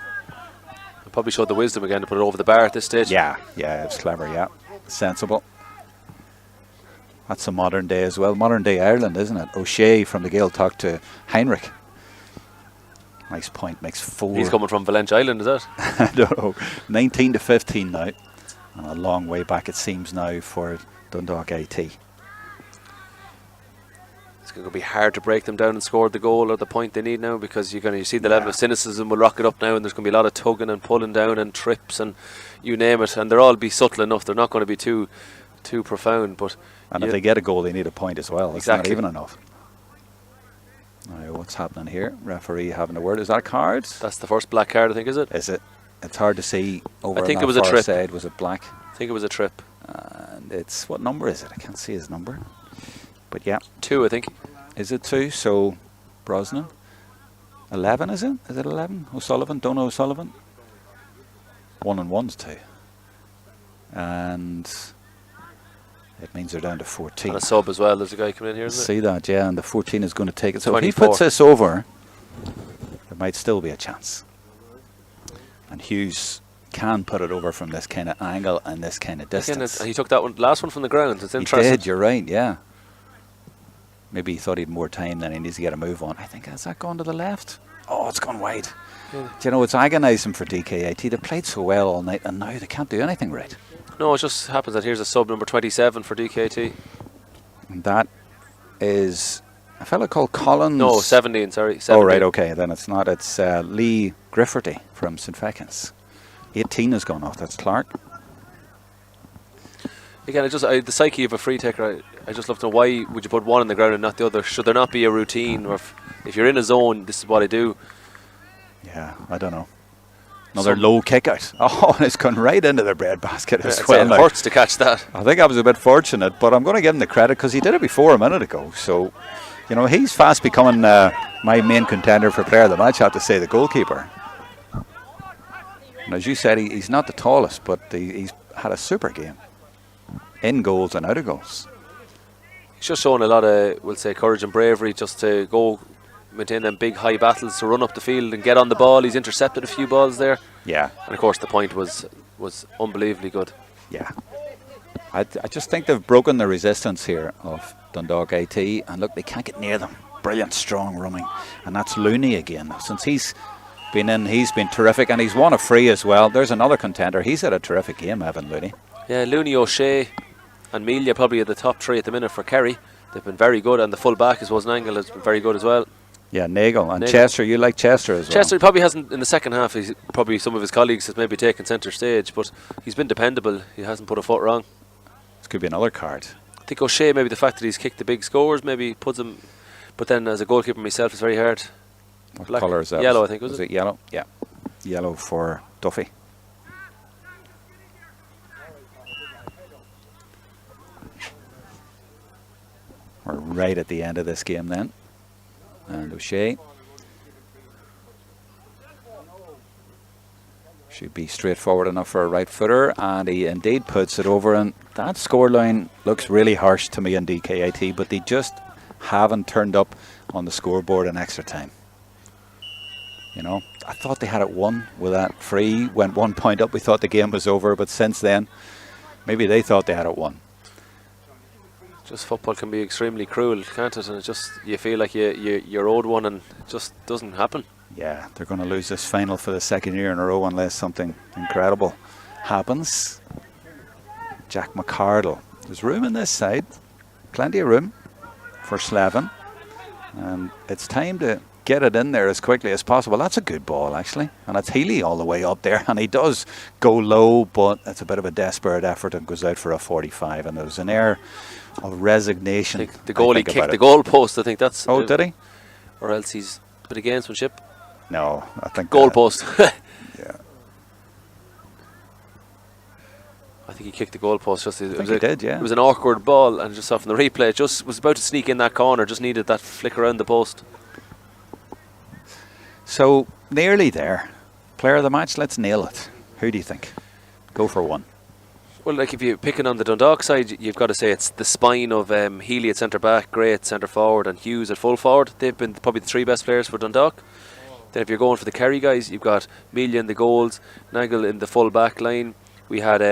Probably showed the wisdom again to put it over the bar at this stage. Yeah, it's clever, yeah. Sensible. That's a modern day as well. Modern day Ireland, isn't it? O'Shea from the Gaeltacht to Heinrich. Nice point, makes 4. He's coming from Valentia Island, is that? I don't know. 19 to 15 now. And a long way back it seems now for Dundalk IT. It's going to be hard to break them down and score the goal or the point they need now, because you see the level of cynicism will rock it up now, and there's going to be a lot of tugging and pulling down and trips and you name it, and they'll all be subtle enough. They're not going to be too profound. But if they get a goal, they need a point as well. Exactly. It's not even enough. What's happening here? Referee having a word. Is that a card? That's the first black card, I think, is it? Is it? It's hard to see over I think on it that was a far trip. side. Was it black? I think it was a trip. And it's, what number is it? I can't see his number. But yeah. 2, I think. Is it 2? So Brosnan. 11, is it? Is it 11? O'Sullivan? Donagh O'Sullivan? 1 and 1's 2. And it means they're down to 14. And a sub as well. There's a guy coming in here, isn't it? See that, yeah, and the 14 is going to take it. So 24. if he puts this over, there might still be a chance. And Hughes can put it over from this kind of angle and this kind of distance. And he took that last one from the ground. It's He interesting. did, you're right, yeah. Maybe he thought he had more time than he needs to get a move on. I think, has that gone to the left? Oh, it's gone wide. Yeah. Do you know, it's agonising for DKIT. They played so well all night and now they can't do anything right. No, it just happens that here's a sub number 27 for DKIT. And that is a fellow called Collins. No, 17, sorry. 17. Oh, right, okay. Then it's not. It's Lee Grifferty from St. Fecans. 18 has gone off. That's Clark. Again, the psyche of a free taker, I just love to know, why would you put one on the ground and not the other? Should there not be a routine? Or if you're in a zone, this is what I do. Yeah, I don't know. Another low kick out. Oh, and it's gone right into the breadbasket as well. It hurts to catch that. I think I was a bit fortunate, but I'm going to give him the credit because he did it before a minute ago. So, you know, he's fast becoming my main contender for player of the match, I have to say, the goalkeeper. And as you said, he's not the tallest, but he's had a super game. In goals and out of goals. He's just showing a lot of, we'll say, courage and bravery just to go maintain them big high battles, to run up the field and get on the ball. He's intercepted a few balls there. Yeah. And of course the point was unbelievably good. Yeah. I just think they've broken the resistance here of Dundalk IT, and look, they can't get near them. Brilliant strong running. And that's Looney again. Since he's been in, he's been terrific, and he's won a free as well. There's another contender. He's had a terrific game, Evan Looney. Yeah, Looney, O'Shea and Melia probably at the top 3 at the minute for Kerry. They've been very good, and the full back as well as Nangle has been very good as well. Yeah, Nagel and Nagel. Chester. You like Chester as well? Chester probably hasn't, in the second half, he's probably some of his colleagues has maybe taken centre stage, but he's been dependable. He hasn't put a foot wrong. This could be another card. I think O'Shea, maybe the fact that he's kicked the big scores maybe puts him, but then as a goalkeeper myself, it's very hard. What colour is that? Yellow, I think, was it yellow? Yeah. Yellow for Duffy. We're right at the end of this game then. And O'Shea should be straightforward enough for a right footer, and he indeed puts it over. And that scoreline looks really harsh to me in DKIT, but they just haven't turned up on the scoreboard in extra time. You know, I thought they had it won with that free. Went 1 point up, we thought the game was over, but since then maybe they thought they had it won. Just football can be extremely cruel, can't it? And it's just, you feel like you're owed one, and it just doesn't happen. Yeah, they're going to lose this final for the second year in a row unless something incredible happens. Jack McCardle. There's room in this side, plenty of room for Slevin, and it's time to get it in there as quickly as possible. That's a good ball actually, and it's Healy all the way up there, and he does go low, but it's a bit of a desperate effort and goes out for a 45, and there's an air of resignation. I think the goalie kicked the goal post. I think that's. Oh, did he? Or else he's a bit of gamesmanship. No, I think goal post. Yeah, I think he kicked the goal post. Just he did. Yeah, it was an awkward ball, and just off in the replay, it just was about to sneak in that corner. Just needed that flick around the post. So nearly there. Player of the match. Let's nail it. Who do you think? Go for one. Well, like if you're picking on the Dundalk side, you've got to say it's the spine of Healy at centre back, Gray at centre forward, and Hughes at full forward. They've been probably the 3 best players for Dundalk. Then if you're going for the Kerry guys, you've got Melia in the goals, Nagel in the full back line. We had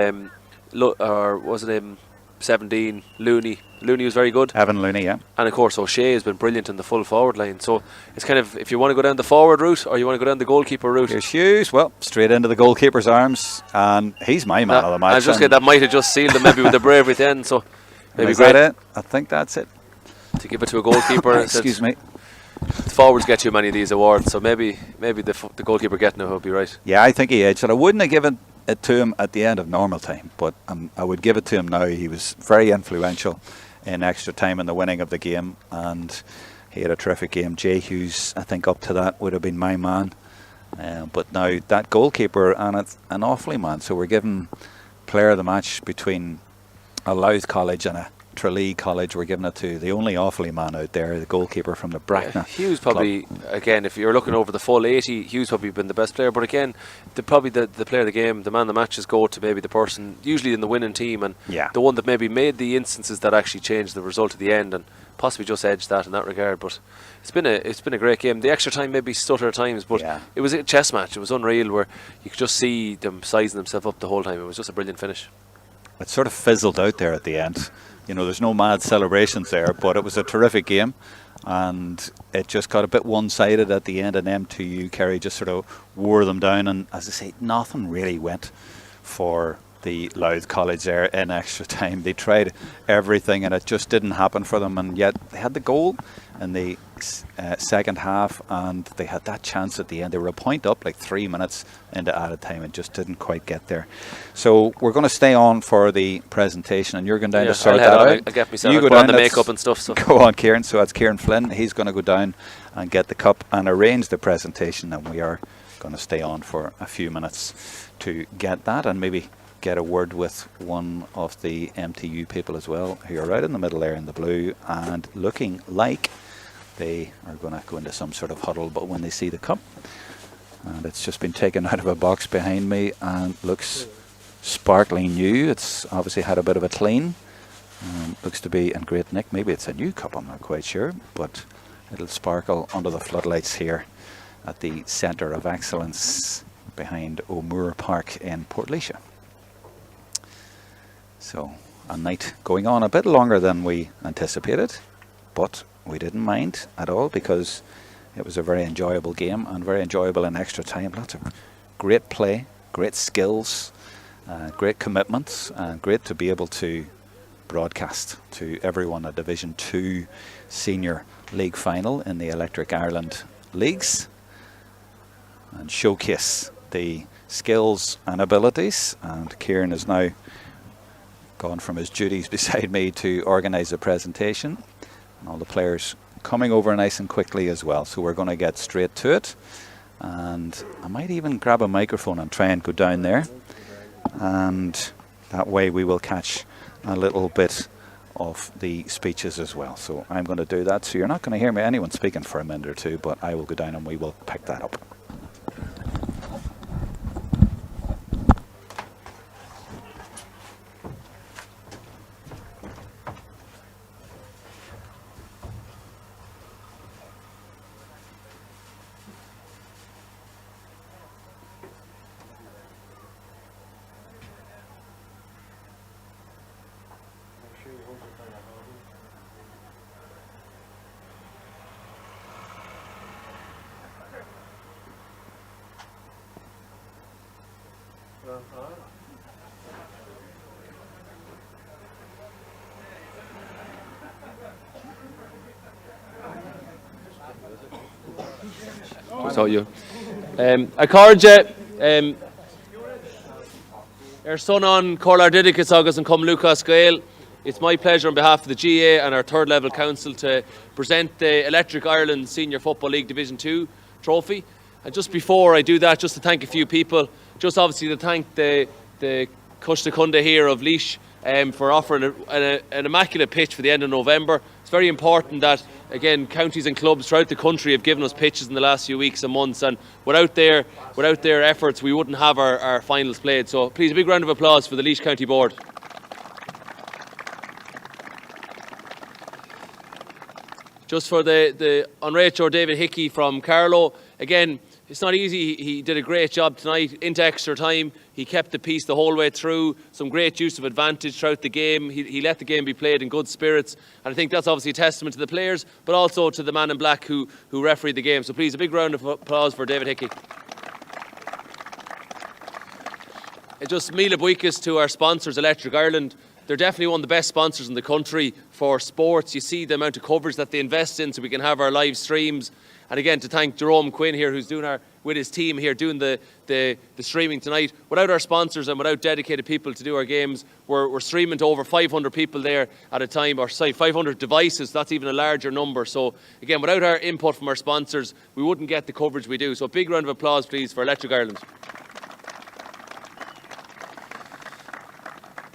17, Looney. Looney was very good. Evan Looney, yeah. And of course O'Shea has been brilliant in the full forward line. So it's kind of, if you want to go down the forward route or you want to go down the goalkeeper route. Here's Hughes, well, straight into the goalkeeper's arms, and he's my man of the match. I just get that might have just sealed him maybe with the bravery at the end. So maybe is that it? I think that's it. To give it to a goalkeeper. Excuse me. The forwards get too many of these awards, so maybe the goalkeeper getting it will be right. Yeah, I think he edged it. I wouldn't have given it to him at the end of normal time, but I would give it to him now. He was very influential in extra time in the winning of the game, and He had a terrific game. Jay Hughes, I think up to that would have been my man. But now that goalkeeper, and it's an Offaly man, so we're giving player of the match between a Louth College and a Tralee College. We're giving it to the only Offaly man out there, the goalkeeper from the Bracknell. Hughes probably, again, if you're looking over the full 80, Hughes probably been the best player. But again, probably the player of the game, the man of the matches go to maybe the person usually in the winning team, and the one that maybe made the instances that actually changed the result at the end, and possibly just edged that in that regard. But it's been a great game. The extra time maybe stutter at times, but it was a chess match. It was unreal, where you could just see them sizing themselves up the whole time. It was just a brilliant finish. It sort of fizzled out there at the end. You know, there's no mad celebrations there, but it was a terrific game, and it just got a bit one-sided at the end, and M2U Kerry just sort of wore them down, and as I say, nothing really went for the Louth College there in extra time. They tried everything and it just didn't happen for them, and yet they had the goal in the second half, and they had that chance at the end. They were a point up like 3 minutes into added time and just didn't quite get there. So we're going to stay on for the presentation, and you're going down to sort that out. I'll get myself, you go down the makeup and stuff. So. Go on, Ciaran. So that's Ciaran Flynn. He's going to go down and get the cup and arrange the presentation, and we are going to stay on for a few minutes to get that, and maybe get a word with one of the MTU people as well, who are right in the middle there in the blue and looking like they are going to go into some sort of huddle, but when they see the cup, and it's just been taken out of a box behind me and looks sparkling new. It's obviously had a bit of a clean. Looks to be in great nick. Maybe it's a new cup, I'm not quite sure, but it'll sparkle under the floodlights here at the Centre of Excellence behind O'Moore Park in Portlaoise. So a night going on a bit longer than we anticipated, but we didn't mind at all, because it was a very enjoyable game and very enjoyable in extra time. Lots of great play, great skills, great commitments, and great to be able to broadcast to everyone a Division 2 Senior League final in the Electric Ireland Leagues and showcase the skills and abilities. And Ciaran is now gone from his duties beside me to organise the presentation, and all the players coming over nice and quickly as well. So we're going to get straight to it, and I might even grab a microphone and try and go down there, and that way we will catch a little bit of the speeches as well. So I'm going to do that, so you're not going to hear me anyone speaking for a minute or two, but I will go down and we will pick that up. I encourage our son on Corlar Didicus August and come Lucas Gael. It's my pleasure on behalf of the GAA and our third level council to present the Electric Ireland Senior Football League Division 2 trophy. And just before I do that, just to thank a few people, just obviously to thank the Cushta Cunda here of Laois for offering an immaculate pitch for the end of November. It's very important that, again, counties and clubs throughout the country have given us pitches in the last few weeks and months, and without their efforts we wouldn't have our finals played. So please, a big round of applause for the Laois County Board. Just for the Enracho David Hickey from Carlow, again, it's not easy. He did a great job tonight into extra time. He kept the peace the whole way through. Some great use of advantage throughout the game. He let the game be played in good spirits. And I think that's obviously a testament to the players, but also to the man in black who refereed the game. So please, a big round of applause for David Hickey. Just Mila Buikas to our sponsors, Electric Ireland. they're definitely one of the best sponsors in the country for sports. You see the amount of coverage that they invest in so we can have our live streams. And again, to thank Jerome Quinn here, who's doing with his team here, doing the streaming tonight. Without our sponsors and without dedicated people to do our games, we're streaming to over 500 people there at a time, or sorry, 500 devices. That's even a larger number. So again, without our input from our sponsors, we wouldn't get the coverage we do. So a big round of applause, please, for Electric Ireland.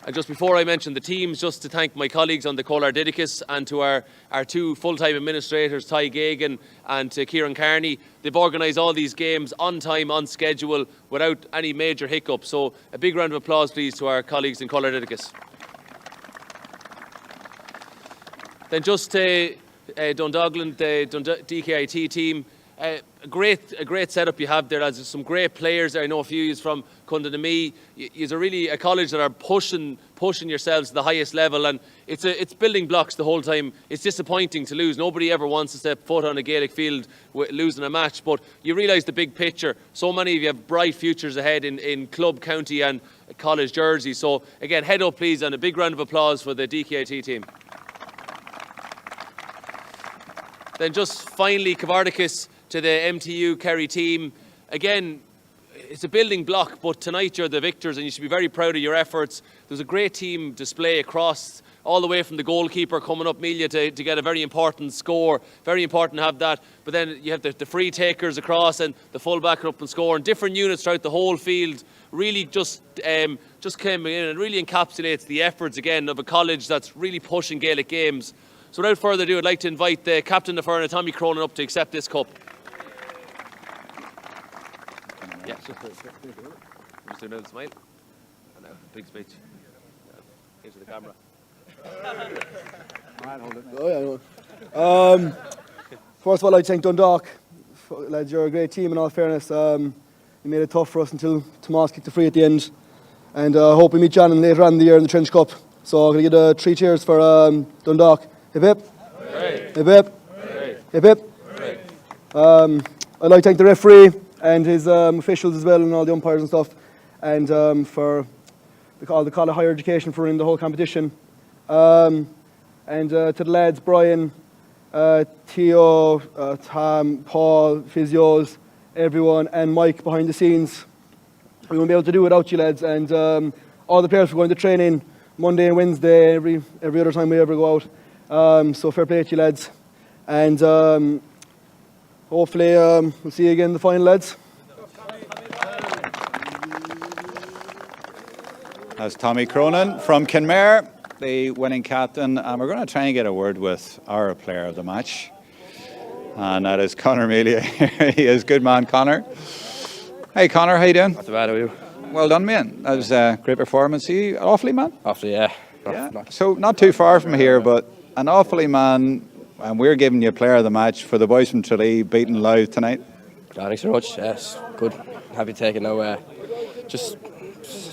And just before I mention the teams, just to thank my colleagues on the Colar Didicus and to our two full-time administrators, Ty Gagan and to Ciaran Carney. They've organised all these games on time, on schedule, without any major hiccup. So a big round of applause, please, to our colleagues in Colar Didicus. Then just to Dundoglan, the DKIT team. A great setup you have there, lads. There's some great players there. I know a few from Cundonamee. You're really a college that are pushing yourselves to the highest level, and it's building blocks the whole time. It's disappointing to lose. Nobody ever wants to step foot on a Gaelic field losing a match, but you realise the big picture. So many of you have bright futures ahead in club, county and college jerseys. So again, head up please, and a big round of applause for the DKIT team. Then just finally, Cavardicus, to the MTU Kerry team. Again, it's a building block, but tonight you're the victors and you should be very proud of your efforts. There was a great team display across, all the way from the goalkeeper coming up, Melia, to get a very important score. Very important to have that. But then you have the free takers across and the full-back up and score, and different units throughout the whole field. Really just came in and really encapsulates the efforts again of a college that's really pushing Gaelic games. So without further ado, I'd like to invite the captain of Ferna, Tommy Cronin, up to accept this cup. Yeah, just doing a smile. And now, big speech. Into the camera. First of all, I'd thank Dundalk. Lads, you're a great team in all fairness. You made it tough for us until Tomas kicked the free at the end. And I hope we meet John later on in the year in the Trench Cup. So I'm going to get 3 cheers for Dundalk. Hip hip. Hip hip. Hip hip. I'd like to thank the referee and his officials as well, and all the umpires and stuff, and for all the college higher education for running the whole competition. And to the lads, Brian, Theo, Tom, Paul, physios, everyone, and Mike behind the scenes. We won't be able to do it without you lads, and all the players were going to training Monday and Wednesday, every other time we ever go out. So fair play to you lads, and hopefully we'll see you again in the final, lads. That's Tommy Cronin from Kenmare, the winning captain, and we're going to try and get a word with our player of the match, and that is Conor Melia. He is good man, Conor. Hey Conor, how you doing? Not too bad, are you? Well done, man. That was a great performance. Are you Awfully, man? Awfully, yeah. So not too far from here, but an Awfully, man. And we're giving you player of the match for the boys from Tralee beating Louth tonight. Thanks very much. Yes, good. Happy to take it now. Just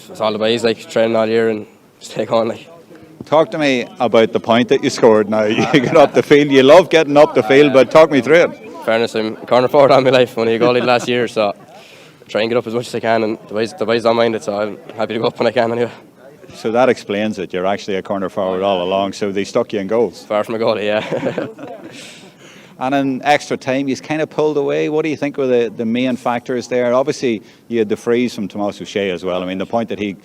it's all the boys like training all year and just take on like. Talk to me about the point that you scored. Now you get up the field. You love getting up the field, but talk me through it. In fairness, I'm a corner forward all my life. Only a goalie last year, so try and get up as much as I can. And the boys don't mind it, so I'm happy to go up when I can anyway. So that explains it. You're actually a corner forward all along. So they stuck you in goals. Far from a goalie, yeah. And in extra time, he's kind of pulled away. What do you think were the main factors there? Obviously, you had the freeze from Tomas O'Shea as well. I mean, the point that he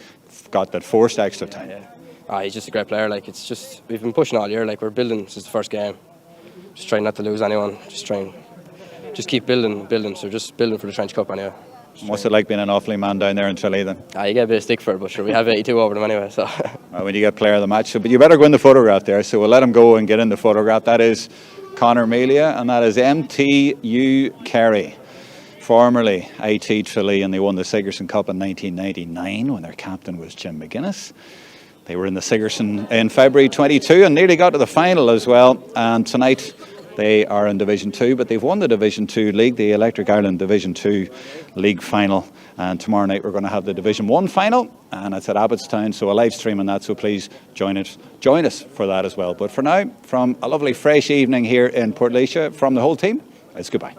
got that forced extra time. Yeah. He's just a great player. Like it's just we've been pushing all year. Like we're building since the first game. Just trying not to lose anyone. Just keep building. So just building for the Trench Cup anyway. What's it like being an Awfully man down there in Tralee then? You get a bit of stick for it, but sure, we have 82 over them anyway. So well, when you get player of the match, but you better go in the photograph there. So we'll let him go and get in the photograph. That is Conor Melia, and that is MTU Kerry, formerly IT Tralee, and they won the Sigerson Cup in 1999 when their captain was Jim McGuinness. They were in the Sigerson in February 22 and nearly got to the final as well. And tonight they are in Division 2, but they've won the Division 2 league, the Electric Ireland Division 2 league final. And tomorrow night we're going to have the Division 1 final, and it's at Abbottstown, so a live stream on that, so please join us for that as well. But for now, from a lovely fresh evening here in Portlaoise, from the whole team, it's goodbye.